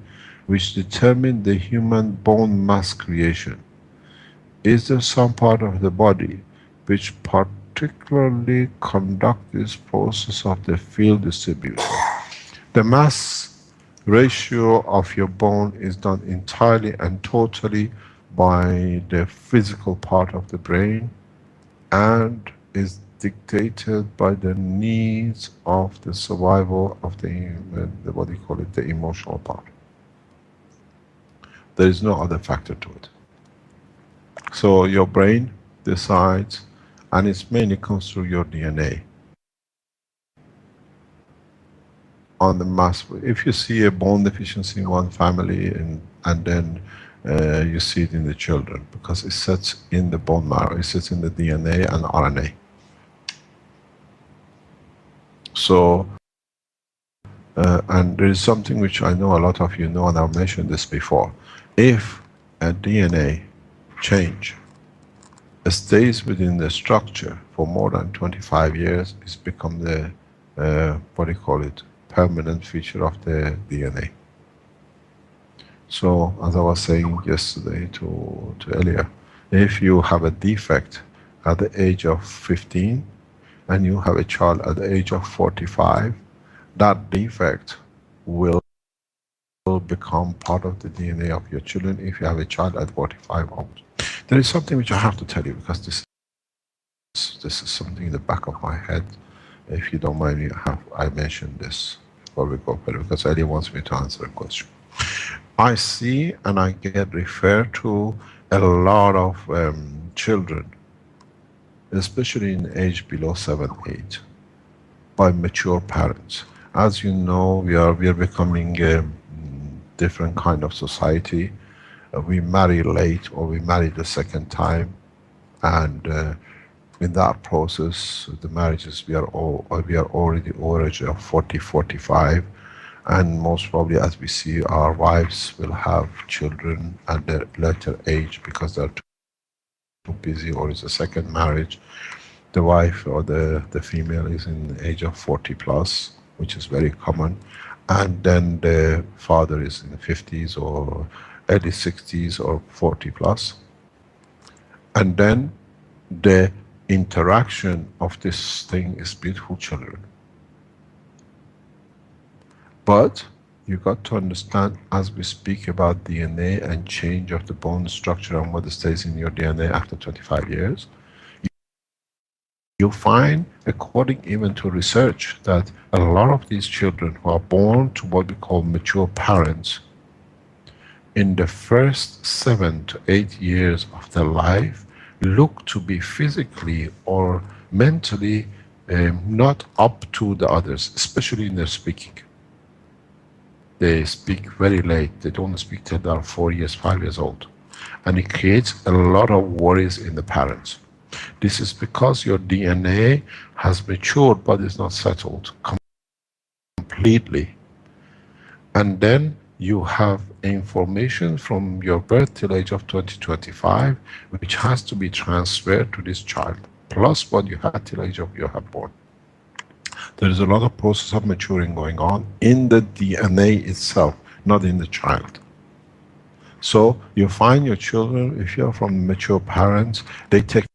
which determine the human bone mass creation? Is there some part of the body which particularly conduct this process of the field distribution? The mass ratio of your bone is done entirely and totally by the physical part of the brain and is dictated by the needs of the survival of the what do you call it, the emotional part. There is no other factor to it. So your brain decides, and it mainly comes through your DNA. On the mass, if you see a bone deficiency in one family and then you see it in the children, because it sits in the bone marrow, it sits in the DNA and RNA. So, and there is something which I know a lot of you know, and I've mentioned this before. If a DNA change stays within the structure for more than 25 years, it's become the, what do you call it, permanent feature of the DNA. So, as I was saying yesterday to Elia, if you have a defect at the age of 15 and you have a child at the age of 45, that defect will become part of the DNA of your children if you have a child at 45 onwards. There is something which I have to tell you, because this is something in the back of my head. If you don't mind me, I mentioned this before we go further, because Eddie wants me to answer a question. I see and I get referred to a lot of children, especially in age below 7, 8, by mature parents. As you know, we are becoming a different kind of society. We marry late, or we marry the second time, and in that process, the marriages, we are already over age of 40, 45, and most probably, as we see, our wives will have children at their later age because they're too busy, or it's a second marriage. The wife or the female is in the age of 40 plus, which is very common, and then the father is in the 50s or early 60s or 40 plus. And then the interaction of this thing is beautiful children. But you got to understand, as we speak about DNA and change of the bone structure and what stays in your DNA after 25 years, you find, according even to research, that a lot of these children who are born to what we call mature parents, in the first 7 to 8 years of their life, look to be physically or mentally not up to the others, especially in their speaking. They speak very late. They don't speak till they are 4 years, 5 years old. And it creates a lot of worries in the parents. This is because your DNA has matured but is not settled completely. And then You have information from your birth till age of 2025, which has to be transferred to this child, plus what you had till age of you have born. There is a lot of process of maturing going on in the DNA itself, not in the child. So you find your children, if you're from mature parents, they take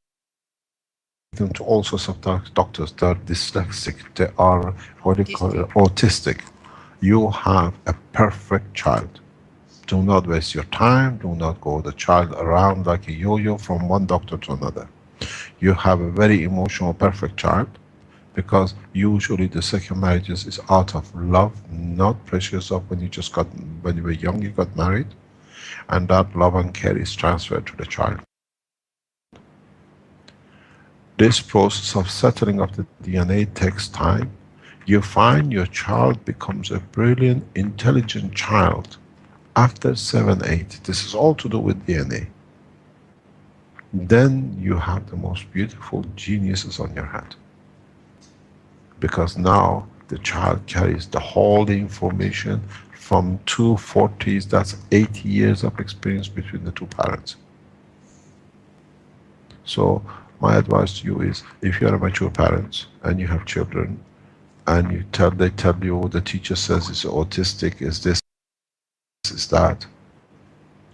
them to all sorts of doctors. They're dyslexic, they are, what do you call it, autistic. You have a perfect child. Do not waste your time, do not go the child around like a yo-yo from one doctor to another. You have a very emotional, perfect child, because usually the second marriages is out of love, not pressures of when when you were young, you got married, and that love and care is transferred to the child. This process of settling of the DNA takes time. You find your child becomes a brilliant, intelligent child after 7, 8. This is all to do with DNA. Then you have the most beautiful geniuses on your hand. Because now the child carries the whole information from 240s, that's 80 years of experience between the two parents. So my advice to you is, if you're a mature parent and you have children, and they tell you, the teacher says it's autistic, is this, is that,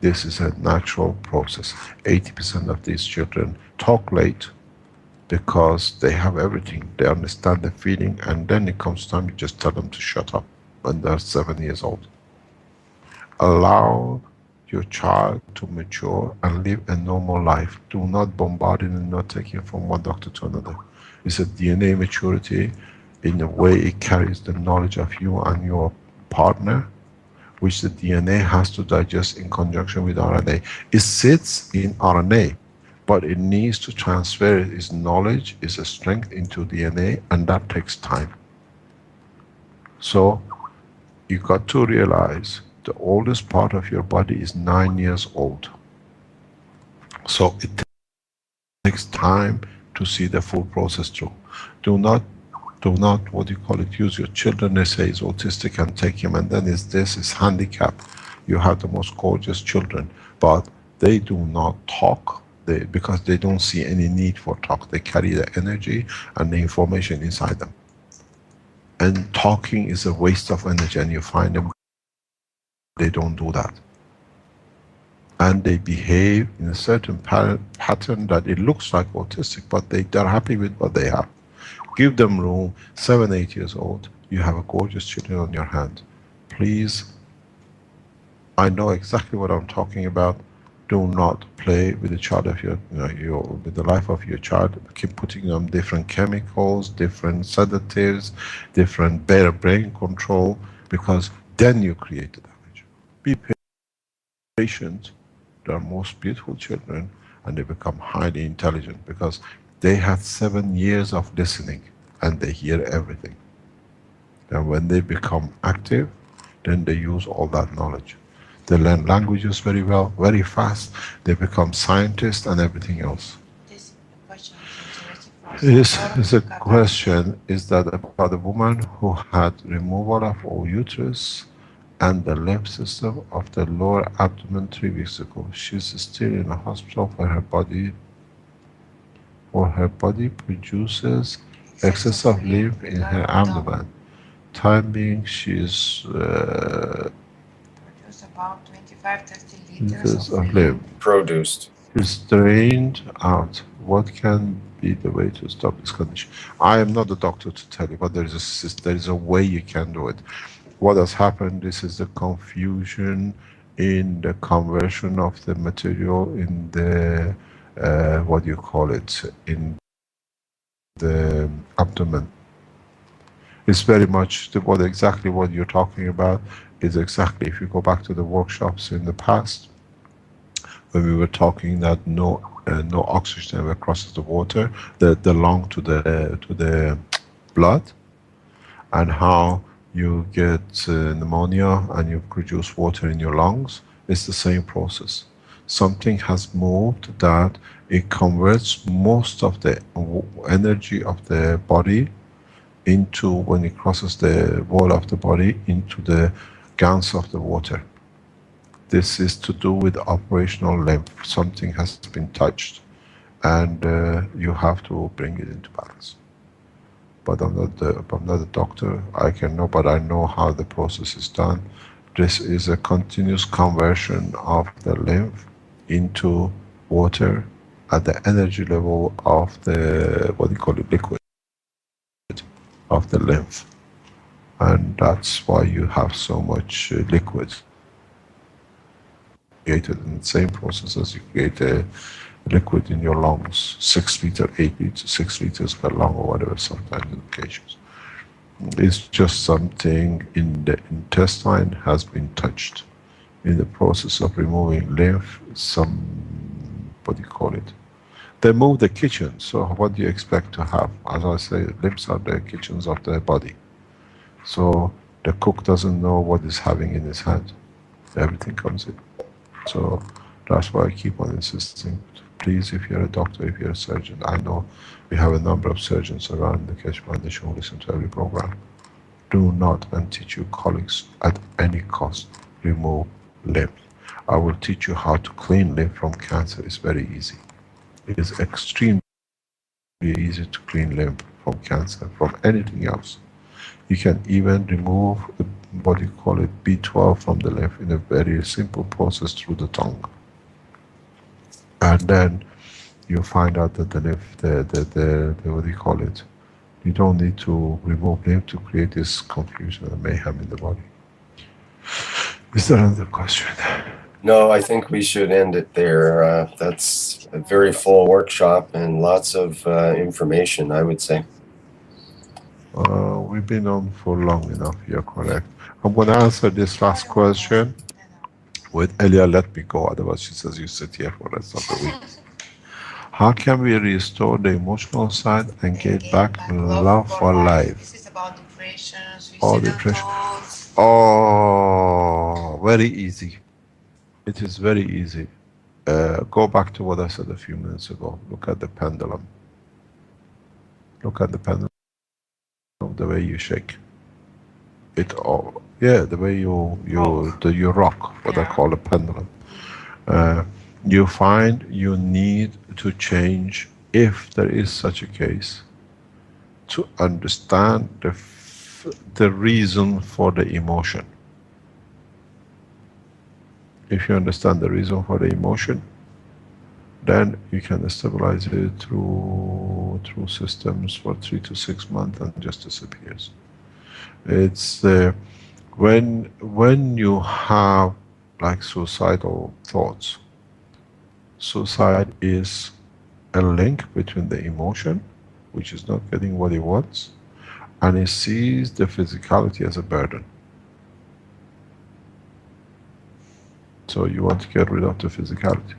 this is a natural process. 80% of these children talk late because they have everything. They understand the feeling, and then it comes time, you just tell them to shut up when they're 7 years old. Allow your child to mature and live a normal life. Do not bombard it and not take it from one doctor to another. It's a DNA maturity. In a way, it carries the knowledge of you and your partner, which the DNA has to digest in conjunction with RNA. It sits in RNA, but it needs to transfer its knowledge, its strength into DNA, and that takes time. So you got to realize the oldest part of your body is 9 years old. So it takes time to see the full process through. Do not, what do you call it, use your children, they say he's autistic and take him, and then is handicap. You have the most gorgeous children, but they do not talk, because they don't see any need for talk. They carry the energy and the information inside them. And talking is a waste of energy, and you find them, they don't do that. And they behave in a certain pattern that it looks like autistic, but they're happy with what they have. Give them room. 7, 8 years old, you have a gorgeous children on your hand. Please, I know exactly what I'm talking about. Do not play with the child of with the life of your child. Keep putting them different chemicals, different sedatives, different better brain control, because then you create the damage. Be patient. They are most beautiful children, and they become highly intelligent because they had 7 years of listening and they hear everything. And when they become active, then they use all that knowledge. They learn languages very well, very fast. They become scientists and everything else. This question Is a question is that about a woman who had removal of all uterus and the lymph system of the lower abdomen 3 weeks ago. She's still in a hospital for her body produces excess of lymph in her abdomen. Time being, she's produce about 25-30 liters of lymph Produced. is drained out. What can be the way to stop this condition? I am not a doctor to tell you, but there is a way you can do it. What has happened, this is the confusion in the conversion of the material in the, what do you call it, in the abdomen. It's very much exactly what you're talking about is exactly, if you go back to the workshops in the past, when we were talking that no oxygen ever crosses the water, the lung to the blood, and how you get pneumonia and you produce water in your lungs. It's the same process. Something has moved that it converts most of the energy of the body into, when it crosses the wall of the body, into the gans of the water. This is to do with operational lymph. Something has been touched, and you have to bring it into balance. But I'm not a doctor. I can know, but I know how the process is done. This is a continuous conversion of the lymph into water at the energy level of the, what do you call it, liquid of the lymph. And that's why you have so much liquid created in the same process as you create a liquid in your lungs, 6 liters, 8 liters, 6 liters per lung or whatever, sometimes in occasions. It's just something in the intestine has been touched. In the process of removing lymph, some, what do you call it? They move the kitchen, so what do you expect to have? As I say, lymphs are the kitchens of the body. So the cook doesn't know what he's having in his hand. Everything comes in. So that's why I keep on insisting. Please, if you're a doctor, if you're a surgeon, I know we have a number of surgeons around the Keshe Foundation who listen to every program. Do not, and teach your colleagues at any cost, remove lymph. I will teach you how to clean lymph from cancer. It's very easy. It is extremely easy to clean lymph from cancer, from anything else. You can even remove the, what you call it, B12 from the lymph in a very simple process through the tongue. And then you find out that the lymph, the what do you call it? You don't need to remove lymph to create this confusion and mayhem in the body. Is there another question? No, I think we should end it there. That's a very full workshop and lots of information, I would say. We've been on for long enough, you're correct. I'm going to answer this last question with Elia, let me go, otherwise she says you sit here for the rest of the week. How can we restore the emotional side and get back love for life? This is about depression, Oh, depression. Oh, very easy. It is very easy. Go back to what I said a few minutes ago. Look at the pendulum. Look at the pendulum, the way you shake. It all, yeah, the way you rock, what I call a pendulum. You find you need to change, if there is such a case, to understand the reason for the emotion. If you understand the reason for the emotion, then you can stabilize it through systems for 3 to 6 months and just disappears. It's when you have like suicidal thoughts. Suicide is a link between the emotion, which is not getting what it wants, and it sees the physicality as a burden. So you want to get rid of the physicality.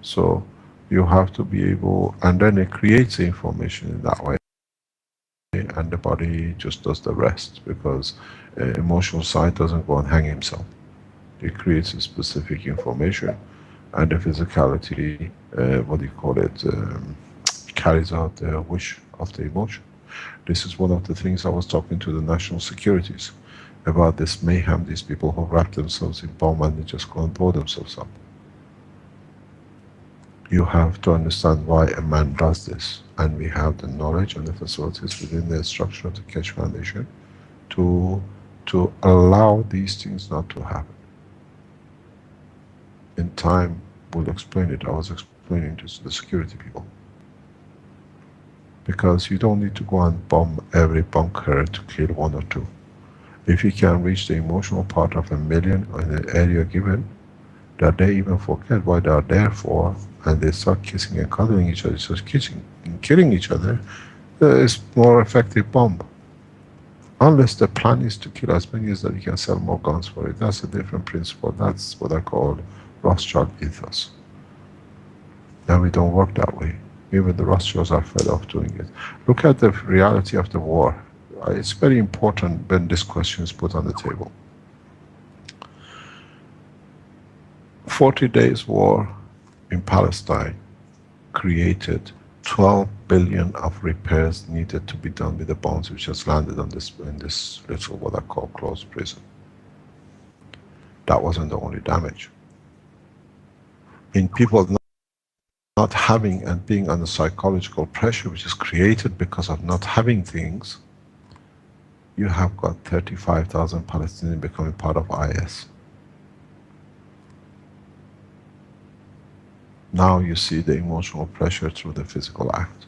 So you have to be able, and then it creates the information in that way, and the body just does the rest, because emotional side doesn't go and hang himself. It creates a specific information, and the physicality, what do you call it, carries out the wish of the emotion. This is one of the things I was talking to the national securities about, this mayhem, these people who wrap themselves in bomb and they just go and blow themselves up. You have to understand why a man does this, and we have the knowledge and the facilities within the structure of the Keshe Foundation to allow these things not to happen. In time, we'll explain it. I was explaining this to the security people. Because you don't need to go and bomb every bunker to kill 1 or 2. If you can reach the emotional part of 1 million in an area given, that they even forget what they are there for, and they start kissing and cuddling each other, so kissing and killing each other, is more effective bomb. Unless the plan is to kill as many as that you can sell more guns for it. That's a different principle. That's what I call Rothschild ethos. And we don't work that way. Even the Rothschilds are fed up doing it. Look at the reality of the war. It's very important when this question is put on the table. 40 days war in Palestine created 12 billion of repairs needed to be done with the bombs which has landed on this, in this little, what I call, closed prison. That wasn't the only damage. In people not having and being under psychological pressure, which is created because of not having things, you have got 35,000 Palestinians becoming part of IS. Now you see the emotional pressure through the physical act.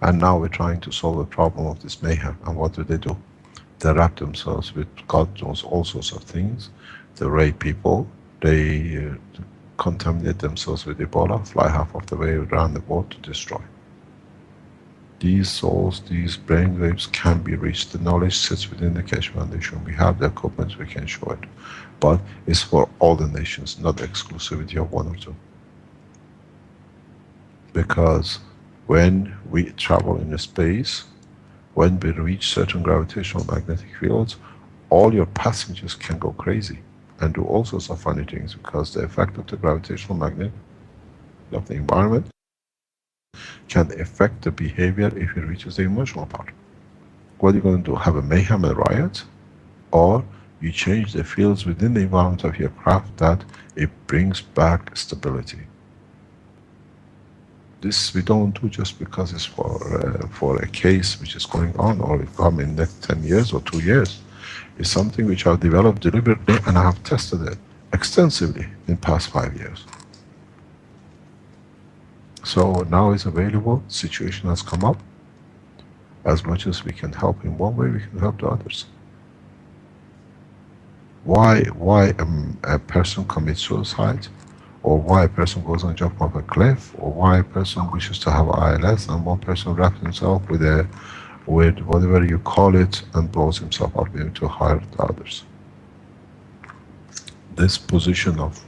And now we're trying to solve the problem of this mayhem. And what do? They wrap themselves with God knows all sorts of things. They rape people. They contaminate themselves with Ebola, fly half of the way around the world to destroy. These souls, these brainwaves can be reached. The knowledge sits within the Keshe Foundation. We have the equipment, we can show it. But it's for all the nations, not the exclusivity of one or two. Because when we travel in space, when we reach certain gravitational magnetic fields, all your passengers can go crazy and do all sorts of funny things, because the effect of the gravitational magnet of the environment can affect the behavior if it reaches the emotional part. What are you going to do? Have a mayhem and riot? Or you change the fields within the environment of your craft that it brings back stability. This we don't do just because it's for a case which is going on or will come in the next 10 years or 2 years. It's something which I've developed deliberately, and I have tested it extensively in past 5 years. So now it's available, situation has come up. As much as we can help in one way, we can help the others. Why a person commits suicide, or why a person goes and jump off a cliff, or why a person wishes to have ILS, and one person wraps himself with whatever you call it and blows himself up into hurt others. This position of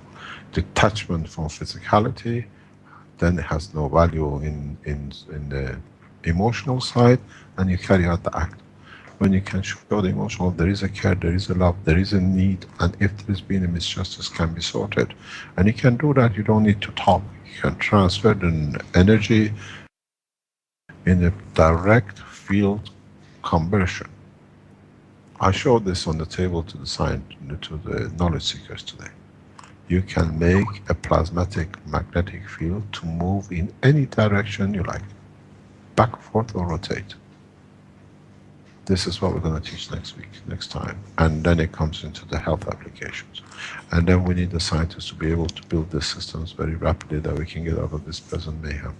detachment from physicality, then it has no value in the emotional side, and you carry out the act. When you can show the emotional, there is a care, there is a love, there is a need, and if there's been a misjustice, can be sorted. And you can do that, you don't need to talk. You can transfer the energy in a direct field conversion. I showed this on the table to the knowledge seekers today. You can make a plasmatic magnetic field to move in any direction you like, back, forth, or rotate. This is what we're going to teach next time. And then it comes into the health applications. And then we need the scientists to be able to build the systems very rapidly that we can get out of this present mayhem.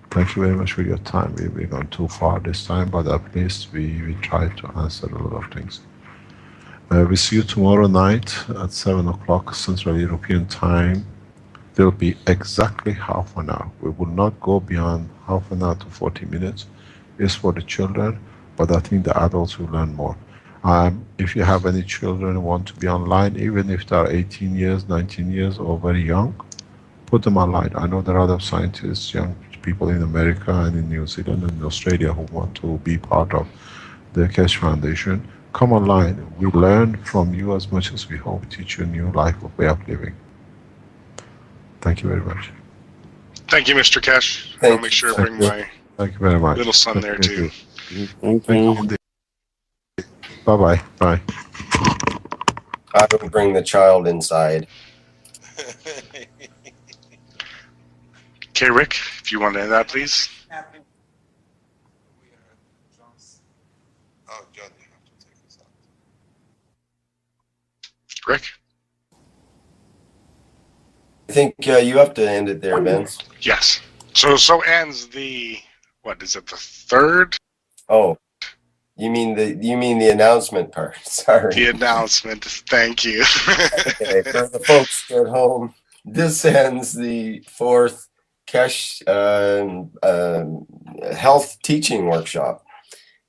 Thank you very much for your time. We've gone too far this time, but at least we tried to answer a lot of things. We see you tomorrow night at 7 o'clock Central European Time. There will be exactly half an hour. We will not go beyond half an hour to 40 minutes. It's for the children, but I think the adults will learn more. If you have any children who want to be online, even if they are 18 years, 19 years, or very young, put them online. I know there are other scientists, young people in America and in New Zealand and Australia who want to be part of the Keshe Foundation. Come online. We learn from you as much as we hope teach you a new life of way of living. Thank you very much. Thank you, Mr. Keshe. I'll make sure to bring my Thank you very much. little son there too. Thank you. Bye-bye. Bye. I would bring the child inside. Okay, Rick, if you want to end that, please. Oh, John, you have to take this out. Rick? I think you have to end it there, Vince. Yes. So ends the, what is it, the third? Oh, you mean the announcement part? Sorry. The announcement. Thank you. Okay, for the folks at home, this ends the fourth Keshe health teaching workshop.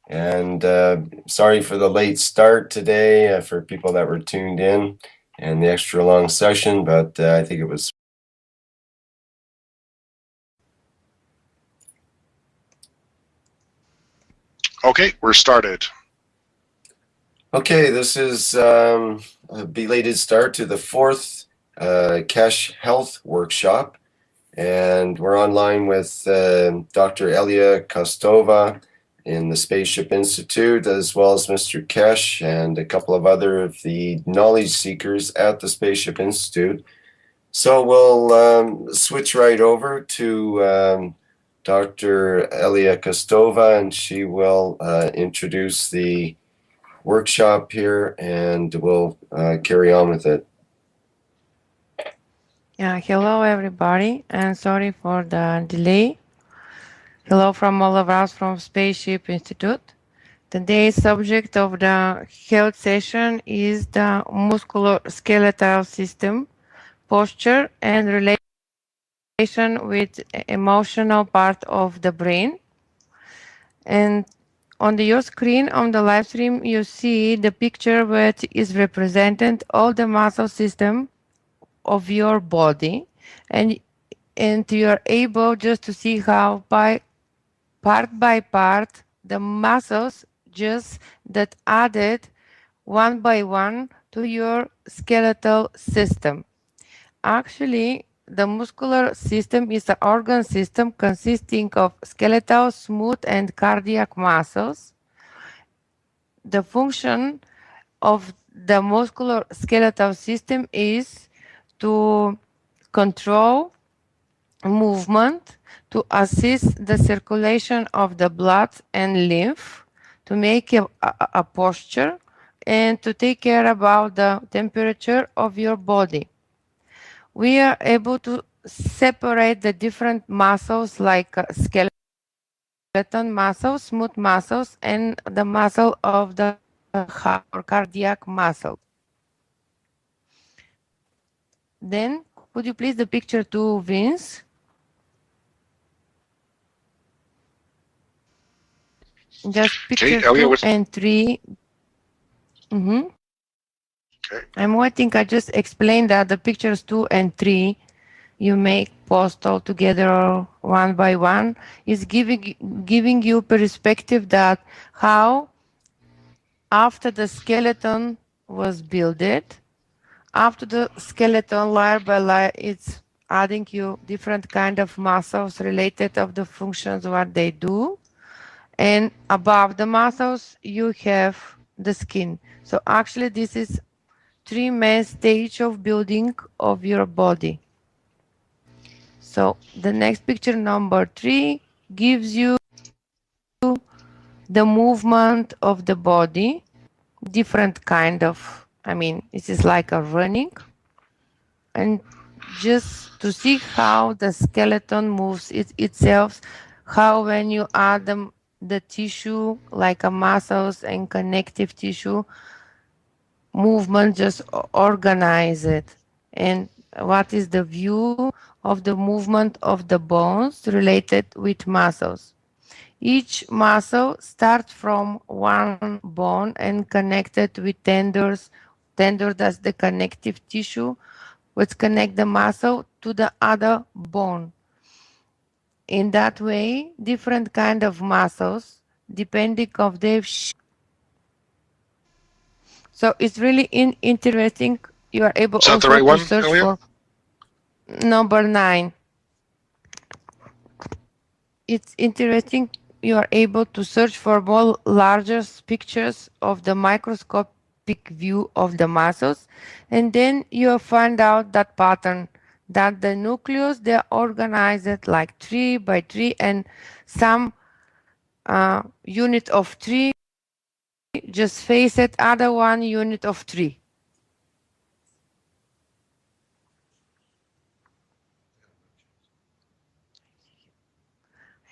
And sorry for the late start today for people that were tuned in and the extra long session, but I think it was. Okay, we're started. Okay, this is a belated start to the fourth Keshe health workshop. And we're online with Dr. Elia Kostova in the Spaceship Institute, as well as Mr. Kesh and a couple of other of the knowledge seekers at the Spaceship Institute. So we'll switch right over to Dr. Elia Kostova, and she will introduce the workshop here, and we'll carry on with it. Yeah, hello everybody, and sorry for the delay. Hello from all of us from Spaceship Institute. Today's subject of the health session is the musculoskeletal system, posture, and relation with emotional part of the brain. And on your screen on the live stream, you see the picture which is represented all the muscle system of your body, and you are able just to see how by part the muscles just that added one by one to your skeletal system. Actually, the muscular system is an organ system consisting of skeletal, smooth, and cardiac muscles. The function of the muscular skeletal system is to control movement, to assist the circulation of the blood and lymph, to make a posture, and to take care about the temperature of your body. We are able to separate the different muscles like skeleton muscles, smooth muscles, and the muscle of the heart or cardiac muscle. Then, could you please the picture to Vince? Just picture Elia, 2 and 3. Mm-hmm. Okay. I'm waiting. I just explained that the pictures 2 and 3 you make post all together one by one is giving you perspective that how after the skeleton was builded, after the skeleton layer by layer, it's adding you different kind of muscles related of the functions what they do, and above the muscles you have the skin. So actually this is three main stage of building of your body. So the next picture number 3 gives you the movement of the body, different kind of, I mean, this is like a running, and just to see how the skeleton moves itself, how when you add the tissue like a muscles and connective tissue, movement just organize it, and what is the view of the movement of the bones related with muscles. Each muscle starts from one bone and connected with tendons. Tendon, that's the connective tissue which connect the muscle to the other bone. In that way, different kind of muscles depending of their shape. So it's really interesting. You are able Is that the also right to one, search Elia? for number 9. It's interesting. You are able to search for more larger pictures of the microscopic view of the muscles, and then you find out that pattern, that the nucleus they're organized like 3 by 3, and some unit of 3 just face it other one unit of 3.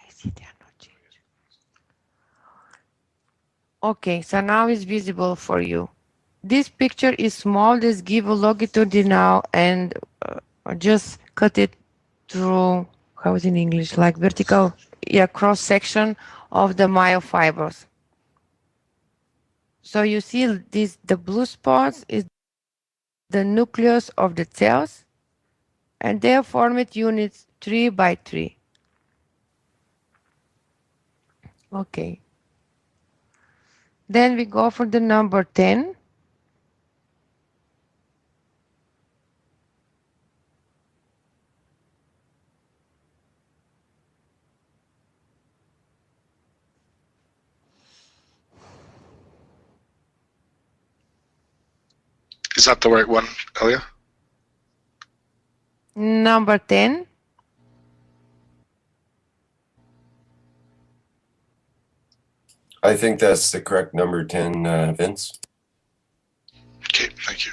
I see they are not changed. Okay, so now it's visible for you. This picture is small. Just give a longitudinal and just cut it through, how is it in English, like vertical, yeah, cross section of the myofibers. So you see this, the blue spots is the nucleus of the cells, and they are formed units 3 by 3. Okay. Then we go for the number 10. Is that the right one, Elia? Number 10. I think that's the correct number 10, Vince. Okay, thank you.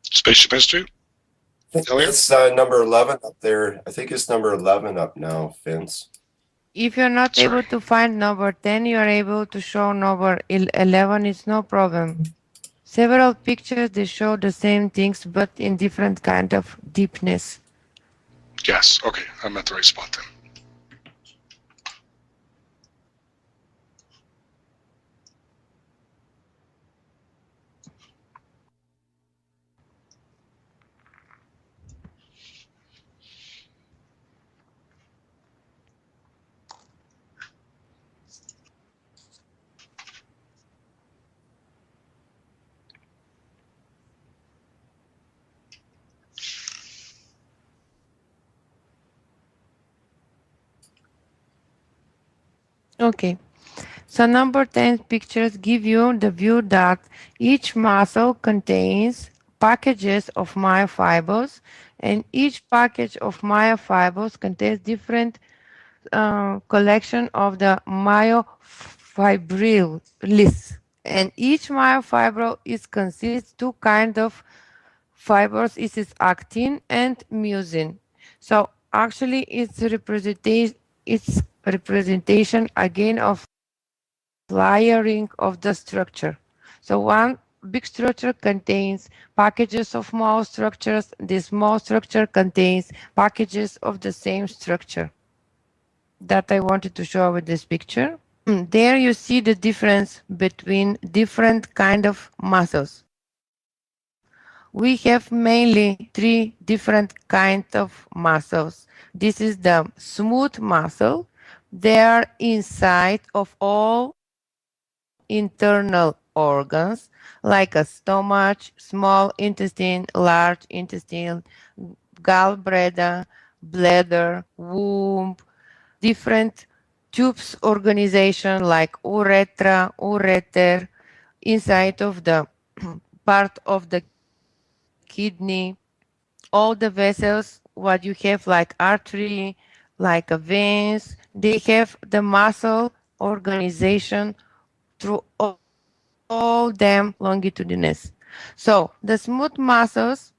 Spaceship History? Elia? It's number 11 up there. I think it's number 11 up now, Vince. If you're not Sorry. able to find number 10, you are able to show number 11. It's no problem. Several pictures, they show the same things, but in different kind of deepness. Yes, okay, I'm at the right spot then. Okay. So number 10 pictures give you the view that each muscle contains packages of myofibers, and each package of myofibers contains different collection of the myofibrils. And each myofibril is consists two kind of fibers. It is actin and mucin. So actually it's representation again of layering of the structure. So one big structure contains packages of small structures. This small structure contains packages of the same structure that I wanted to show with this picture. There you see the difference between different kind of muscles. We have mainly three different kinds of muscles. This is the smooth muscle. They are inside of all internal organs like a stomach, small intestine, large intestine, gallbladder, bladder, womb, different tubes organization like urethra, ureter, inside of the part of the kidney, all the vessels, what you have like artery, like a veins, they have the muscle organization through all them longitudinous. So the smooth muscles,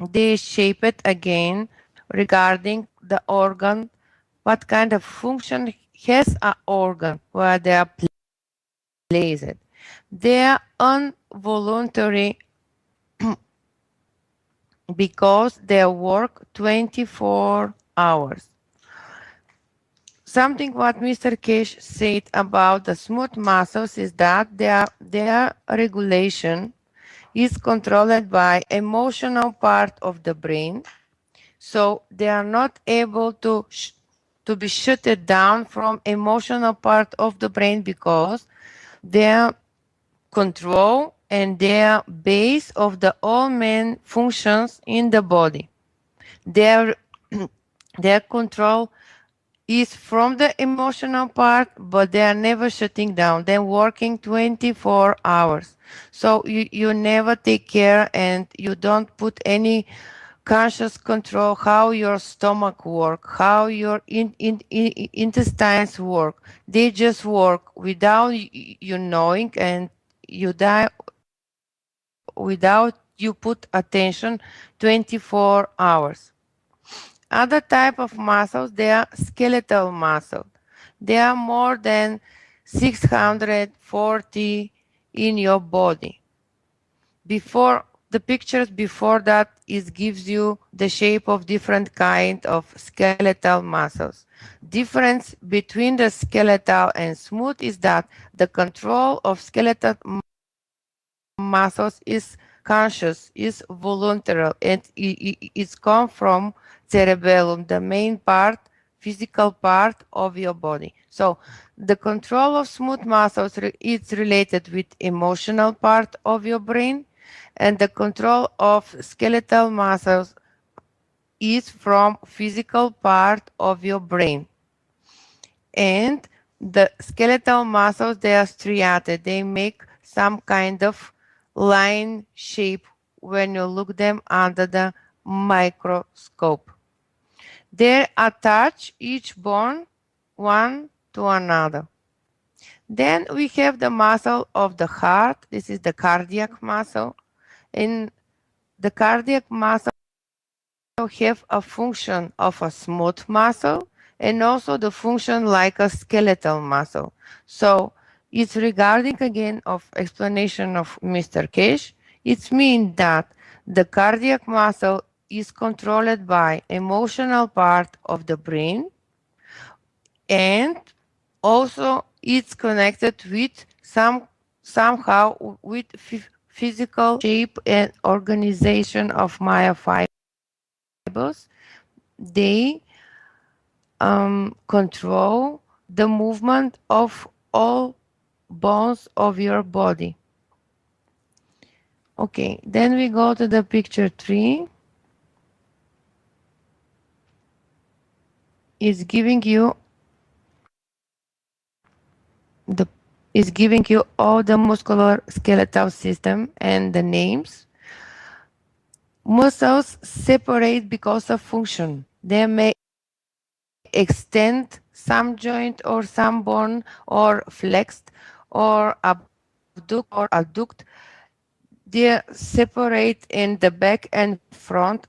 they shape it again regarding the organ, what kind of function has an organ, where they are placed. They are involuntary because they work 24 hours. Something what Mr. Cash said about the smooth muscles is that their regulation is controlled by emotional part of the brain, so they are not able to be shut down from emotional part of the brain because their control and their base of the all main functions in the body. Their their control is from the emotional part, but they are never shutting down. They're working 24 hours. So you never take care and you don't put any conscious control how your stomach work, how your intestines work. They just work without you knowing, and you die without you put attention 24 hours. Other type of muscles, they are skeletal muscle. There are more than 640 in your body. Before the pictures before that is gives you the shape of different kind of skeletal muscles. Difference between the skeletal and smooth is that the control of skeletal muscles is conscious, is voluntary, and it's come from cerebellum, the main part physical part of your body. So the control of smooth muscles is related with emotional part of your brain, and the control of skeletal muscles is from physical part of your brain. And the skeletal muscles, they are striated. They make some kind of line shape when you look them under the microscope. They attach each bone one to another. Then we have the muscle of the heart. This is the cardiac muscle. And the cardiac muscle have a function of a smooth muscle and also the function like a skeletal muscle. So it's regarding again of explanation of Mr. Cash. It means that the cardiac muscle is controlled by emotional part of the brain, and also it's connected with somehow with physical shape and organization of myofibers. They control the movement of all bones of your body. Okay, then we go to the picture 3. It's giving you all the muscular skeletal system and the names. Muscles separate because of function. They may extend some joint or some bone or flexed or adduct. They separate in the back and front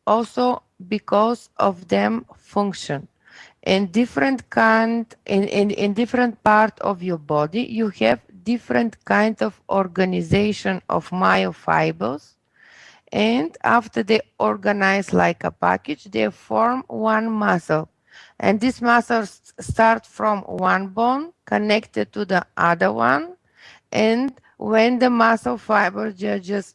also because of them function. In different part of your body, you have different kind of organization of myofibers, and after they organize like a package, they form one muscle. And this muscle start from one bone connected to the other one, and when the muscle fibers just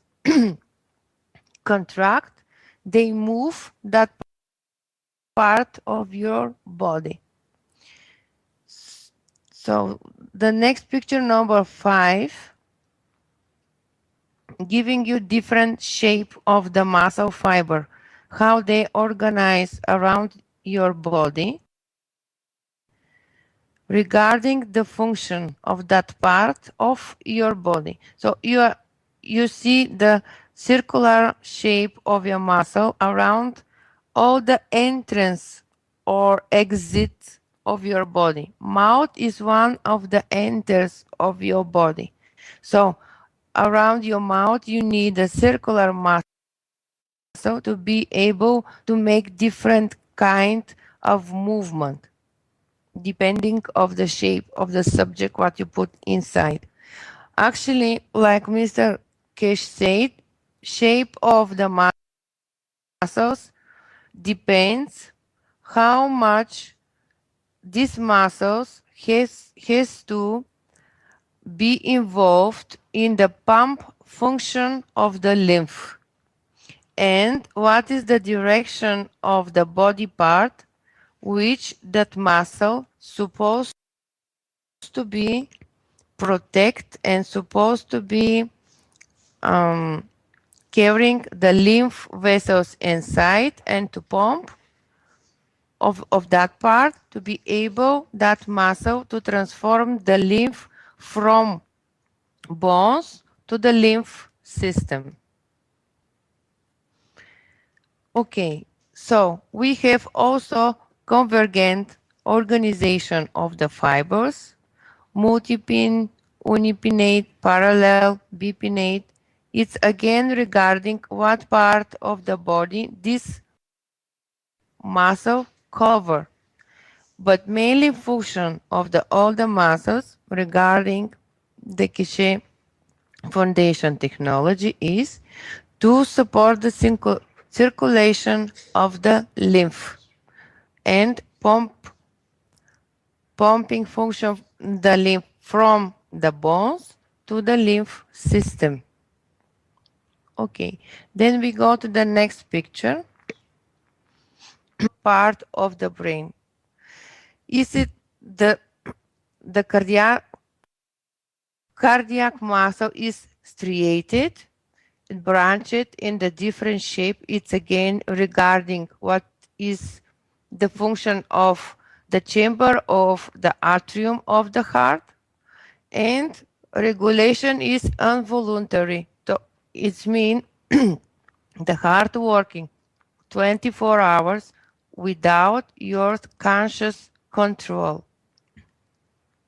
contract, they move that part of your body. So the next picture, number 5, giving you different shape of the muscle fiber, how they organize around your body regarding the function of that part of your body. So you see the circular shape of your muscle around all the entrance or exit of your body. Mouth is one of the enters of your body. So around your mouth, you need a circular muscle to be able to make different kind of movement depending of the shape of the subject what you put inside. Actually, like Mr. Kesh said, shape of the muscles depends how much these muscles has to be involved in the pump function of the lymph, and what is the direction of the body part which that muscle supposed to be protect and supposed to be carrying the lymph vessels inside and to pump of that part to be able that muscle to transform the lymph from bones to the lymph system. Okay, so we have also convergent organization of the fibers, multipin, unipinnate, parallel, bipinnate. It's again regarding what part of the body this muscle cover, but mainly function of all the muscles regarding the Keshe Foundation technology is to support the circulation of the lymph and pumping function of the lymph from the bones to the lymph system. Okay, then we go to the next picture. Part of the brain. Is it the cardiac muscle is striated, branched in the different shape? It's again regarding what is the function of the chamber of the atrium of the heart, and regulation is involuntary. So it means the heart working 24 hours without your conscious control.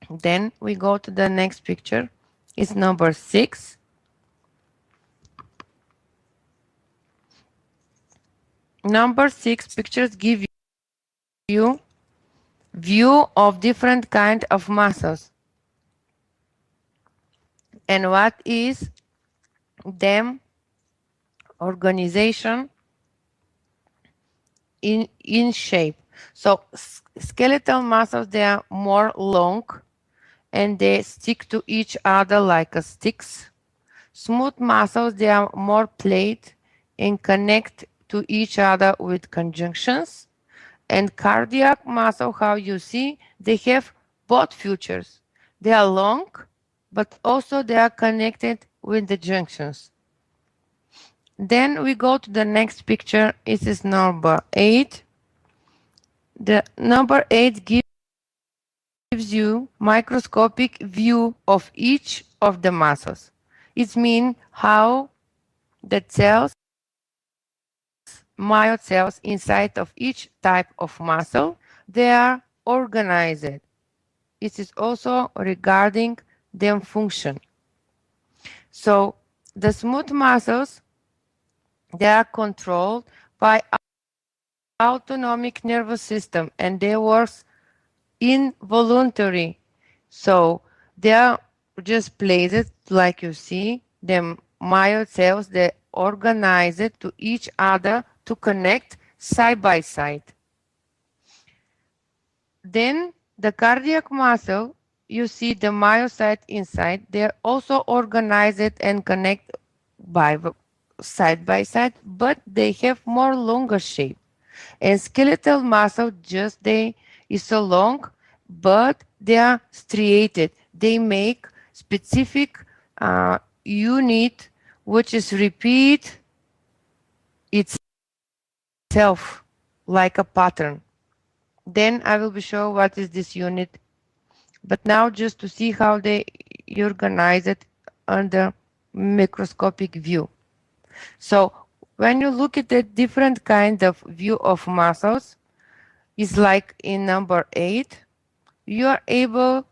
Then we go to the next picture. It's number 6. Number 6 pictures give you view of different kind of muscles and what is them organization in shape. So skeletal muscles, they are more long and they stick to each other like a sticks. Smooth muscles, they are more played and connect to each other with conjunctions. And cardiac muscle, how you see, they have both features. They are long, but also they are connected with the junctions. Then we go to the next picture. It is number 8. The number 8 gives you microscopic view of each of the muscles. It means how the cells, myoid cells inside of each type of muscle, they are organized. It is also regarding their function. So the smooth muscles, they are controlled by autonomic nervous system and they work involuntary. So they are just placed like you see, the myoid cells, they organize it to each other to connect side by side. Then the cardiac muscle, you see the myocyte inside, they're also organized and connect by side, but they have more longer shape. And skeletal muscle, just they is so long, but they are striated. They make specific unit which is repeat itself like a pattern. Then I will be show what is this unit. But now just to see how they organize it under microscopic view. So when you look at the different kind of view of muscles, it's like in number 8, you are able,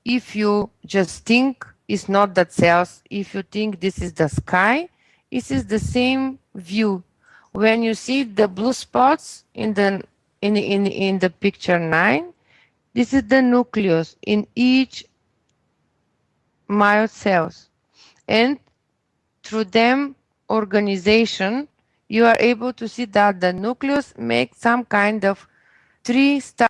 if you just think it's not that cells, if you think this is the sky, this is the same view. When you see the blue spots in the picture 9, this is the nucleus in each myoid cells. And through them organization, you are able to see that the nucleus makes some kind of 3-star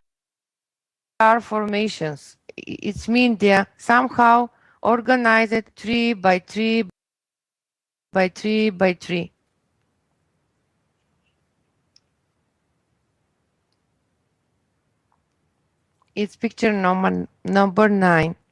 formations. It means they are somehow organized 3 by 3 by 3 by 3. It's picture number 9.